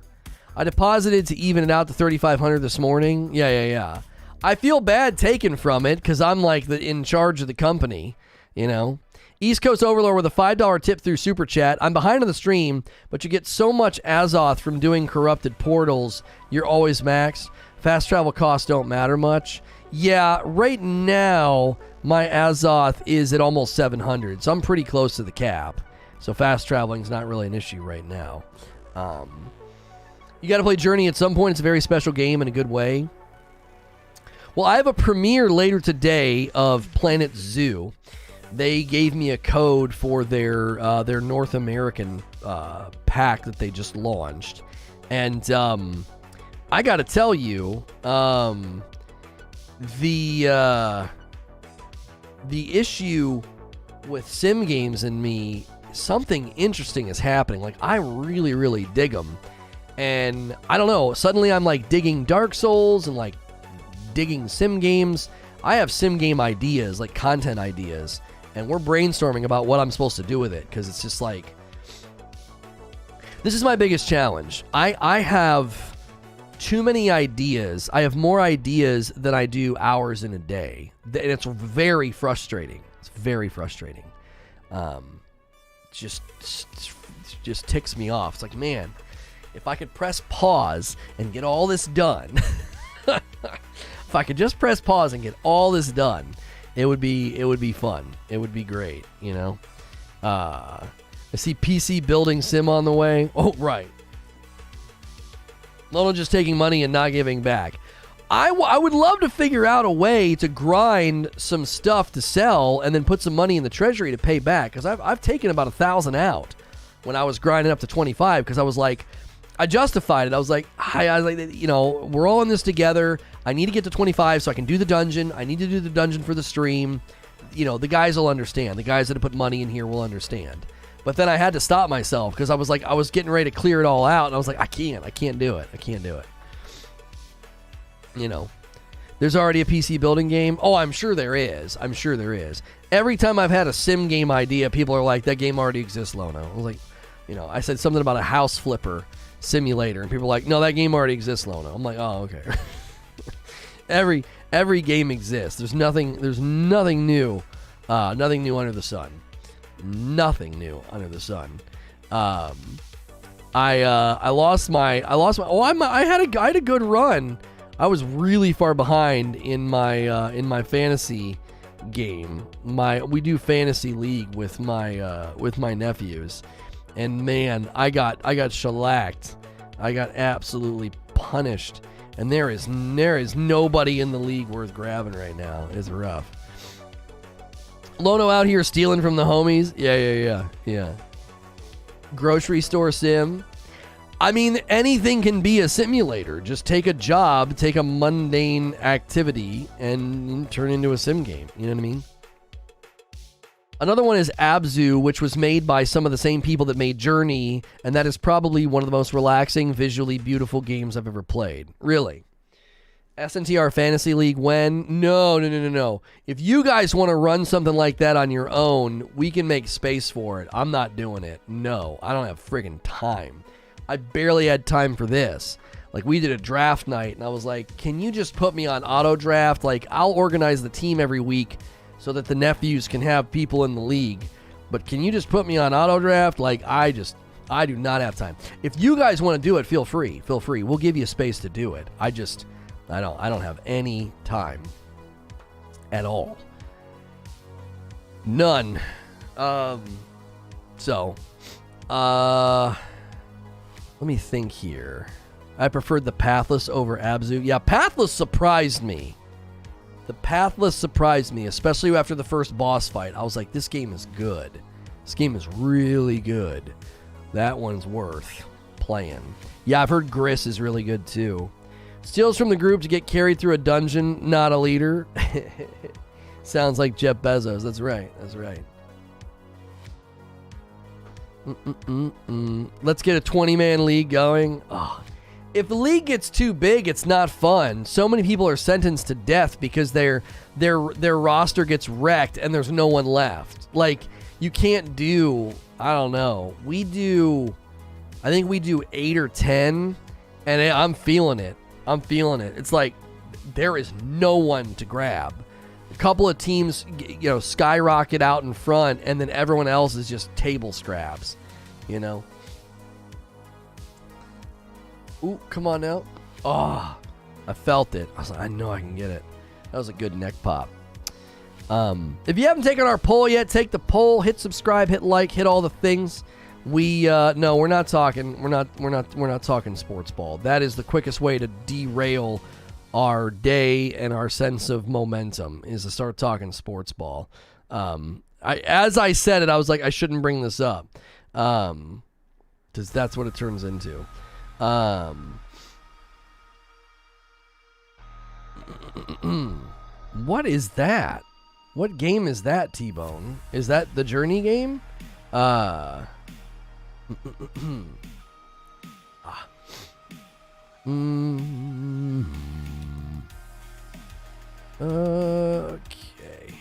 I deposited to even it out to 3,500 this morning. Yeah. I feel bad taking from it because I'm like in charge of the company, you know. East Coast Overlord with a $5 tip through Super Chat. I'm behind on the stream, but you get so much Azoth from doing corrupted portals. You're always maxed. Fast travel costs don't matter much. Yeah, right now, my Azoth is at almost 700, so I'm pretty close to the cap. So fast traveling is not really an issue right now. You got to play Journey at some point. It's a very special game in a good way. Well, I have a premiere later today of Planet Zoo. They gave me a code for their North American pack that they just launched, and I got to tell you, the issue with sim games and me, something interesting is happening. Like, I really, really dig them, and I don't know. Suddenly, I'm like digging Dark Souls and like digging sim games. I have sim game ideas, like content ideas. And we're brainstorming about what I'm supposed to do with it, because it's just like, this is my biggest challenge. I have too many ideas. I have more ideas than I do hours in a day. And it's very frustrating. It's very frustrating. Just ticks me off. It's like, man, if I could press pause and get all this done, if I could just press pause and get all this done, it would be fun. It would be great, you know. I see PC building sim on the way. Oh, right. Lono just taking money and not giving back. I would love to figure out a way to grind some stuff to sell and then put some money in the treasury to pay back, because I've taken about 1,000 out when I was grinding up to 25, because I was like, I justified it. I was like, you know, we're all in this together. I need to get to 25 so I can do the dungeon. I need to do the dungeon for the stream. You know, the guys will understand. The guys that have put money in here will understand. But then I had to stop myself, because I was like, I was getting ready to clear it all out, and I was like, I can't do it. You know, there's already a PC building game. Oh, I'm sure there is. Every time I've had a sim game idea, people are like, that game already exists, Lono. I was like, you know, I said something about a house flipper simulator, and people are like, no, that game already exists, Lono. I'm like, oh, okay. Every game exists. There's nothing new. Nothing new under the sun. Nothing new under the sun. I lost my. I had a good run. I was really far behind in my fantasy game. We do fantasy league with my nephews, and man, I got shellacked. I got absolutely punished, and there is nobody in the league worth grabbing right now. It's rough. Lono out here stealing from the homies. Yeah. Grocery store sim. I mean, anything can be a simulator. Just take a job, take a mundane activity, and turn into a sim game. You know what I mean? Another one is Abzu, which was made by some of the same people that made Journey, and that is probably one of the most relaxing, visually beautiful games I've ever played. Really. SNTR Fantasy League when? No. If you guys want to run something like that on your own, we can make space for it. I'm not doing it. No, I don't have friggin' time. I barely had time for this. Like, we did a draft night, and I was like, can you just put me on auto draft? Like, I'll organize the team every week so that the nephews can have people in the league. But can you just put me on auto draft? Like, I do not have time. If you guys want to do it, feel free. We'll give you space to do it. I don't have any time at all. None. Let me think here. I preferred the Pathless over Abzu. Yeah, Pathless surprised me. Especially after the first boss fight. I was like, this game is good. This game is really good. That one's worth playing. Yeah, I've heard Gris is really good too. Steals from the group to get carried through a dungeon, not a leader. Sounds like Jeff Bezos. That's right. Let's get a 20-man league going. Oh, if the league gets too big, it's not fun. So many people are sentenced to death because their roster gets wrecked and there's no one left. Like, you can't do, I don't know. I think we do 8 or 10, and I'm feeling it. It's like there is no one to grab. A couple of teams, skyrocket out in front, and then everyone else is just table scraps, Ooh, come on now. Oh, I felt it. I was like, I know I can get it. That was a good neck pop. If you haven't taken our poll yet, take the poll, hit subscribe, hit like, hit all the things. No, we're not talking sports ball. That is the quickest way to derail our day and our sense of momentum, is to start talking sports ball. As I said it, I was like, I shouldn't bring this up, because that's what it turns into. What is that? What game is that, T-Bone? Is that the Journey game? Okay.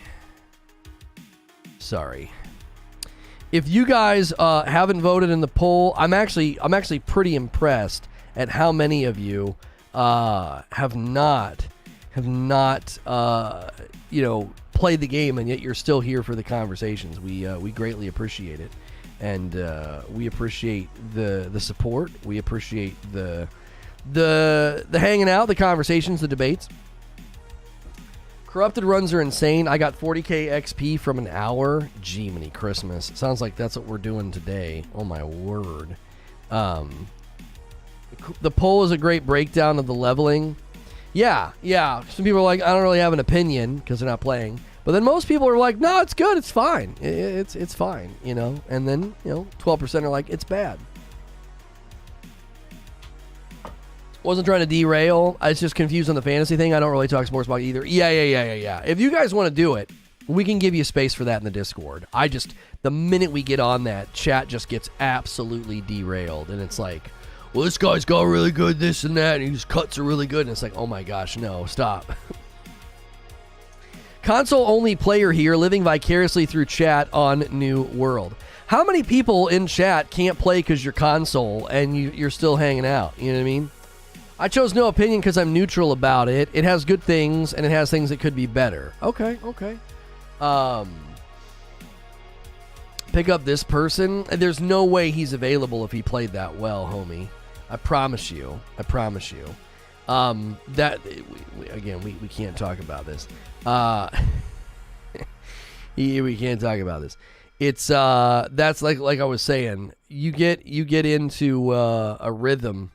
Sorry. If you guys haven't voted in the poll, I'm actually pretty impressed at how many of you have not played the game, and yet you're still here for the conversations. We greatly appreciate it, and we appreciate the support. We appreciate the hanging out, the conversations, the debates. Corrupted runs are insane. I got 40k XP from an hour. Gee-many Christmas. Sounds like that's what we're doing today. Oh my word. The poll is a great breakdown of the leveling. Yeah. Some people are like, I don't really have an opinion because they're not playing. But then most people are like, no, it's good. It's fine. It's fine, And then, 12% are like, it's bad. Wasn't trying to derail. I was just confused on the fantasy thing. I don't really talk sports ball either. Yeah. If you guys want to do it, we can give you space for that in the Discord. The minute we get on that, chat just gets absolutely derailed. And it's like, well, this guy's got really good this and that, and his cuts are really good. And it's like, oh my gosh, no, stop. Console-only player here, living vicariously through chat on New World. How many people in chat can't play because you're console and you're still hanging out? You know what I mean? I chose no opinion because I'm neutral about it. It has good things, and it has things that could be better. Okay. Pick up this person. There's no way he's available if he played that well, homie. I promise you. That we can't talk about this. We can't talk about this. It's that's like I was saying. You get into a rhythm.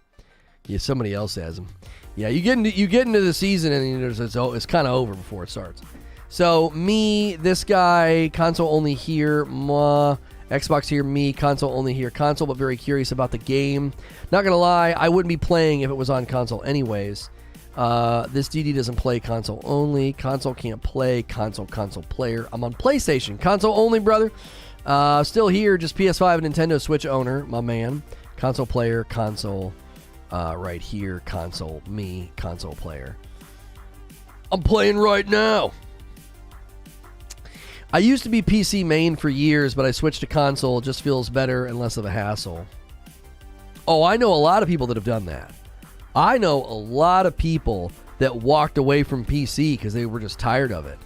Yeah, somebody else has them. Yeah, you get into the season, and it's kind of over before it starts. So me, this guy, console only here. Xbox here, me, console only here. Console, but very curious about the game. Not gonna lie, I wouldn't be playing if it was on console anyways. This DD doesn't play console only. Console can't play. Console player. I'm on PlayStation. Console only, brother. Still here, just PS5 and Nintendo Switch owner, my man. Console player, console. Right here, console, me, console player. I'm playing right now. I used to be PC main for years, but I switched to console. It just feels better and less of a hassle. Oh, I know a lot of people that have done that. I know a lot of people that walked away from PC because they were just tired of it.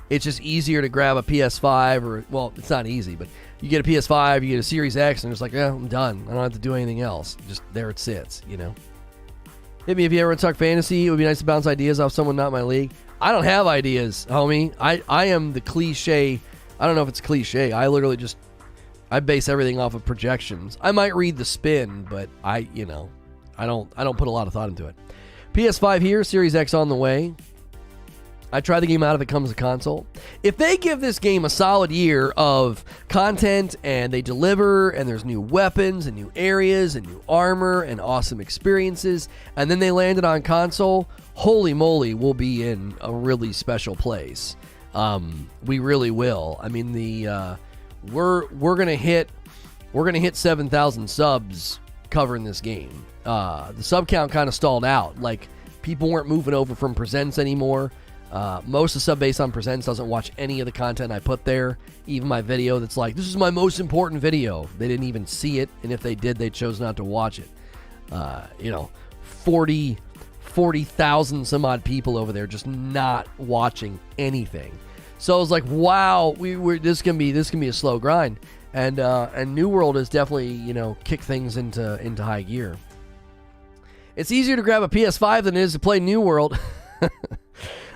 It's just easier to grab a PS5 or, well, it's not easy, but you get a PS5, you get a Series X, and it's like, yeah, I'm done. I don't have to do anything else. Just there it sits, Hit me if you ever want to talk fantasy. It would be nice to bounce ideas off someone not in my league. I don't have ideas, homie. I am the cliche. I don't know if it's cliche. I literally I base everything off of projections. I might read the spin, but I don't put a lot of thought into it. PS5 here, Series X on the way. I try the game out if it comes to console. If they give this game a solid year of content and they deliver and there's new weapons and new areas and new armor and awesome experiences, and then they land it on console, holy moly, we'll be in a really special place. We really will. I mean, we're gonna hit 7,000 subs covering this game. The sub count kind of stalled out. Like, people weren't moving over from Presents anymore. Most of Sub-Based on Presents doesn't watch any of the content I put there. Even my video that's like, this is my most important video. They didn't even see it, and if they did, they chose not to watch it. 40,000 some odd people over there just not watching anything. So I was like, wow, this can be a slow grind. And New World has definitely, kicked things into high gear. It's easier to grab a PS5 than it is to play New World.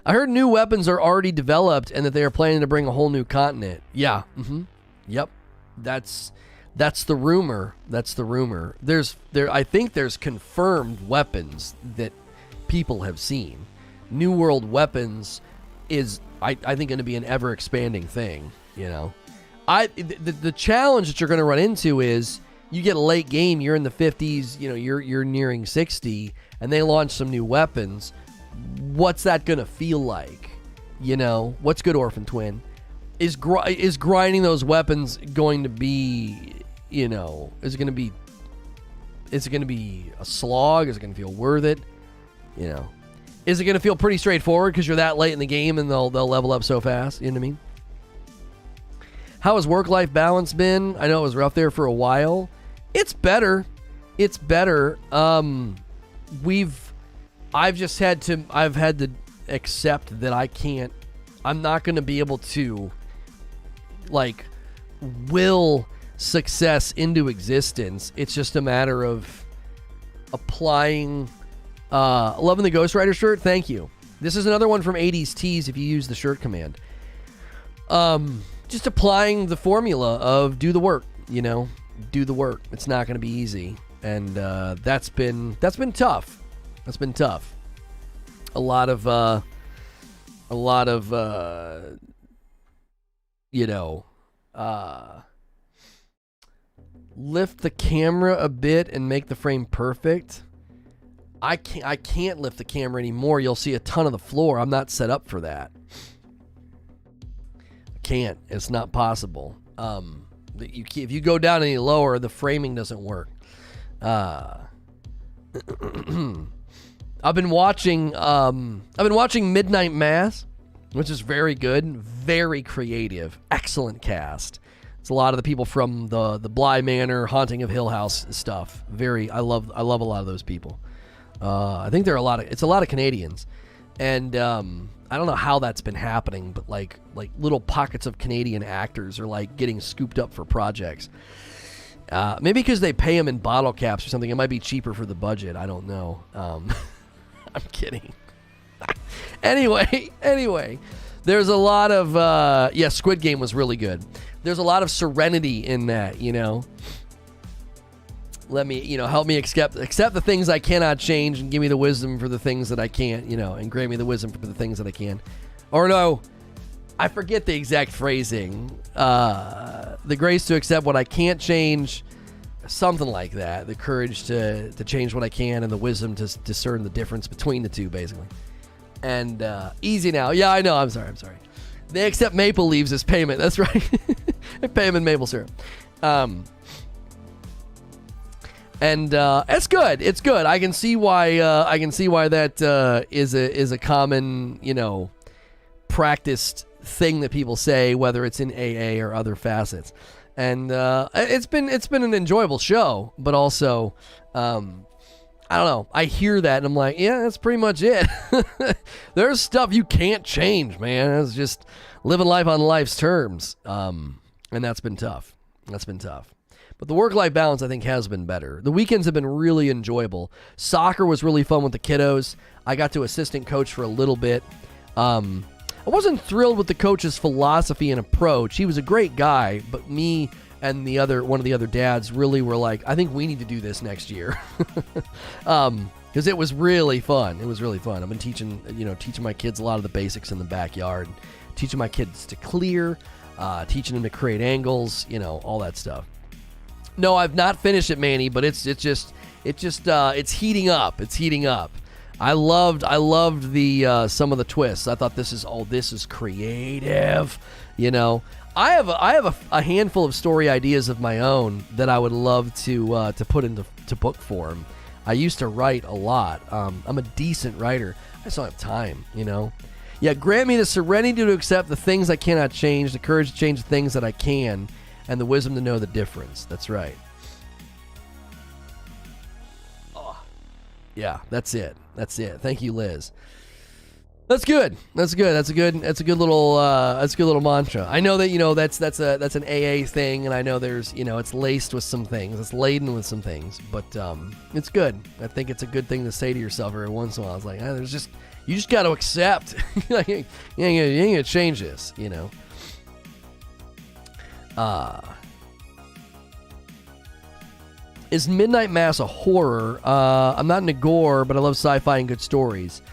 I heard new weapons are already developed and that they are planning to bring a whole new continent. Yeah. Yep. That's the rumor. I think there's confirmed weapons that people have seen. New World weapons is, I think, going to be an ever expanding thing. The challenge that you're going to run into is you get a late game, you're in the 50s, you're nearing 60, and they launch some new weapons. What's that going to feel like? What's good, Orphan Twin? Is grinding those weapons going to be, is it going to be a slog? Is it going to feel worth it? Is it going to feel pretty straightforward because you're that late in the game and they'll level up so fast? You know what I mean? How has work-life balance been? I know it was rough there for a while. It's better. I've had to accept that I'm not going to be able to will success into existence. It's just a matter of applying. Loving the Ghost Rider shirt. Thank you. This is another one from 80s Tees if you use the shirt command. Just applying the formula of do the work, do the work. It's not going to be easy. And that's been tough. That's been tough. A lot of lift the camera a bit and make the frame perfect. I can't lift the camera anymore. You'll see a ton of the floor. I'm not set up for that. I can't. It's not possible. If you go down any lower, the framing doesn't work. I've been watching Midnight Mass, which is very good, very creative, excellent cast. It's a lot of the people from the Bly Manor, Haunting of Hill House stuff. I love a lot of those people. I think it's a lot of Canadians, and I don't know how that's been happening, but like little pockets of Canadian actors are getting scooped up for projects. Maybe because they pay them in bottle caps or something. It might be cheaper for the budget. I don't know. I'm kidding. Anyway, there's a lot of Squid Game was really good. There's a lot of serenity in that, Let me, help me accept the things I cannot change and give me the wisdom for the things that I can't, and grant me the wisdom for the things that I can. Or no, I forget the exact phrasing. The grace to accept what I can't change, something like that. The courage to change what I can and the wisdom to discern the difference between the two, basically. And easy now. Yeah, I know. I'm sorry. They accept maple leaves as payment. That's right. They pay them in maple syrup. And it's good. It's good. I can see why that is a common, practiced thing that people say, whether it's in AA or other facets. And it's been an enjoyable show, but also I don't know. I hear that and I'm like, yeah, that's pretty much it. There's stuff you can't change, man. It's just living life on life's terms. And that's been tough. But the work-life balance, I think, has been better. The weekends have been really enjoyable. Soccer was really fun with the kiddos. I got to assistant coach for a little bit. I wasn't thrilled with the coach's philosophy and approach. He was a great guy, but me and one of the other dads really were like, I think we need to do this next year. Because it was really fun. I've been teaching my kids a lot of the basics in the backyard, teaching my kids to clear, teaching them to create angles, all that stuff. No, I've not finished it, Manny, but it's heating up. It's heating up. I loved the some of the twists. I thought this is creative. I have a handful of story ideas of my own that I would love to put into book form. I used to write a lot. I'm a decent writer. I just don't have time. Yeah, grant me the serenity to accept the things I cannot change, the courage to change the things that I can, and the wisdom to know the difference. That's right. Oh. Yeah, that's it. That's it. Thank you, Liz. That's good. That's good. That's a good little mantra. I know that that's an AA thing, and I know there's it's laced with some things, it's laden with some things, but it's good. I think it's a good thing to say to yourself every once in a while. It's like you just got to accept. You ain't gonna change this, Is Midnight Mass a horror? I'm not into gore, but I love sci-fi and good stories.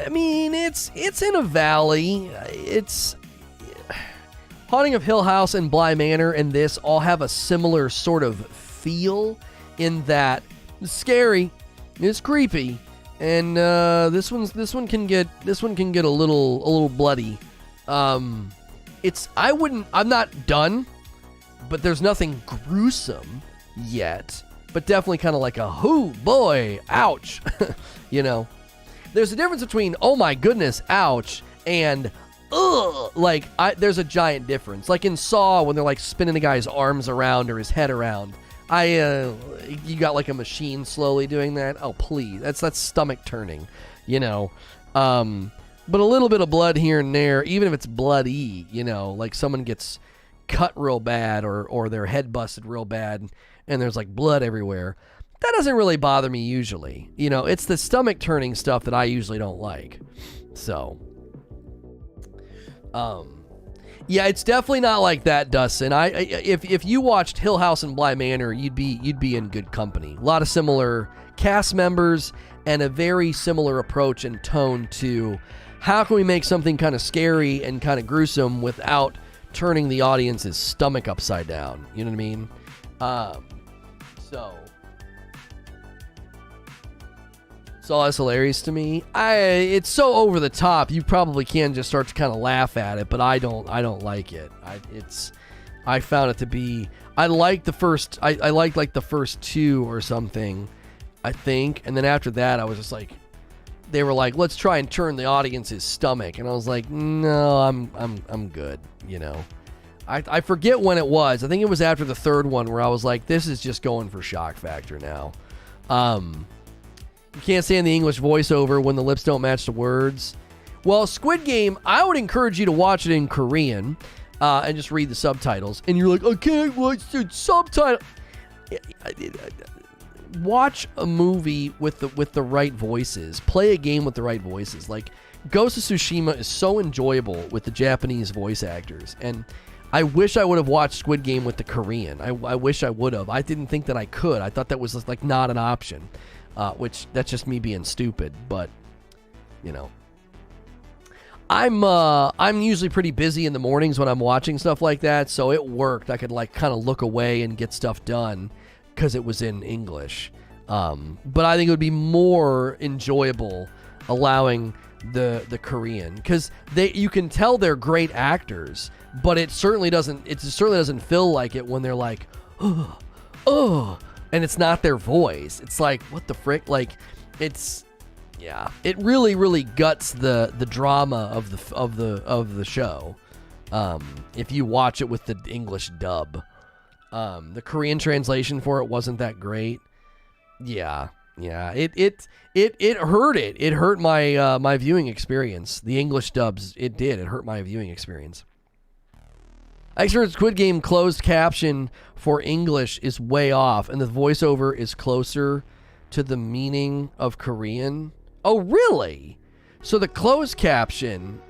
I mean, it's in a valley. It's Haunting of Hill House and Bly Manor and this all have a similar sort of feel in that it's scary, it's creepy, and this one can get a little bloody. I'm not done, but there's nothing gruesome yet. But definitely kind of like a "hoo boy, ouch," There's a difference between "oh my goodness, ouch" and "ugh." There's a giant difference. Like in Saw, when they're like spinning the guy's arms around or his head around, you got like a machine slowly doing that. Oh please, that's stomach turning, But a little bit of blood here and there, even if it's bloody, like someone gets cut real bad or their head busted real bad, and there's like blood everywhere. That doesn't really bother me usually. It's the stomach turning stuff that I usually don't like. So, yeah, it's definitely not like that, Dustin. If you watched Hill House and Bly Manor, you'd be in good company. A lot of similar cast members and a very similar approach and tone to how can we make something kind of scary and kind of gruesome without turning the audience's stomach upside down. You know what I mean? So that's hilarious to me. It's so over the top. You probably can just start to kind of laugh at it, but I don't like it. I found it to be. I liked the first. I liked like the first two or something, I think, and then after that, I was just like, they were like, let's try and turn the audience's stomach, and I was like, no, I'm good. I forget when it was. I think it was after the third one where I was like, this is just going for shock factor now. You can't stand the English voiceover when the lips don't match the words. Well, Squid Game, I would encourage you to watch it in Korean and just read the subtitles. And you're like, I can't watch the subtitles. Watch a movie with the right voices. Play a game with the right voices. Like Ghost of Tsushima is so enjoyable with the Japanese voice actors. And I wish I would have watched Squid Game with the Korean. I wish I would have. I didn't think that I could. I thought that was just like not an option. Which that's just me being stupid, but I'm usually pretty busy in the mornings when I'm watching stuff like that, so it worked. I could like kind of look away and get stuff done because it was in English. But I think it would be more enjoyable allowing the Korean, because you can tell they're great actors, but it certainly doesn't feel like it when they're like, oh. And it's not their voice. It's like, what the frick? Like, it really, really guts the drama of the show. If you watch it with the English dub, the Korean translation for it wasn't that great. Yeah. It hurt it. It hurt my viewing experience. The English dubs, it did. It hurt my viewing experience. Expert Squid Game closed caption for English is way off, and the voiceover is closer to the meaning of Korean. Oh, really? So the closed caption,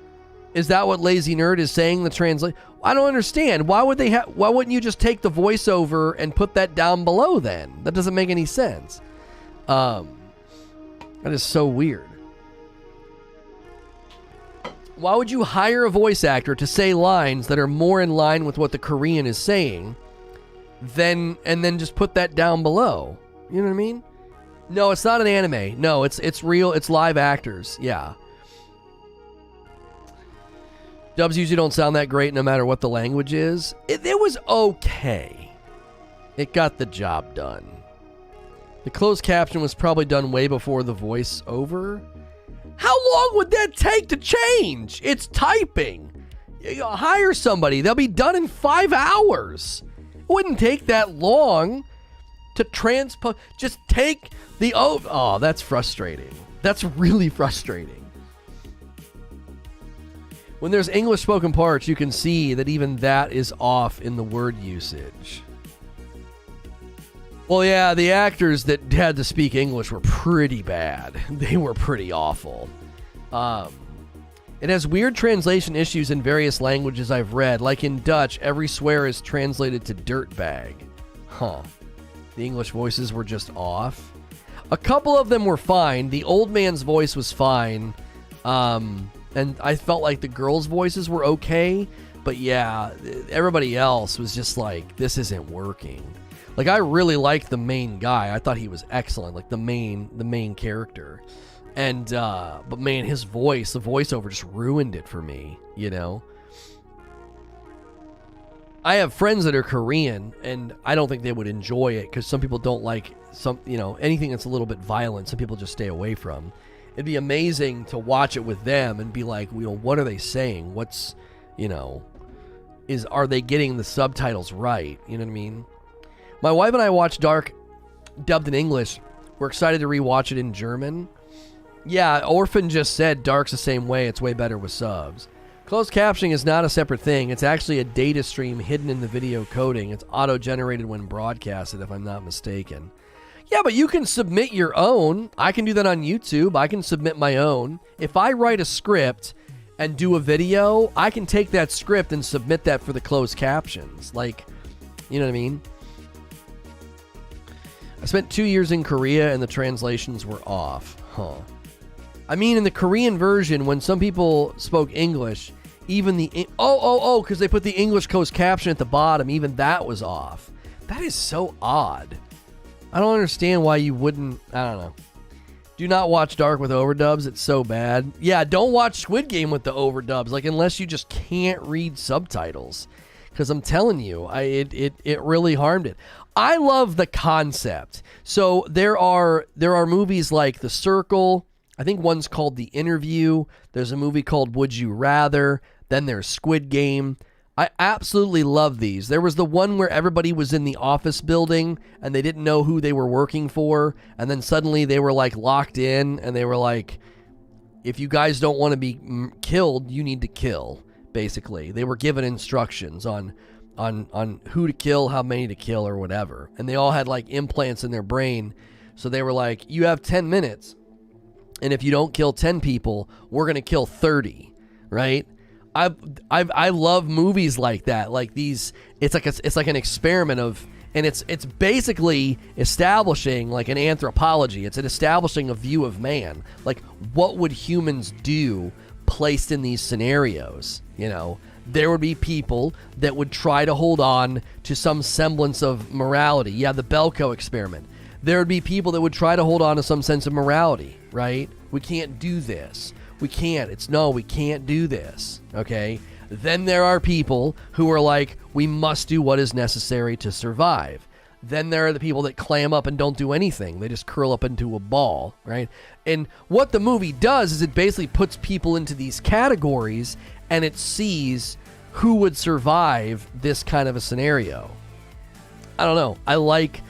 is that what Lazy Nerd is saying? The translate? I don't understand. Why wouldn't you just take the voiceover and put that down below then? That doesn't make any sense. That is so weird. Why would you hire a voice actor to say lines that are more in line with what the Korean is saying and then just put that down below? You know what I mean? No, it's not an anime. No, it's real. It's live actors. Yeah. Dubs usually don't sound that great no matter what the language is. It was okay. It got the job done. The closed caption was probably done way before the voice over. How long would that take to change? It's typing. You hire somebody. They'll be done in 5 hours. It wouldn't take that long to transpose. Just take the... Oh, that's frustrating. That's really frustrating. When there's English spoken parts, you can see that even that is off in the word usage. Well, yeah, the actors that had to speak English were pretty bad. They were pretty awful. It has weird translation issues in various languages I've read. Like in Dutch, every swear is translated to dirtbag. Huh. The English voices were just off. A couple of them were fine. The old man's voice was fine. And I felt like the girls' voices were okay. But yeah, everybody else was just like, this isn't working. Like, I really liked the main guy. I thought he was excellent, like the main character. And, but man, his voice, the voiceover just ruined it for me, you know? I have friends that are Korean, and I don't think they would enjoy it, because some people don't like anything that's a little bit violent, some people just stay away from. It'd be amazing to watch it with them and be like, what are they saying? What's, are they getting the subtitles right? You know what I mean? My wife and I watched Dark dubbed in English. We're excited to rewatch it in German. Yeah, Orphan just said Dark's the same way. It's way better with subs. Closed captioning is not a separate thing. It's actually a data stream hidden in the video coding. It's auto-generated when broadcasted, if I'm not mistaken. Yeah, but you can submit your own. I can do that on YouTube. I can submit my own. If I write a script and do a video, I can take that script and submit that for the closed captions. Like, you know what I mean? I spent 2 years in Korea and the translations were off. Huh. I mean, in the Korean version, when some people spoke English, even the... because they put the English closed caption at the bottom, even that was off. That is so odd. I don't understand why you wouldn't... I don't know. Do not watch Dark with overdubs. It's so bad. Yeah, don't watch Squid Game with the overdubs, like, unless you just can't read subtitles. Because I'm telling you, it really harmed it. I love the concept. So there are movies like The Circle. I think one's called The Interview. There's a movie called Would You Rather. Then there's Squid Game. I absolutely love these. There was the one where everybody was in the office building and they didn't know who they were working for. And then suddenly they were like locked in and they were like, if you guys don't want to be killed, you need to kill, basically. They were given instructions on who to kill, how many to kill, or whatever. And they all had like implants in their brain. So they were like, you have 10 minutes. And if you don't kill 10 people, we're going to kill 30, right? I love movies like that. Like these, it's like an experiment of, and it's basically establishing like an anthropology. It's an establishing a view of man. Like, what would humans do placed in these scenarios? You know, there would be people that would try to hold on to some semblance of morality. Yeah, the Belko experiment. There would be people that would try to hold on to some sense of morality, right? We can't do this. We can't. We can't do this, okay? Then there are people who are like, we must do what is necessary to survive. Then there are the people that clam up and don't do anything. They just curl up into a ball, right? And what the movie does is it basically puts people into these categories and it sees who would survive this kind of a scenario. I don't know. I like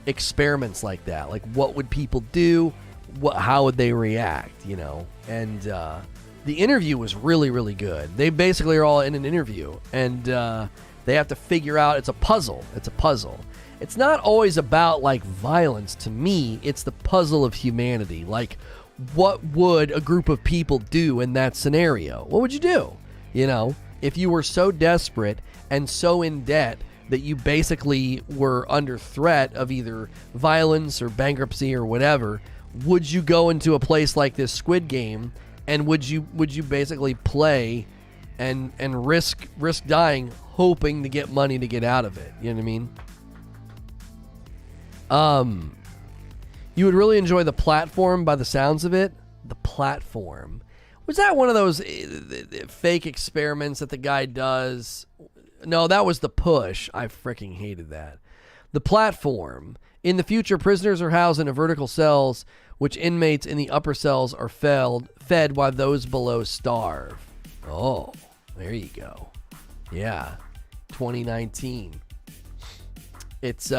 experiments like that. Like, what would people do? How would they react, you know? And The Interview was really, really good. They basically are all in an interview, and they have to figure out, it's a puzzle. It's not always about, like, violence. To me, it's the puzzle of humanity. Like, what would a group of people do in that scenario? What would you do? You know, if you were so desperate and so in debt that you basically were under threat of either violence or bankruptcy or whatever, would you go into a place like this Squid Game, and would you basically play and risk dying, hoping to get money to get out of it? You know what I mean? You would really enjoy The Platform by the sounds of it. The Platform. Was that one of those fake experiments that the guy does? No, that was The Push. I freaking hated that. The Platform. In the future, prisoners are housed in vertical cells which inmates in the upper cells are fed while those below starve. Oh, there you go. Yeah, 2019. It's,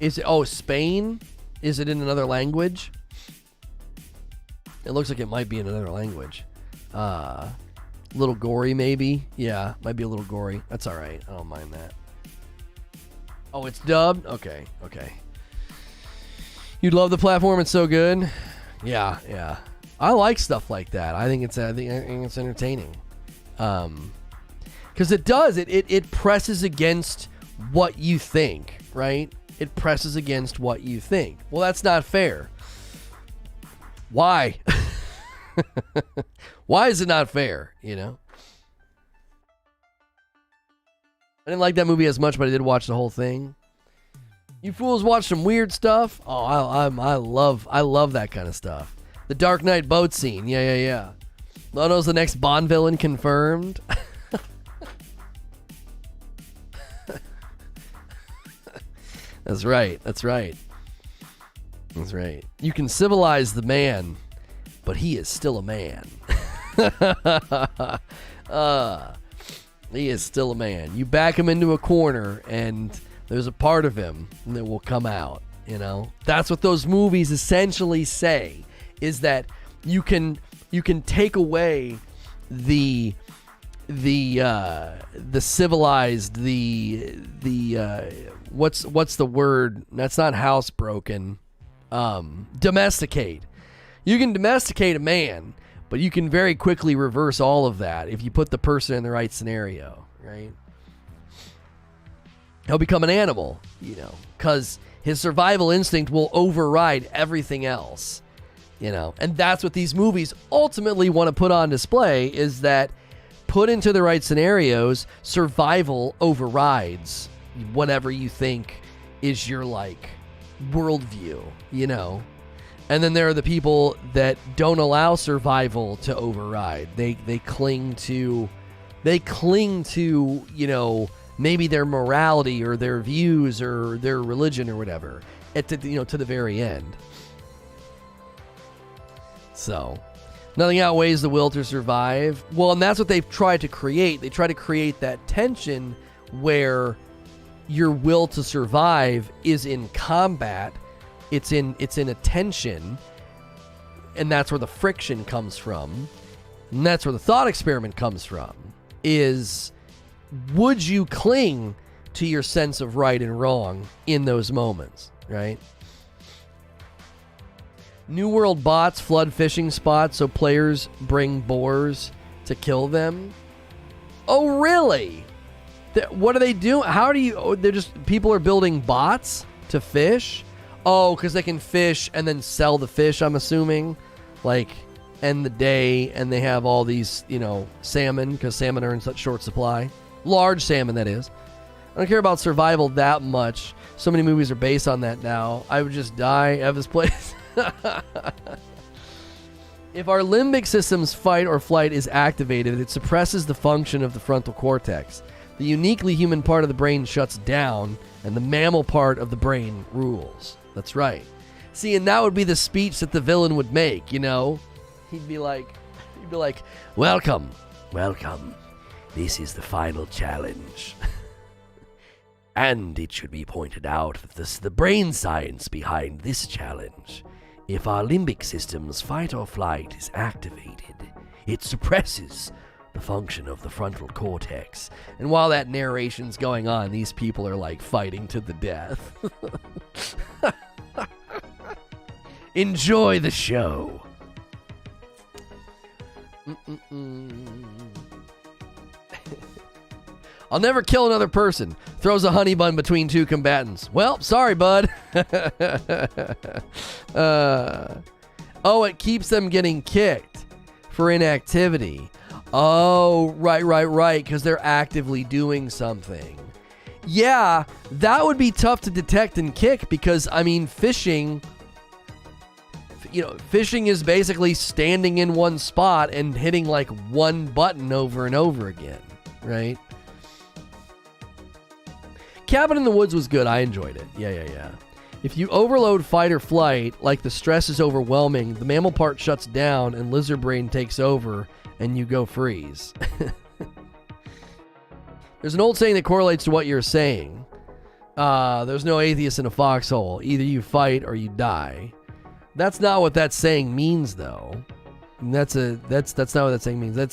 is it, oh, Spain? Is it in another language? It looks like it might be in another language. Little gory, maybe? Yeah, might be a little gory. That's all right. I don't mind that. Oh, it's dubbed? Okay. You'd love the platform. It's so good. Yeah. I like stuff like that. I think it's entertaining. Because it does. It presses against what you think, right? It presses against what you think. Well, that's not fair. Why? Why is it not fair, you know? I didn't like that movie as much, but I did watch the whole thing. You fools watch some weird stuff? Oh, I love that kind of stuff. The Dark Knight boat scene. Yeah. Lono's the next Bond villain confirmed. That's right. You can civilize the man, but he is still a man. He is still a man. You back him into a corner, and there's a part of him that will come out, you know? That's what those movies essentially say, is that you can take away the civilized, what's the word? That's not housebroken. Domesticate. You can domesticate a man, but you can very quickly reverse all of that if you put the person in the right scenario, right? He'll become an animal, you know, because his survival instinct will override everything else, you know? And that's what these movies ultimately want to put on display, is that put into the right scenarios, survival overrides whatever you think is your, like, worldview, you know? And then there are the people that don't allow survival to override. They cling to, you know, maybe their morality or their views or their religion or whatever, to the very end. So, nothing outweighs the will to survive. Well, and that's what they've tried to create. They try to create that tension where your will to survive is in combat. It's in a tension, and that's where the friction comes from. And that's where the thought experiment comes from, is would you cling to your sense of right and wrong in those moments, right? New World bots flood fishing spots so players bring boars to kill them. Oh, really? What are they doing? How do you... people are building bots to fish? Oh, because they can fish and then sell the fish, I'm assuming. Like, end the day, and they have all these, you know, salmon, because salmon are in such short supply. Large salmon, that is. I don't care about survival that much. So many movies are based on that now. I would just die at this place. If our limbic system's fight or flight is activated, it suppresses the function of the frontal cortex. The uniquely human part of the brain shuts down, and the mammal part of the brain rules. That's right. See, and that would be the speech that the villain would make, you know? He'd be like, welcome. This is the final challenge. And it should be pointed out that this is the brain science behind this challenge. If our limbic system's fight or flight is activated, it suppresses the function of the frontal cortex. And while that narration's going on, these people are like fighting to the death. Enjoy the show. I'll never kill another person. Throws a honey bun between two combatants. Well, sorry, bud. It keeps them getting kicked for inactivity. Oh, right, because they're actively doing something. Yeah, that would be tough to detect and kick because, I mean, fishing is basically standing in one spot and hitting like one button over and over again, right? Cabin in the Woods was good. I enjoyed it. Yeah. If you overload fight or flight, like the stress is overwhelming, the mammal part shuts down and lizard brain takes over and you go freeze. There's an old saying that correlates to what you're saying. There's no atheist in a foxhole. Either you fight or you die. That's not what that saying means, though. That's not what that saying means. I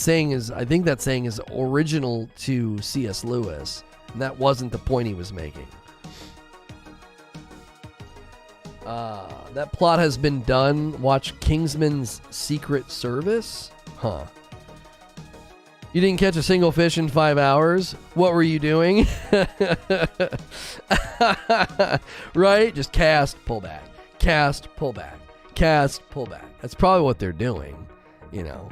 think that saying is original to C.S. Lewis. And that wasn't the point he was making. That plot has been done. Watch Kingsman's Secret Service? Huh. You didn't catch a single fish in 5 hours? What were you doing? Right? Just cast, pull back. Cast, pull back. Cast, pull back. That's probably what they're doing, you know.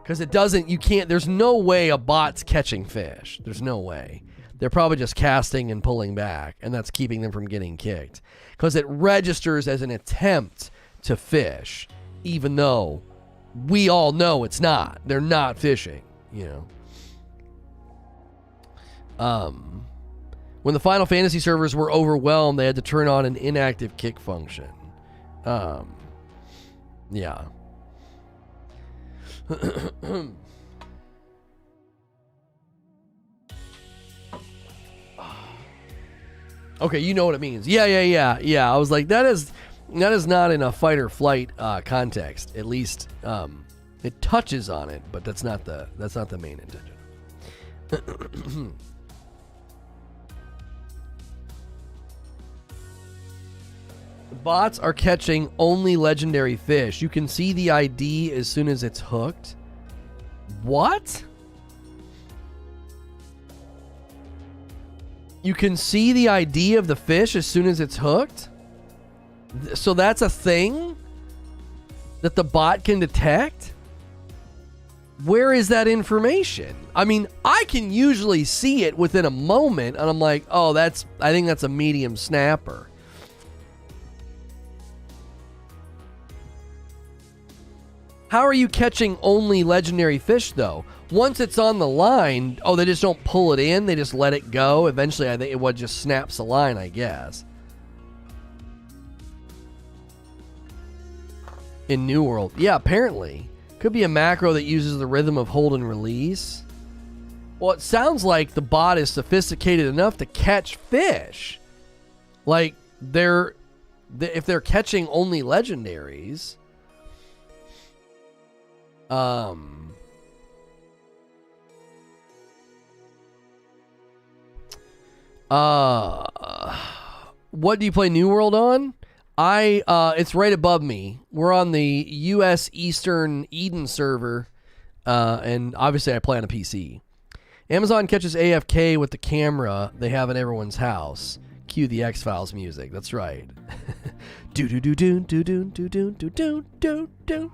Because there's no way a bot's catching fish. There's no way. They're probably just casting and pulling back, and that's keeping them from getting kicked. Because it registers as an attempt to fish, even though we all know it's not. They're not fishing, you know. When the Final Fantasy servers were overwhelmed, they had to turn on an inactive kick function. Yeah. Okay, you know what it means. Yeah. I was like, that is not in a fight or flight context. At least it touches on it, but that's not the main intention. Bots are catching only legendary fish. You can see the ID as soon as it's hooked. What? You can see the ID of the fish as soon as it's hooked? So that's a thing that the bot can detect? Where is that information? I mean, I can usually see it within a moment, and I'm like, oh, I think that's a medium snapper. How are you catching only legendary fish, though? Once it's on the line, they just don't pull it in. They just let it go. Eventually, I think it just snaps the line, I guess. In New World. Yeah, apparently. Could be a macro that uses the rhythm of hold and release. Well, it sounds like the bot is sophisticated enough to catch fish. Like, if they're catching only legendaries... What do you play New World on? It's right above me. We're on the U.S. Eastern Eden server, and obviously I play on a PC. Amazon catches AFK with the camera they have in everyone's house. Cue the X-Files music. That's right. Do do do do do do do do do do do do.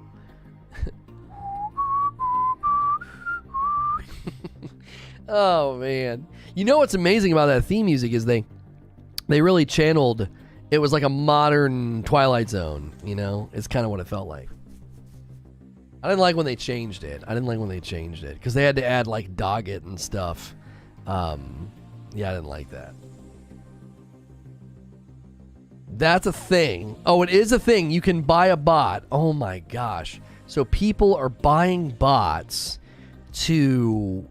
Oh man. You know what's amazing about that theme music is they really channeled, it was like a modern Twilight Zone, you know? It's kind of what it felt like. I didn't like when they changed it. Because they had to add like Doggett and stuff. Yeah, I didn't like that. That's a thing. Oh, it is a thing. You can buy a bot. Oh my gosh. So people are buying bots to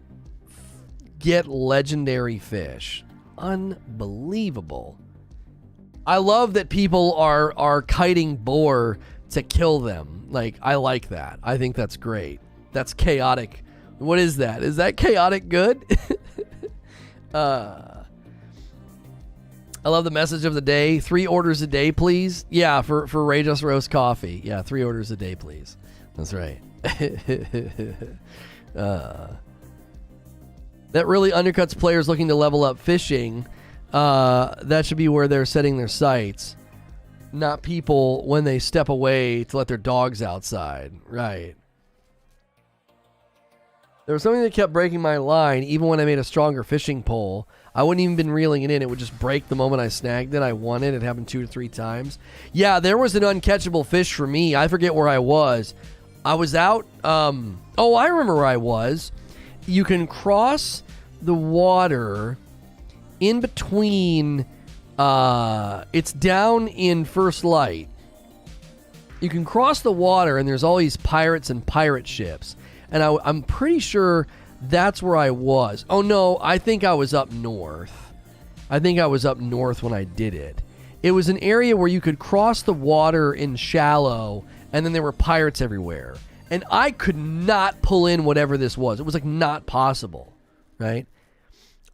get legendary fish. Unbelievable. I love that people are kiting boar to kill them. Like, I like that. I think that's great. That's chaotic. What is that? Is that chaotic good? I love the message of the day. 3 orders a day, please. Yeah, for Ray Just Roast Coffee. Yeah, 3 orders a day, please. That's right. That really undercuts players looking to level up fishing. That should be where they're setting their sights, not people when they step away to let their dogs outside. Right. There was something that kept breaking my line, even when I made a stronger fishing pole. I wouldn't even been reeling it in. It would just break the moment I snagged it. I won it. It happened 2 to 3 times. Yeah, there was an uncatchable fish for me. I forget where I was. I was out. I remember where I was. You can cross the water in between It's down in First Light. You can cross the water, and there's all these pirates and pirate ships. And I'm pretty sure that's where I was. Oh, no, I think I was up north. I think I was up north when I did it. It was an area where you could cross the water in shallow, and then there were pirates everywhere. And I could not pull in whatever this was. It was like not possible, right?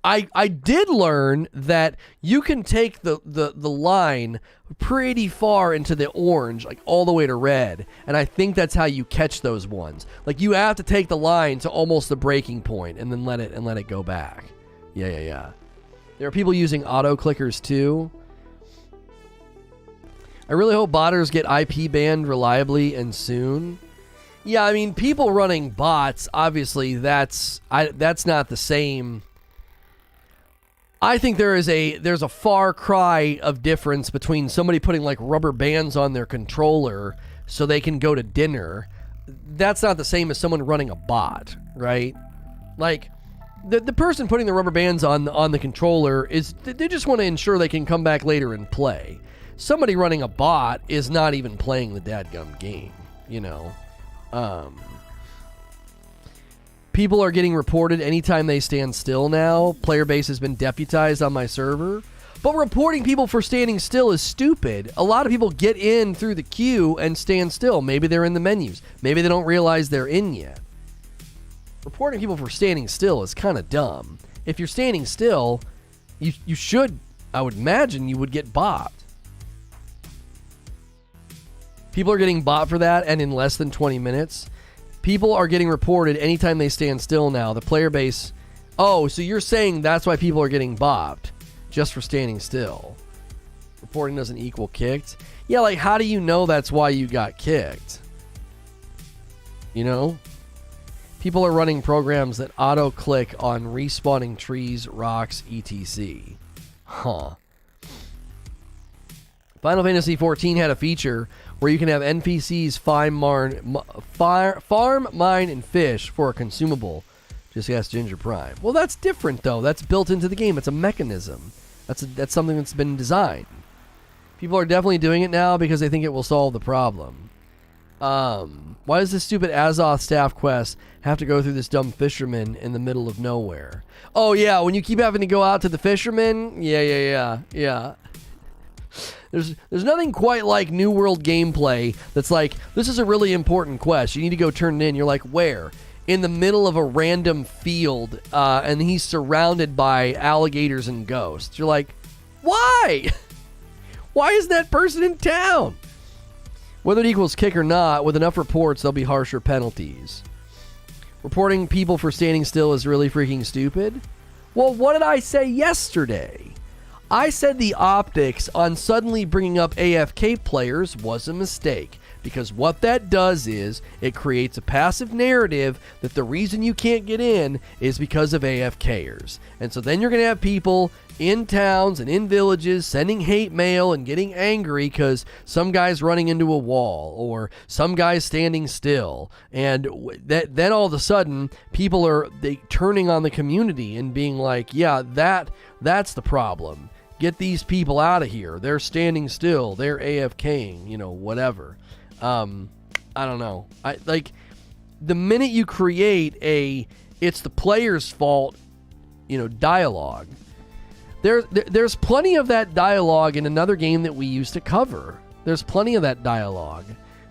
I did learn that you can take the line pretty far into the orange, like all the way to red, and I think that's how you catch those ones. Like you have to take the line to almost the breaking point and then let it go back. Yeah. There are people using auto clickers too. I really hope botters get IP banned reliably and soon. Yeah, I mean, people running bots, obviously, that's not the same. I think there's a far cry of difference between somebody putting like rubber bands on their controller so they can go to dinner. That's not the same as someone running a bot, right? Like the person putting the rubber bands on the controller they just want to ensure they can come back later and play. Somebody running a bot is not even playing the dadgum game, you know. People are getting reported anytime they stand still now. Player base has been deputized on my server. But reporting people for standing still is stupid. A lot of people get in through the queue and stand still. Maybe they're in the menus. Maybe they don't realize they're in yet. Reporting people for standing still is kind of dumb. If you're standing still, you should, I would imagine, you would get bopped. People are getting bought for that, and in less than 20 minutes. People are getting reported anytime they stand still now. The player base... Oh, so you're saying that's why people are getting bopped, just for standing still. Reporting doesn't equal kicked. Yeah, like, how do you know that's why you got kicked? You know? People are running programs that auto-click on respawning trees, rocks, etc. Huh. Final Fantasy XIV had a feature where you can have NPCs farm, mine, and fish for a consumable. Just ask Ginger Prime. Well, that's different, though. That's built into the game. It's a mechanism. That's something that's been designed. People are definitely doing it now because they think it will solve the problem. Why does this stupid Azoth staff quest have to go through this dumb fisherman in the middle of nowhere? Oh, yeah, when you keep having to go out to the fisherman? Yeah. There's nothing quite like New World gameplay that's like, this is a really important quest. You need to go turn it in. You're like, where? In the middle of a random field, and he's surrounded by alligators and ghosts. You're like, why? Why is that person in town? Whether it equals kick or not, with enough reports, there'll be harsher penalties. Reporting people for standing still is really freaking stupid. Well, what did I say yesterday? I said the optics on suddenly bringing up AFK players was a mistake, because what that does is it creates a passive narrative that the reason you can't get in is because of AFKers. And so then you're going to have people in towns and in villages sending hate mail and getting angry because some guy's running into a wall or some guy's standing still. And then all of a sudden, people are turning on the community and being like, yeah, that's the problem. Get these people out of here. They're standing still. They're AFKing, you know, whatever. I don't know. The minute you create it's the player's fault, you know, dialogue. There's plenty of that dialogue in another game that we used to cover. There's plenty of that dialogue.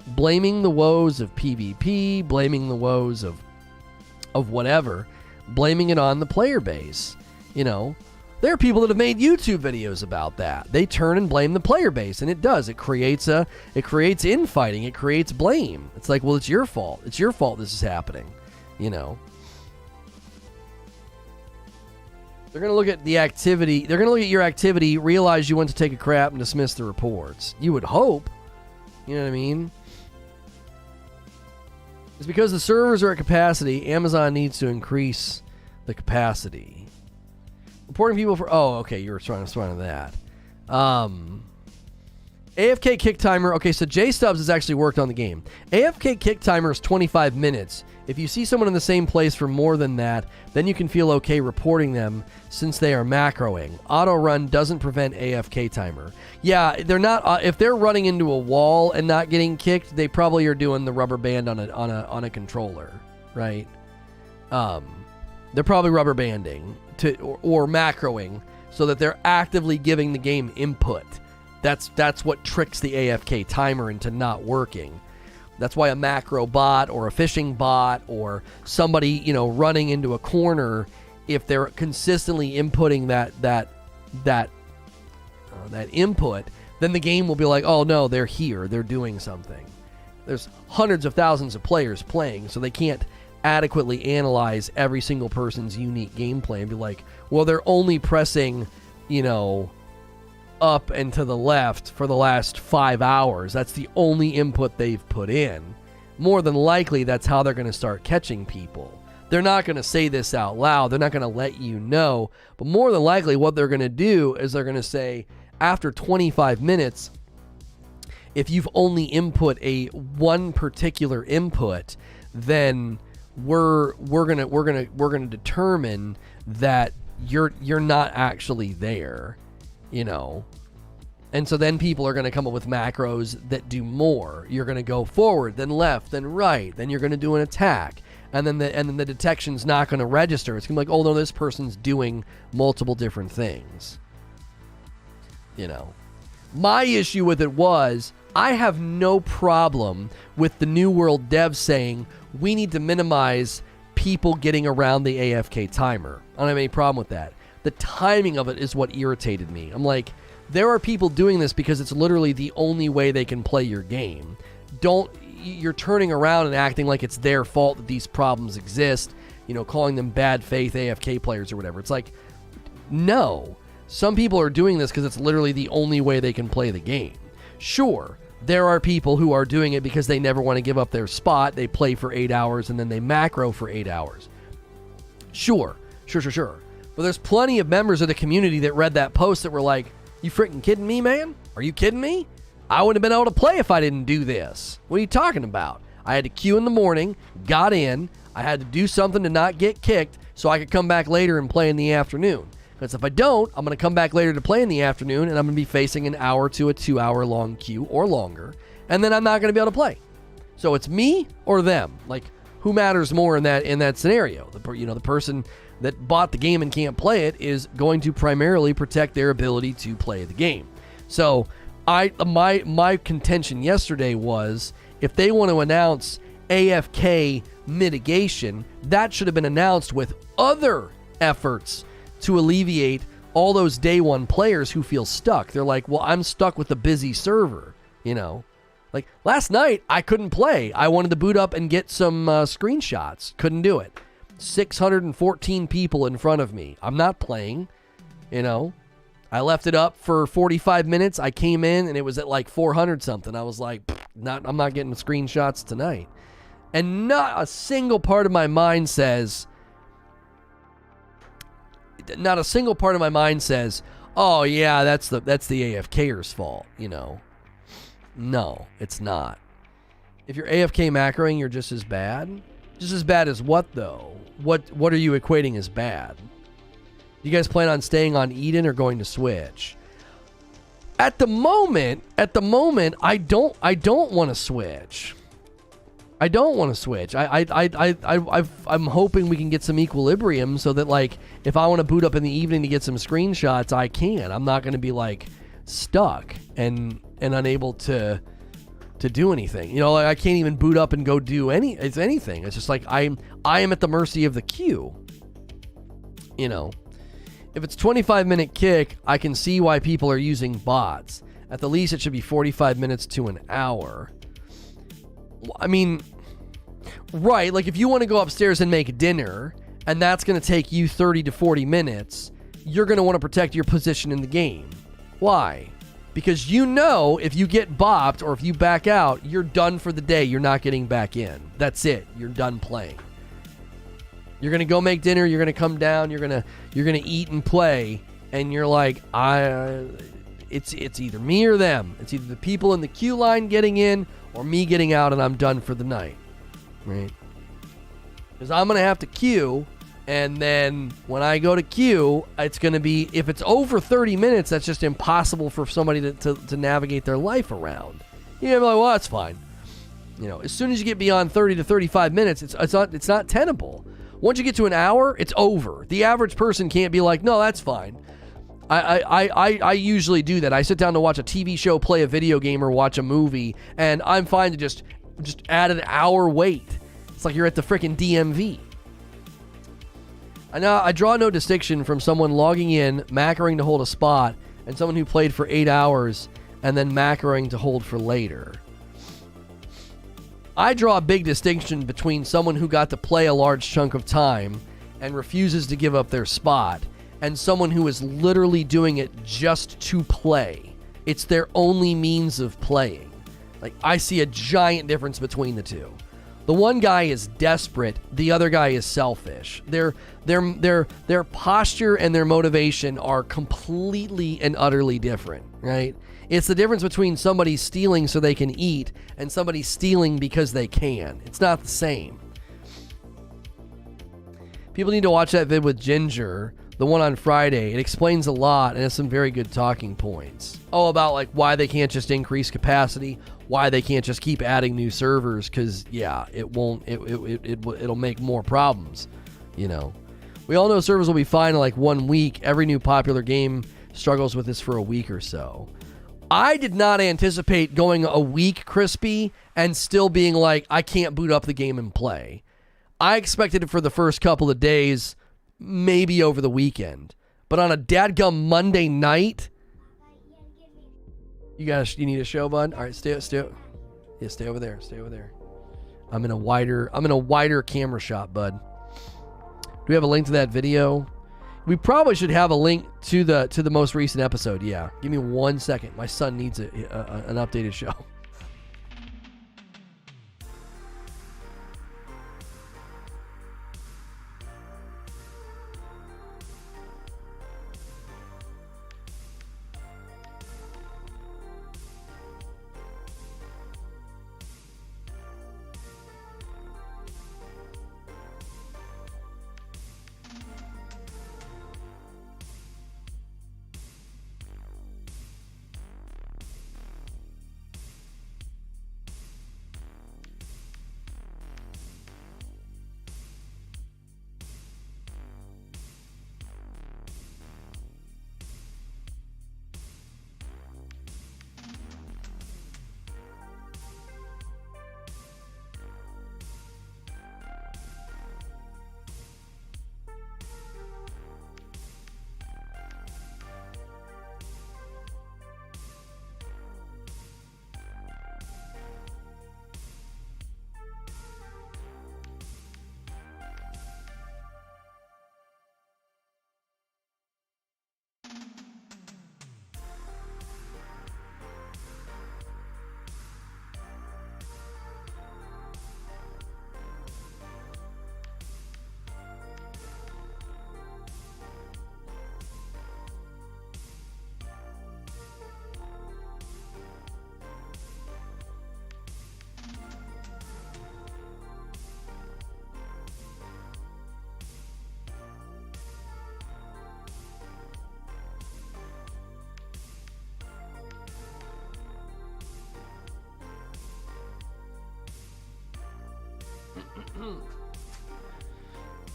Blaming the woes of PvP, blaming the woes of whatever, blaming it on the player base, you know. There are people that have made YouTube videos about that. They turn and blame the player base, and it does. It creates infighting. It creates blame. It's like, well, it's your fault. It's your fault this is happening, you know. They're going to look at the activity. They're going to look at your activity, realize you went to take a crap, and dismiss the reports. You would hope. You know what I mean? It's because the servers are at capacity. Amazon needs to increase the capacity. Reporting people for... Oh, okay, you were trying to that. AFK kick timer. Okay, so J Stubbs has actually worked on the game. AFK kick timer is 25 minutes. If you see someone in the same place for more than that, then you can feel okay reporting them since they are macroing. Auto run doesn't prevent AFK timer. Yeah, they're not. If they're running into a wall and not getting kicked, they probably are doing the rubber band on a controller, right? They're probably rubber banding or macroing so that they're actively giving the game input. That's what tricks the AFK timer into not working. That's why a macro bot or a phishing bot or somebody, running into a corner, if they're consistently inputting that input, then the game will be like, oh no, they're here, they're doing something. There's hundreds of thousands of players playing, so they can't adequately analyze every single person's unique gameplay and be like, well, they're only pressing, up and to the left for the last 5 hours. That's the only input they've put in. More than likely, that's how they're going to start catching people. They're not going to say this out loud. They're not going to let you know. But more than likely, what they're going to do is they're going to say, after 25 minutes, if you've only input one particular input, then we're gonna determine that you're not actually there. And so then people are going to come up with macros that do more. You're going to go forward, then left, then right, then you're going to do an attack, and then the detection's not going to register. It's going to be like, oh no, this person's doing multiple different things. My issue with it was, I have no problem with the New World devs saying we need to minimize people getting around the AFK timer. I don't have any problem with that. The timing of it is what irritated me. I'm like, there are people doing this because it's literally the only way they can play your game. You're turning around and acting like it's their fault that these problems exist, calling them bad faith AFK players or whatever. It's like, no. Some people are doing this because it's literally the only way they can play the game. Sure, there are people who are doing it because they never want to give up their spot. They play for 8 hours and then they macro for 8 hours. Sure. But there's plenty of members of the community that read that post that were like, you freaking kidding me, man? Are you kidding me? I wouldn't have been able to play if I didn't do this. What are you talking about? I had to queue in the morning, got in, I had to do something to not get kicked so I could come back later and play in the afternoon. Because if I don't, I'm going to come back later to play in the afternoon and I'm going to be facing an hour to a 2 hour long queue or longer. And then I'm not going to be able to play. So it's me or them. Like, who matters more in that scenario? The person that bought the game and can't play it is going to primarily protect their ability to play the game. So my contention yesterday was, if they want to announce AFK mitigation, that should have been announced with other efforts to alleviate all those day one players who feel stuck. They're like, well, I'm stuck with the busy server, Like, last night, I couldn't play. I wanted to boot up and get some screenshots. Couldn't do it. 614 people in front of me. I'm not playing, I left it up for 45 minutes. I came in, and it was at like 400 something. I was like, I'm not getting screenshots tonight. And not a single part of my mind says, oh yeah, that's the AFKer's fault, No, it's not. If you're AFK macroing, you're just as bad. Just as bad as what, though? What are you equating as bad? You guys plan on staying on Eden or going to switch? At the moment, I don't want to switch. I don't want to switch. I'm hoping we can get some equilibrium so that, like, if I want to boot up in the evening to get some screenshots, I can. I'm not going to be like stuck and unable to do anything. Like, I can't even boot up and go do anything. It's just like I am at the mercy of the queue. If it's 25-minute kick, I can see why people are using bots. At the least, it should be 45 minutes to an hour. I mean, right, like if you want to go upstairs and make dinner, and that's going to take you 30 to 40 minutes, you're going to want to protect your position in the game. Why? Because if you get bopped or if you back out, you're done for the day. You're not getting back in. That's it. You're done playing. You're going to go make dinner, you're going to come down, you're going to eat and play, and you're like, it's either me or them. It's either the people in the queue line getting in or me getting out and I'm done for the night, right? Because I'm going to have to queue, and then when I go to queue, it's going to be, if it's over 30 minutes, that's just impossible for somebody to navigate their life around. You're going to be like, well, that's fine. You know, as soon as you get beyond 30 to 35 minutes, it's not tenable. Once you get to an hour, it's over. The average person can't be like, no, that's fine. I usually do that. I sit down to watch a TV show, play a video game, or watch a movie, and I'm fine to just add an hour wait. It's like you're at the freaking DMV. I draw no distinction from someone logging in, macroing to hold a spot, and someone who played for 8 hours and then macroing to hold for later. I draw a big distinction between someone who got to play a large chunk of time and refuses to give up their spot, and someone who is literally doing it just to play. It's their only means of playing. Like, I see a giant difference between the two. The one guy is desperate, the other guy is selfish. Their posture and their motivation are completely and utterly different, right? It's the difference between somebody stealing so they can eat and somebody stealing because they can. It's not the same. People need to watch that vid with Ginger, the one on Friday. It explains a lot and has some very good talking points. Oh, about like why they can't just increase capacity, why they can't just keep adding new servers, because yeah, it'll make more problems, you know. We all know servers will be fine in like 1 week. Every new popular game struggles with this for a week or so. I did not anticipate going a week, Crispy, and still being like, I can't boot up the game and play. I expected it for the first couple of days, maybe over the weekend. But on a dadgum Monday night, you need a show, bud? All right, stay over there. Stay over there. I'm in a wider camera shot, bud. Do we have a link to that video? We probably should have a link to the most recent episode. Yeah, give me 1 second. My son needs an updated show.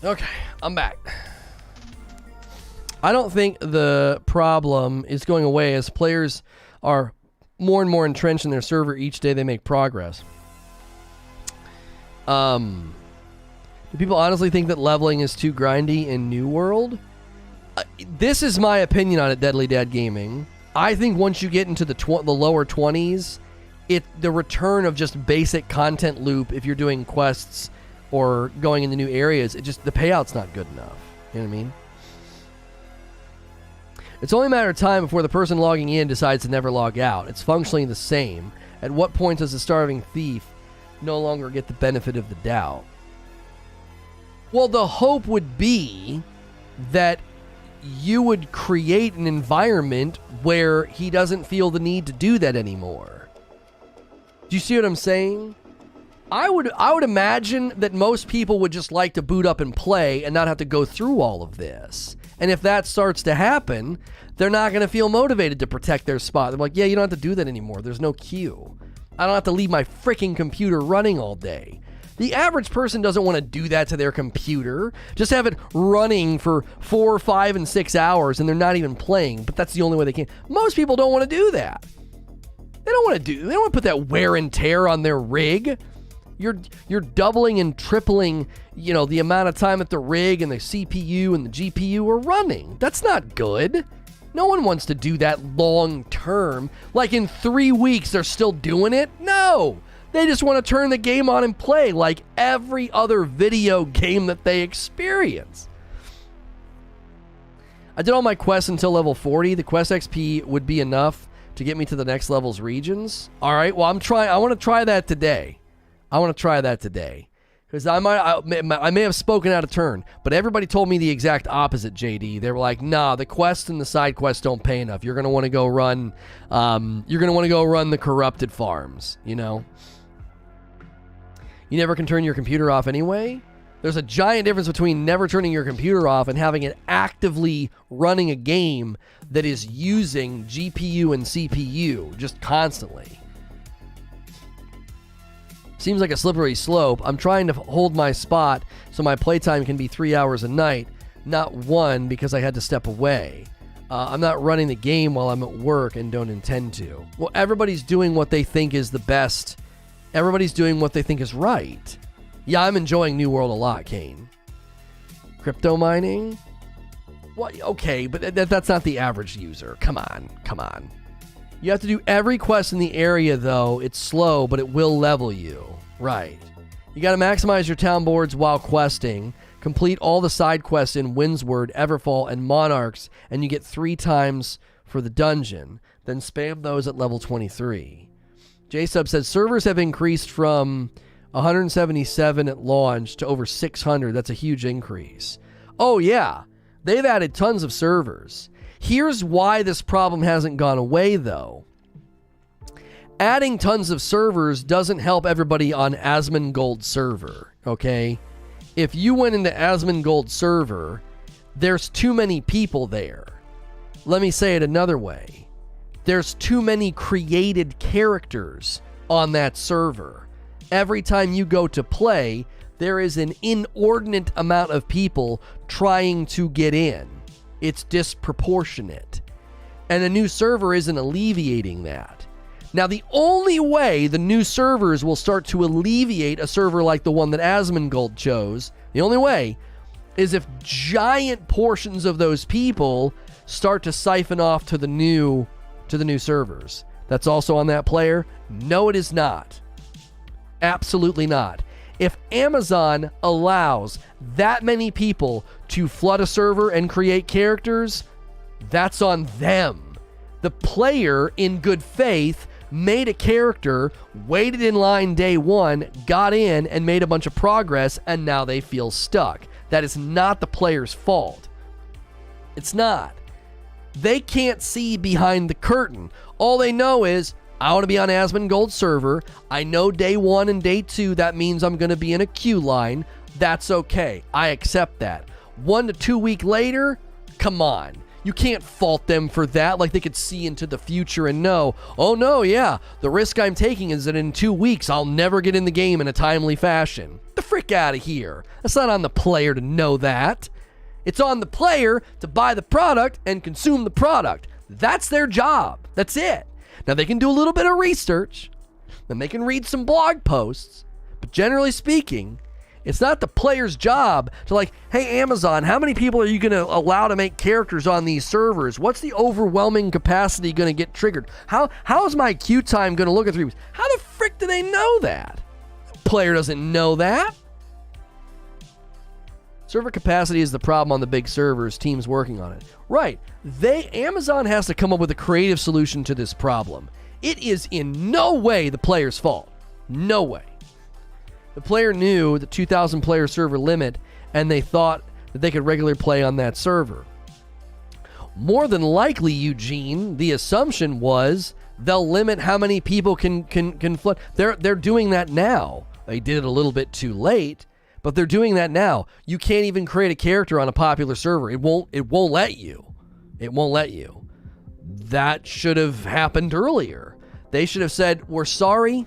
Okay, I'm back. I don't think the problem is going away as players are more and more entrenched in their server each day they make progress. Do people honestly think that leveling is too grindy in New World? This is my opinion on it, Deadly Dad Gaming. I think once you get into the lower 20s, the return of just basic content loop, if you're doing quests or going into new areas, the payout's not good enough. You know what I mean? It's only a matter of time before the person logging in decides to never log out. It's functionally the same. At what point does the starving thief no longer get the benefit of the doubt? Well, the hope would be that you would create an environment where he doesn't feel the need to do that anymore. Do you see what I'm saying? I would imagine that most people would just like to boot up and play and not have to go through all of this. And if that starts to happen, they're not going to feel motivated to protect their spot. They're like, yeah, you don't have to do that anymore. There's no queue. I don't have to leave my freaking computer running all day. The average person doesn't want to do that to their computer. Just have it running for 4, 5, and 6 hours and they're not even playing, but that's the only way they can. Most people don't want to do that. They don't want to put that wear and tear on their rig. You're doubling and tripling, the amount of time that the rig and the CPU and the GPU are running. That's not good. No one wants to do that long term. Like in 3 weeks, they're still doing it? No. They just want to turn the game on and play like every other video game that they experience. I did all my quests until level 40. The quest XP would be enough to get me to the next level's regions. All right, well, I want to try that today. Because I may have spoken out of turn, but everybody told me the exact opposite, JD. They were like, nah, the quests and the side quests don't pay enough. You're going to want to go run the corrupted farms, You never can turn your computer off anyway? There's a giant difference between never turning your computer off and having it actively running a game that is using GPU and CPU just constantly. Seems like a slippery slope. I'm trying to hold my spot so my playtime can be 3 hours a night, not 1 because I had to step away. I'm not running the game while I'm at work and don't intend to. Well, everybody's doing what they think is the best. Everybody's doing what they think is right. Yeah, I'm enjoying New World a lot, Kane. Crypto mining? What? Okay, but that's not the average user. Come on. You have to do every quest in the area, though. It's slow, but it will level you. Right. You got to maximize your town boards while questing. Complete all the side quests in Windsward, Everfall, and Monarchs, and you get 3 times for the dungeon. Then spam those at level 23. JSub says servers have increased from 177 at launch to over 600. That's a huge increase. Oh, yeah. They've added tons of servers. Here's why this problem hasn't gone away, though. Adding tons of servers doesn't help everybody on Asmongold server, okay? If you went into Asmongold server, there's too many people there. Let me say it another way. There's too many created characters on that server. Every time you go to play, there is an inordinate amount of people trying to get in. It's disproportionate. And a new server isn't alleviating that. Now, the only way the new servers will start to alleviate a server like the one that Asmongold chose, the only way, is if giant portions of those people start to siphon off to the new servers. That's also on that player? No, it is not. Absolutely not. If Amazon allows that many people to flood a server and create characters, that's on them. The player, in good faith, made a character, waited in line day 1, got in, and made a bunch of progress, and now they feel stuck. That is not the player's fault. It's not. They can't see behind the curtain. All they know is, I want to be on Asmongold server. I know day 1 and day 2, that means I'm going to be in a queue line. That's okay. I accept that. 1 to 2 weeks later, come on. You can't fault them for that. Like they could see into the future and know, oh no, yeah, the risk I'm taking is that in 2 weeks, I'll never get in the game in a timely fashion. Get the frick out of here. That's not on the player to know that. It's on the player to buy the product and consume the product. That's their job. That's it. Now, they can do a little bit of research, then they can read some blog posts, but generally speaking, it's not the player's job to like, hey, Amazon, how many people are you going to allow to make characters on these servers? What's the overwhelming capacity going to get triggered? How is my queue time going to look at 3 weeks? How the frick do they know that? The player doesn't know that. Server capacity is the problem on the big servers, teams working on it. Right. Amazon has to come up with a creative solution to this problem. It is in no way the player's fault. No way. The player knew the 2,000 player server limit and they thought that they could regularly play on that server. more than likely, Eugene, the assumption was they'll limit how many people can flood. They're doing that now. They did it a little bit too late, but they're doing that now. You can't even create a character on a popular server. It won't let you. It won't let you. That should have happened earlier. They should have said, we're sorry,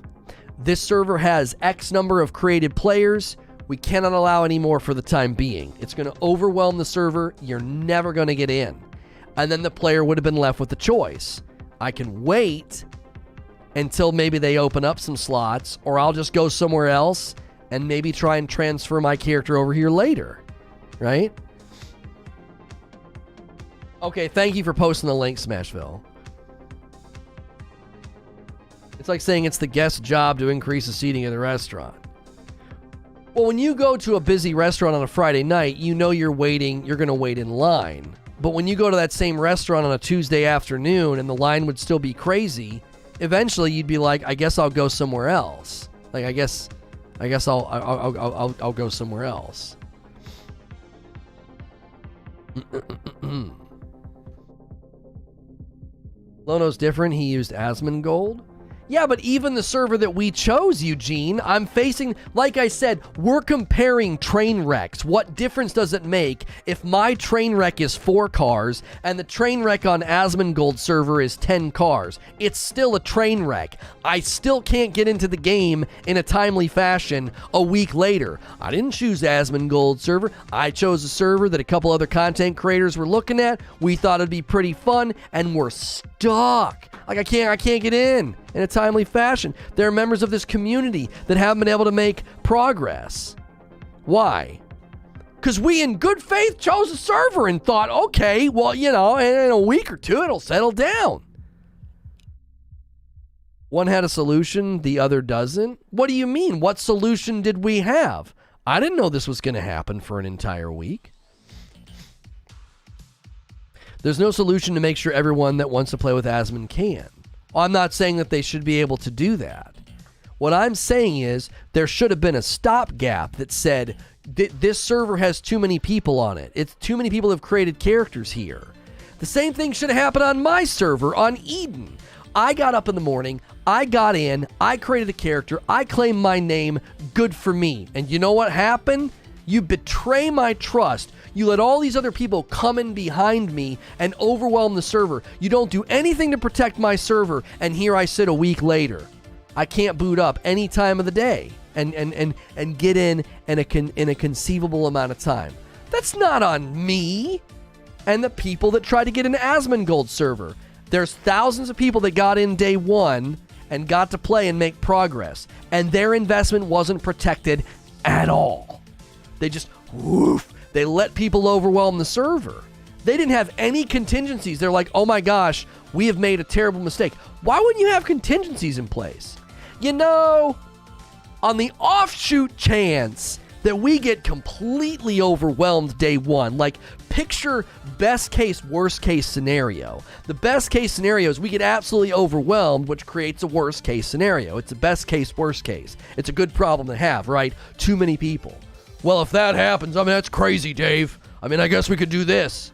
this server has X number of created players. We cannot allow any more for the time being. It's going to overwhelm the server. You're never going to get in. And then the player would have been left with the choice. I can wait until maybe they open up some slots, or I'll just go somewhere else and maybe try and transfer my character over here later, right? Okay, thank you for posting the link, Smashville. It's like saying it's the guest's job to increase the seating at the restaurant. Well, when you go to a busy restaurant on a Friday night, you know you're going to wait in line. But when you go to that same restaurant on a Tuesday afternoon and the line would still be crazy, eventually you'd be like, I guess I'll go somewhere else. Like, I guess I'll go somewhere else. Lono's different. He used Asmongold. Yeah, but even the server that we chose, Eugene, I'm facing, like I said, we're comparing train wrecks. What difference does it make if my train wreck is 4 cars and the train wreck on Asmongold server is 10 cars? It's still a train wreck. I still can't get into the game in a timely fashion a week later. I didn't choose Asmongold server. I chose a server that a couple other content creators were looking at. We thought it'd be pretty fun, and we're stuck. Like, I can't get in a timely fashion. There are members of this community that haven't been able to make progress. Why? Because we in good faith chose a server and thought, okay, well, you know, in a week or two, it'll settle down. One had a solution, the other doesn't. What do you mean? What solution did we have? I didn't know this was going to happen for an entire week. There's no solution to make sure everyone that wants to play with Asmon can. I'm not saying that they should be able to do that. What I'm saying is there should have been a stopgap that said this server has too many people on it. It's too many people have created characters here. The same thing should have happened on my server on Eden. I got up in the morning, I got in, I created a character, I claimed my name, good for me. And you know what happened? You betray my trust. You let all these other people come in behind me and overwhelm the server. You don't do anything to protect my server, and here I sit a week later. I can't boot up any time of the day and get in a conceivable amount of time. That's not on me and the people that tried to get an Asmongold server. There's thousands of people that got in day one and got to play and make progress, and their investment wasn't protected at all. They just, woof, they let people overwhelm the server. They didn't have any contingencies. They're like, oh my gosh, we have made a terrible mistake. Why wouldn't you have contingencies in place? You know, on the offshoot chance that we get completely overwhelmed day one, like picture best case, worst case scenario. The best case scenario is we get absolutely overwhelmed, which creates a worst case scenario. It's a best case, worst case. It's a good problem to have, right? Too many people. Well, if that happens, I mean, that's crazy, Dave. I mean, I guess we could do this.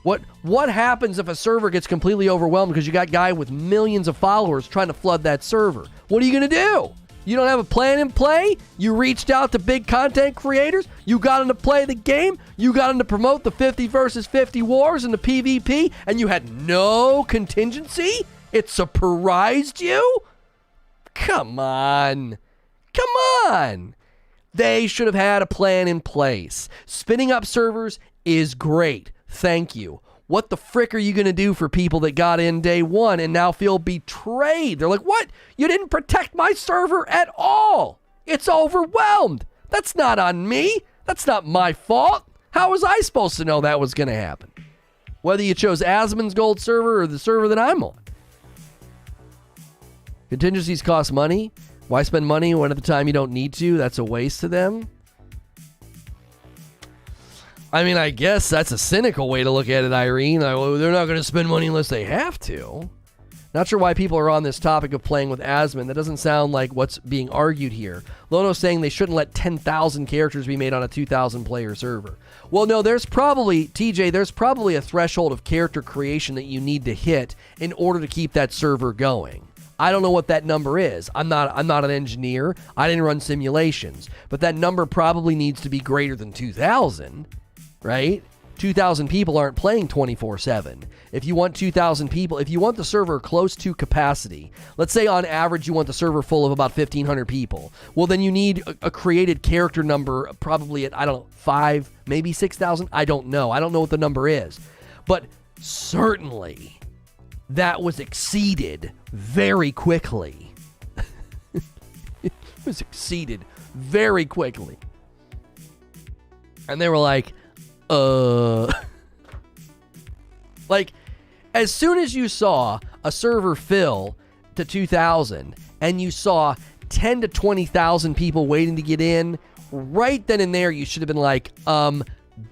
What happens if a server gets completely overwhelmed because you got a guy with millions of followers trying to flood that server? What are you going to do? You don't have a plan in play? You reached out to big content creators? You got them to play the game? You got them to promote the 50 versus 50 wars and the PvP? And you had no contingency? It surprised you? Come on. Come on. They should have had a plan in place. Spinning up servers is great. Thank you. What the frick are you going to do for people that got in day one and now feel betrayed? They're like, what? You didn't protect my server at all. It's overwhelmed. That's not on me. That's not my fault. How was I supposed to know that was going to happen? Whether you chose Asmongold server or the server that I'm on. Contingencies cost money. Why spend money when at the time you don't need to? That's a waste to them. I mean, I guess that's a cynical way to look at it, Irene. They're not going to spend money unless they have to. Not sure why people are on this topic of playing with Asmon. That doesn't sound like what's being argued here. Lono's saying they shouldn't let 10,000 characters be made on a 2,000 player server. Well, no, there's probably a threshold of character creation that you need to hit in order to keep that server going. I don't know what that number is. I'm not an engineer. I didn't run simulations. But that number probably needs to be greater than 2,000, right? 2,000 people aren't playing 24/7. If you want 2,000 people, if you want the server close to capacity, let's say on average you want the server full of about 1,500 people, well then you need a created character number probably at, I don't know, 5, maybe 6,000. I don't know. I don't know what the number is. But certainly that was exceeded very quickly. It was exceeded very quickly. And they were like, like, as soon as you saw a server fill to 2,000 and you saw 10 to 20,000 people waiting to get in, right then and there you should have been like,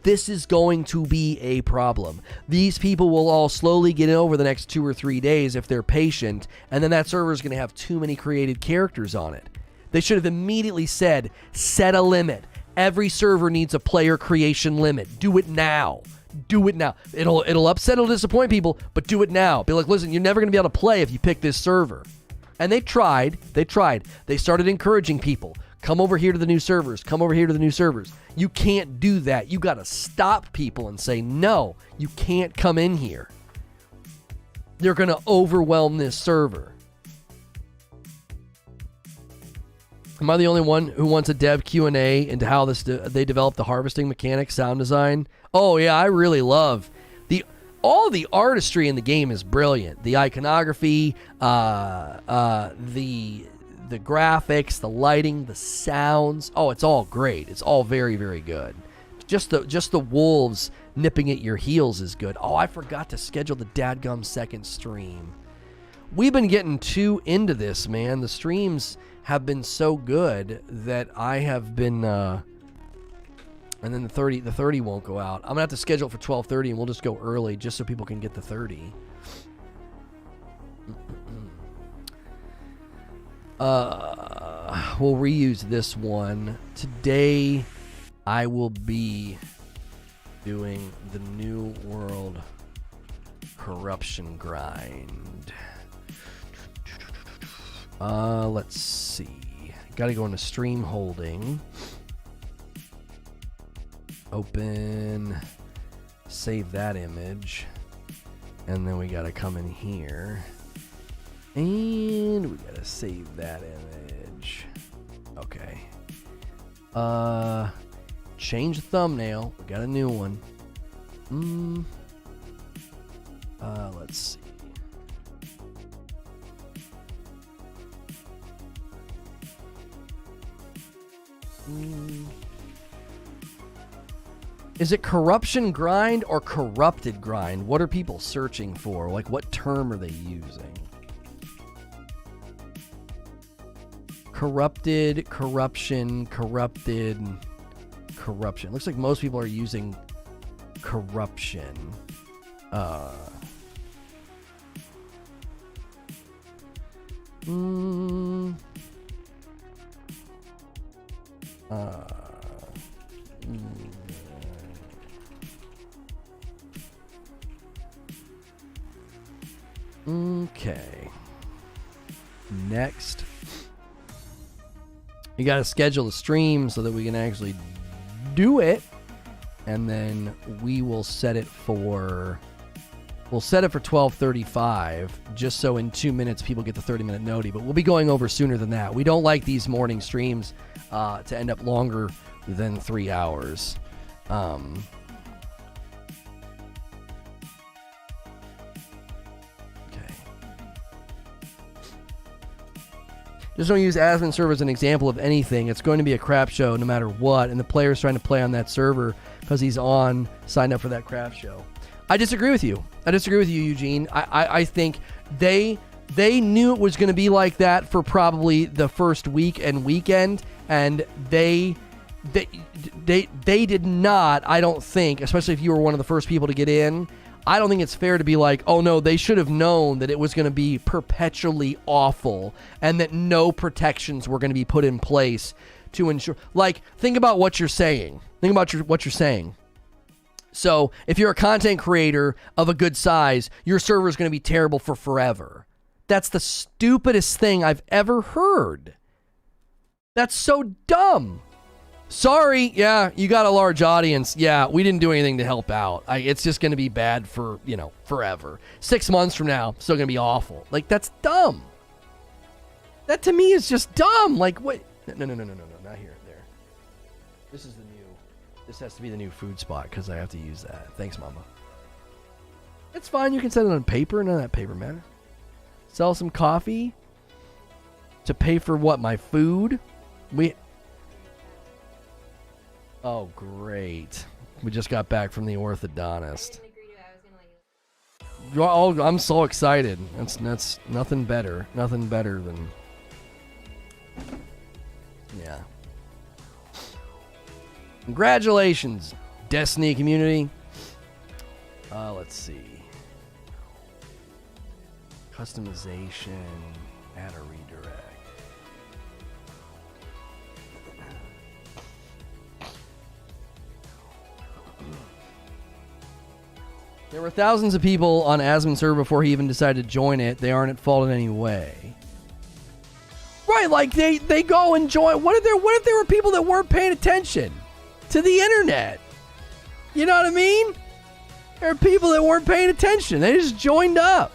this is going to be a problem. These people will all slowly get in over the next 2 or 3 days if they're patient, and then that server is going to have too many created characters on it. They should have immediately said, set a limit. Every server needs a player creation limit. Do it now. Do it now. It'll upset, it'll disappoint people, but do it now. Be like, listen, you're never going to be able to play if you pick this server. And they tried. They started encouraging people. Come over here to the new servers. Come over here to the new servers. You can't do that. You got to stop people and say, no, you can't come in here. You're going to overwhelm this server. Am I the only one who wants a dev Q&A into how they developed the harvesting mechanics, sound design? Oh yeah, I really love all the artistry in the game is brilliant. The iconography, the graphics, the lighting, the sounds. Oh, it's all great. It's all very, very good. Just the wolves nipping at your heels is good. Oh, I forgot to schedule the dadgum second stream. We've been getting too into this, man. The streams have been so good that I have been and then the 30 won't go out. I'm gonna have to schedule it for 12:30 and we'll just go early just so people can get the 30. We'll reuse this one. Today I will be doing the New World corruption grind. Let's see. Gotta go into stream holding. Open. Save that image. And then we gotta come in here. And we gotta save that image. Okay. Change the thumbnail. We got a new one. Let's see. Is it corruption grind or corrupted grind? What are people searching for? Like, what term are they using? Corrupted, corruption, corrupted, corruption. Looks like most people are using corruption. Okay. Next. You got to schedule the stream so that we can actually do it. And then we will set it for 12:35, just so in 2 minutes people get the 30-minute noti. But we'll be going over sooner than that. We don't like these morning streams to end up longer than 3 hours. Just don't use Asmon server as an example of anything. It's going to be a crap show no matter what, and the player's trying to play on that server because he's signed up for that crap show. I disagree with you. Eugene. I think they knew it was going to be like that for probably the first week and weekend, and they did not, I don't think, especially if you were one of the first people to get in, I don't think it's fair to be like, oh no, they should have known that it was going to be perpetually awful and that no protections were going to be put in place to ensure. Like, think about what you're saying. Think about what you're saying. So if you're a content creator of a good size, your server is going to be terrible for forever. That's the stupidest thing I've ever heard. That's so dumb. Sorry, yeah, you got a large audience. Yeah, we didn't do anything to help out. It's just going to be bad for, forever. 6 months from now, still going to be awful. Like, that's dumb. That to me is just dumb. Like, what? No, not here, there. This has to be the new food spot because I have to use that. Thanks, Mama. It's fine. You can set it on paper. None of that paper matters. Sell some coffee to pay for what? My food? Oh, great. We just got back from the orthodontist. Oh, I'm so excited. That's nothing better. Nothing better than... Yeah. Congratulations, Destiny community. Let's see. Customization. Add a redirect. There were thousands of people on Asmon's server before he even decided to join it. They aren't at fault in any way. Right, like they go and join. What if there were people that weren't paying attention to the internet? You know what I mean? There are people that weren't paying attention. They just joined up.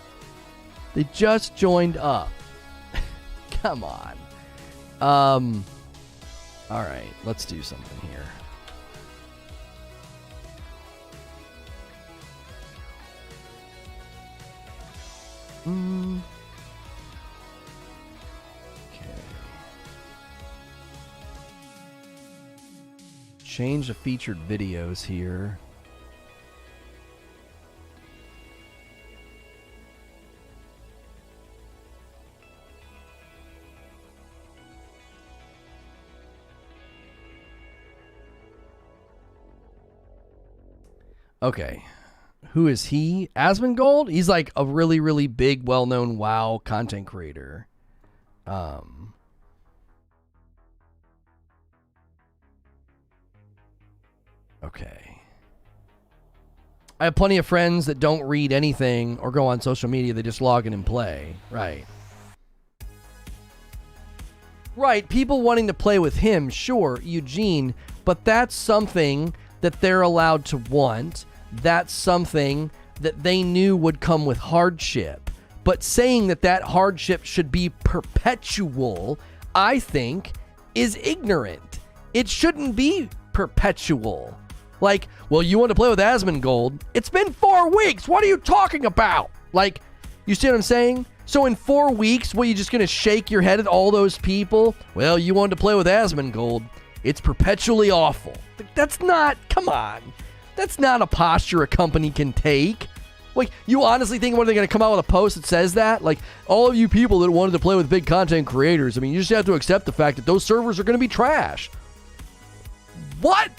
They just joined up. Come on. All right, let's do something here. Okay. Change the featured videos here. Okay. Who is he? Asmongold? He's like a really, really big, well-known WoW content creator. Okay. I have plenty of friends that don't read anything or go on social media. They just log in and play. Right. Right. People wanting to play with him, sure, Eugene, but that's something that they're allowed to want. That's something that they knew would come with hardship. But saying that hardship should be perpetual, I think, is ignorant. It shouldn't be perpetual. Like, well, you want to play with Asmongold? It's been 4 weeks. What are you talking about? Like, you see what I'm saying? So in 4 weeks, what, you just going to shake your head at all those people? Well, you wanted to play with Asmongold. It's perpetually awful. That's not, come on. That's not a posture a company can take. Like, you honestly think what, are they going to come out with a post that says that? Like, all of you people that wanted to play with big content creators, I mean, you just have to accept the fact that those servers are going to be trash. What?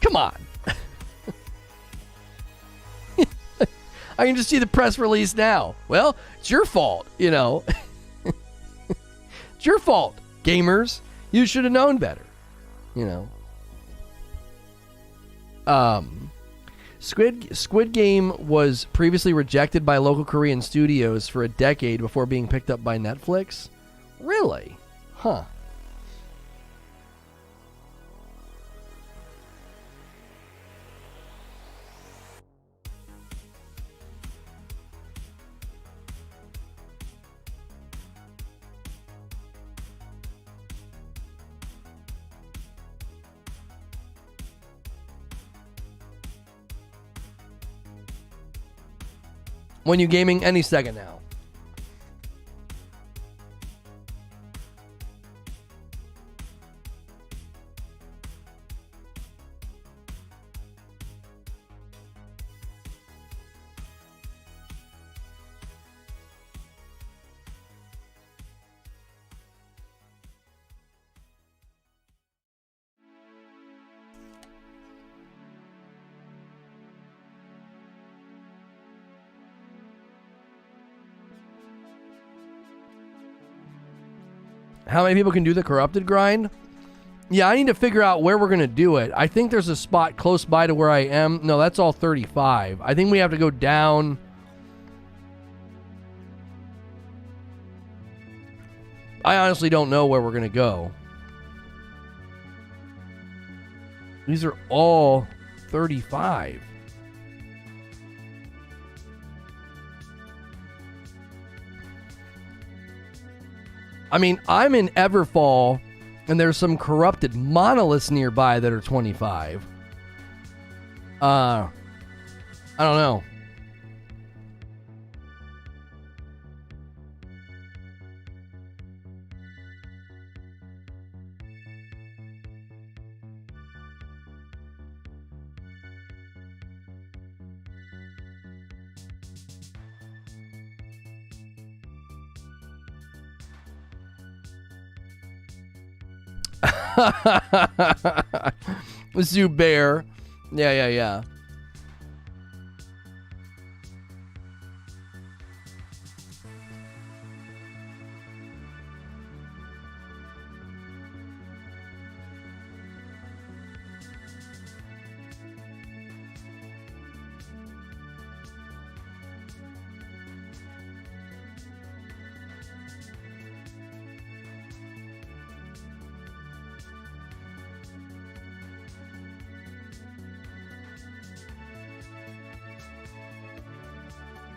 Come on. I can just see the press release now. Well, it's your fault, you know. It's your fault, gamers. You should have known better, you know. Squid Game was previously rejected by local Korean studios for a decade before being picked up by Netflix. Really? Huh. When you gaming any second now. How many people can do the corrupted grind? Yeah, I need to figure out where we're going to do it. I think there's a spot close by to where I am. No, that's all 35. I think we have to go down. I honestly don't know where we're going to go. These are all 35. I mean, I'm in Everfall, and there's some corrupted monoliths nearby that are 25. I don't know. Zubair. Yeah.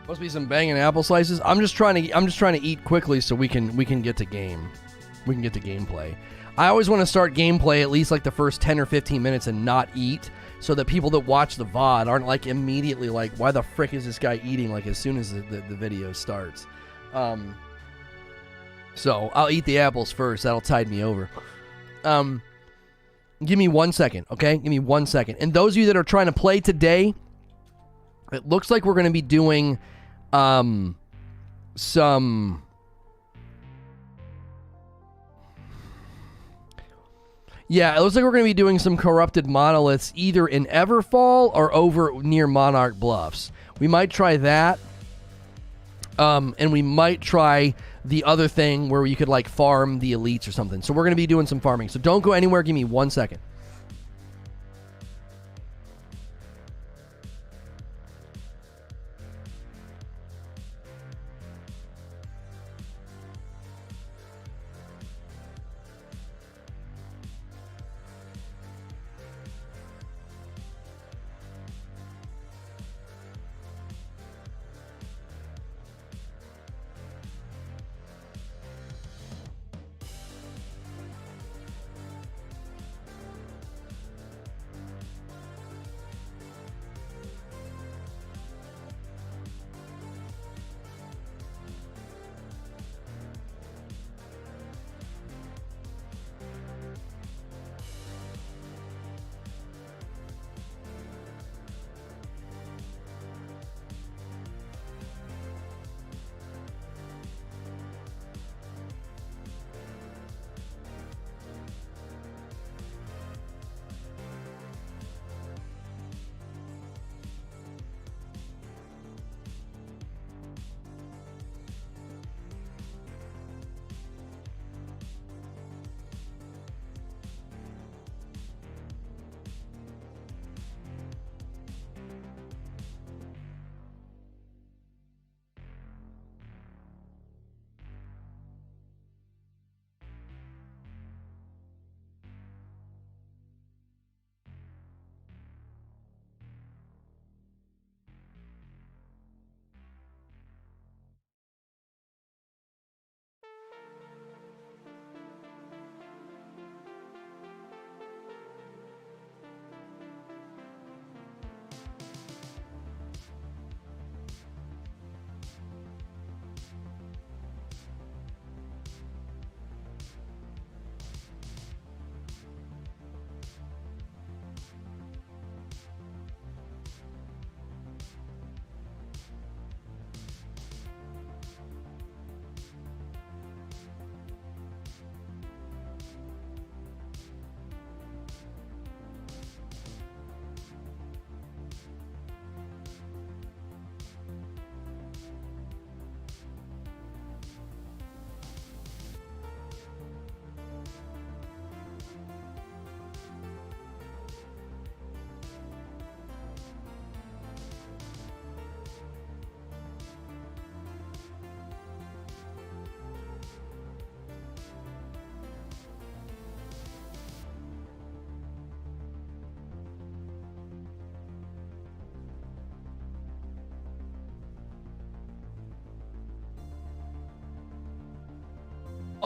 Must be some banging apple slices. I'm just trying to eat quickly so we can get to game. We can get to gameplay. I always want to start gameplay at least like the first 10 or 15 minutes and not eat, so that people that watch the VOD aren't like immediately like, why the frick is this guy eating like as soon as the video starts. So I'll eat the apples first. That'll tide me over. Give me 1 second, okay? Give me 1 second. And those of you that are trying to play today, it looks like we're going to be doing some... Yeah, it looks like we're going to be doing some corrupted monoliths either in Everfall or over near Monarch Bluffs. We might try that. And we might try the other thing where you could like farm the elites or something. So we're going to be doing some farming. So don't go anywhere. Give me 1 second.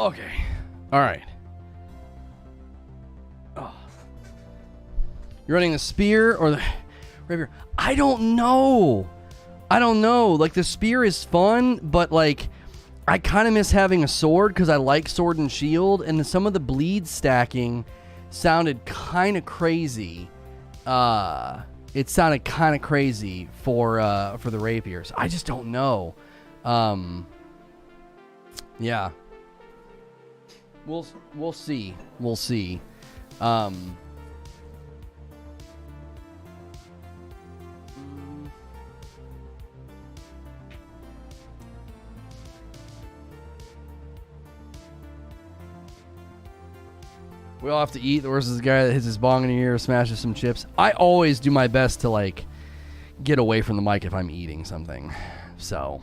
Okay. All right. Oh. You're running the spear or the rapier? I don't know. Like, the spear is fun, but, like, I kind of miss having a sword because I like sword and shield, and some of the bleed stacking sounded kind of crazy. It sounded kind of crazy for the rapiers. I just don't know. Yeah. We'll see. We'll see. We all have to eat. Where's this guy that hits his bong in the ear, smashes some chips? I always do my best to, like, get away from the mic if I'm eating something. So,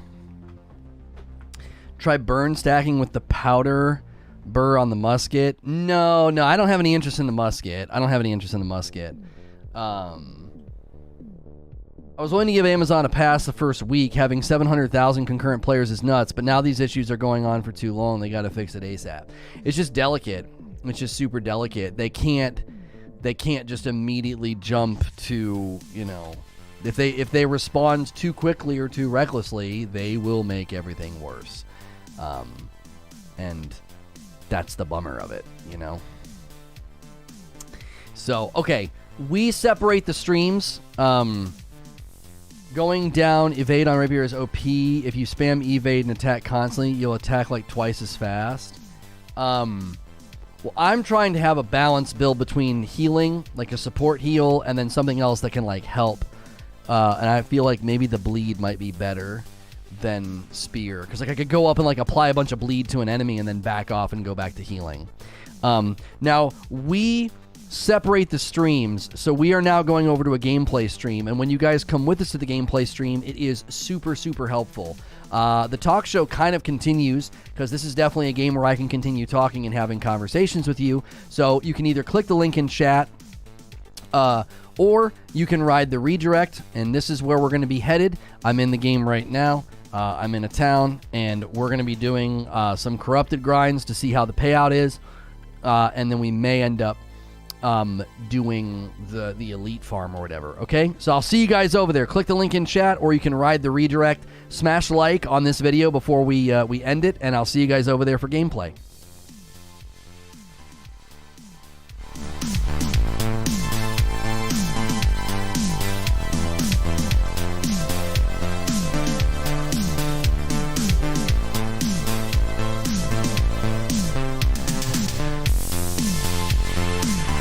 try burn stacking with the powder burr on the musket. No, I don't have any interest in the musket. I was willing to give Amazon a pass the first week. Having 700,000 concurrent players is nuts, but now these issues are going on for too long. They got to fix it ASAP. It's just delicate. It's just super delicate. They can't just immediately jump to, you know, if they respond too quickly or too recklessly, they will make everything worse. And that's the bummer of it, you know. So, okay, we separate the streams. Going down, evade on rapier is OP. If you spam evade and attack constantly, you'll attack like twice as fast. Well, I'm trying to have a balanced build between healing, like a support heal, and then something else that can, like, help. And I feel like maybe the bleed might be better than spear. Because, like, I could go up and, like, apply a bunch of bleed to an enemy and then back off and go back to healing. Now, we separate the streams, so we are now going over to a gameplay stream. And when you guys come with us to the gameplay stream, it is super, super helpful. The talk show kind of continues because this is definitely a game where I can continue talking and having conversations with you. So you can either click the link in chat or you can ride the redirect, and this is where we're going to be headed. I'm in the game right now. I'm in a town, and we're going to be doing some corrupted grinds to see how the payout is, and then we may end up doing the elite farm or whatever. Okay, so I'll see you guys over there. Click the link in chat, or you can ride the redirect. Smash like on this video before we end it, and I'll see you guys over there for gameplay.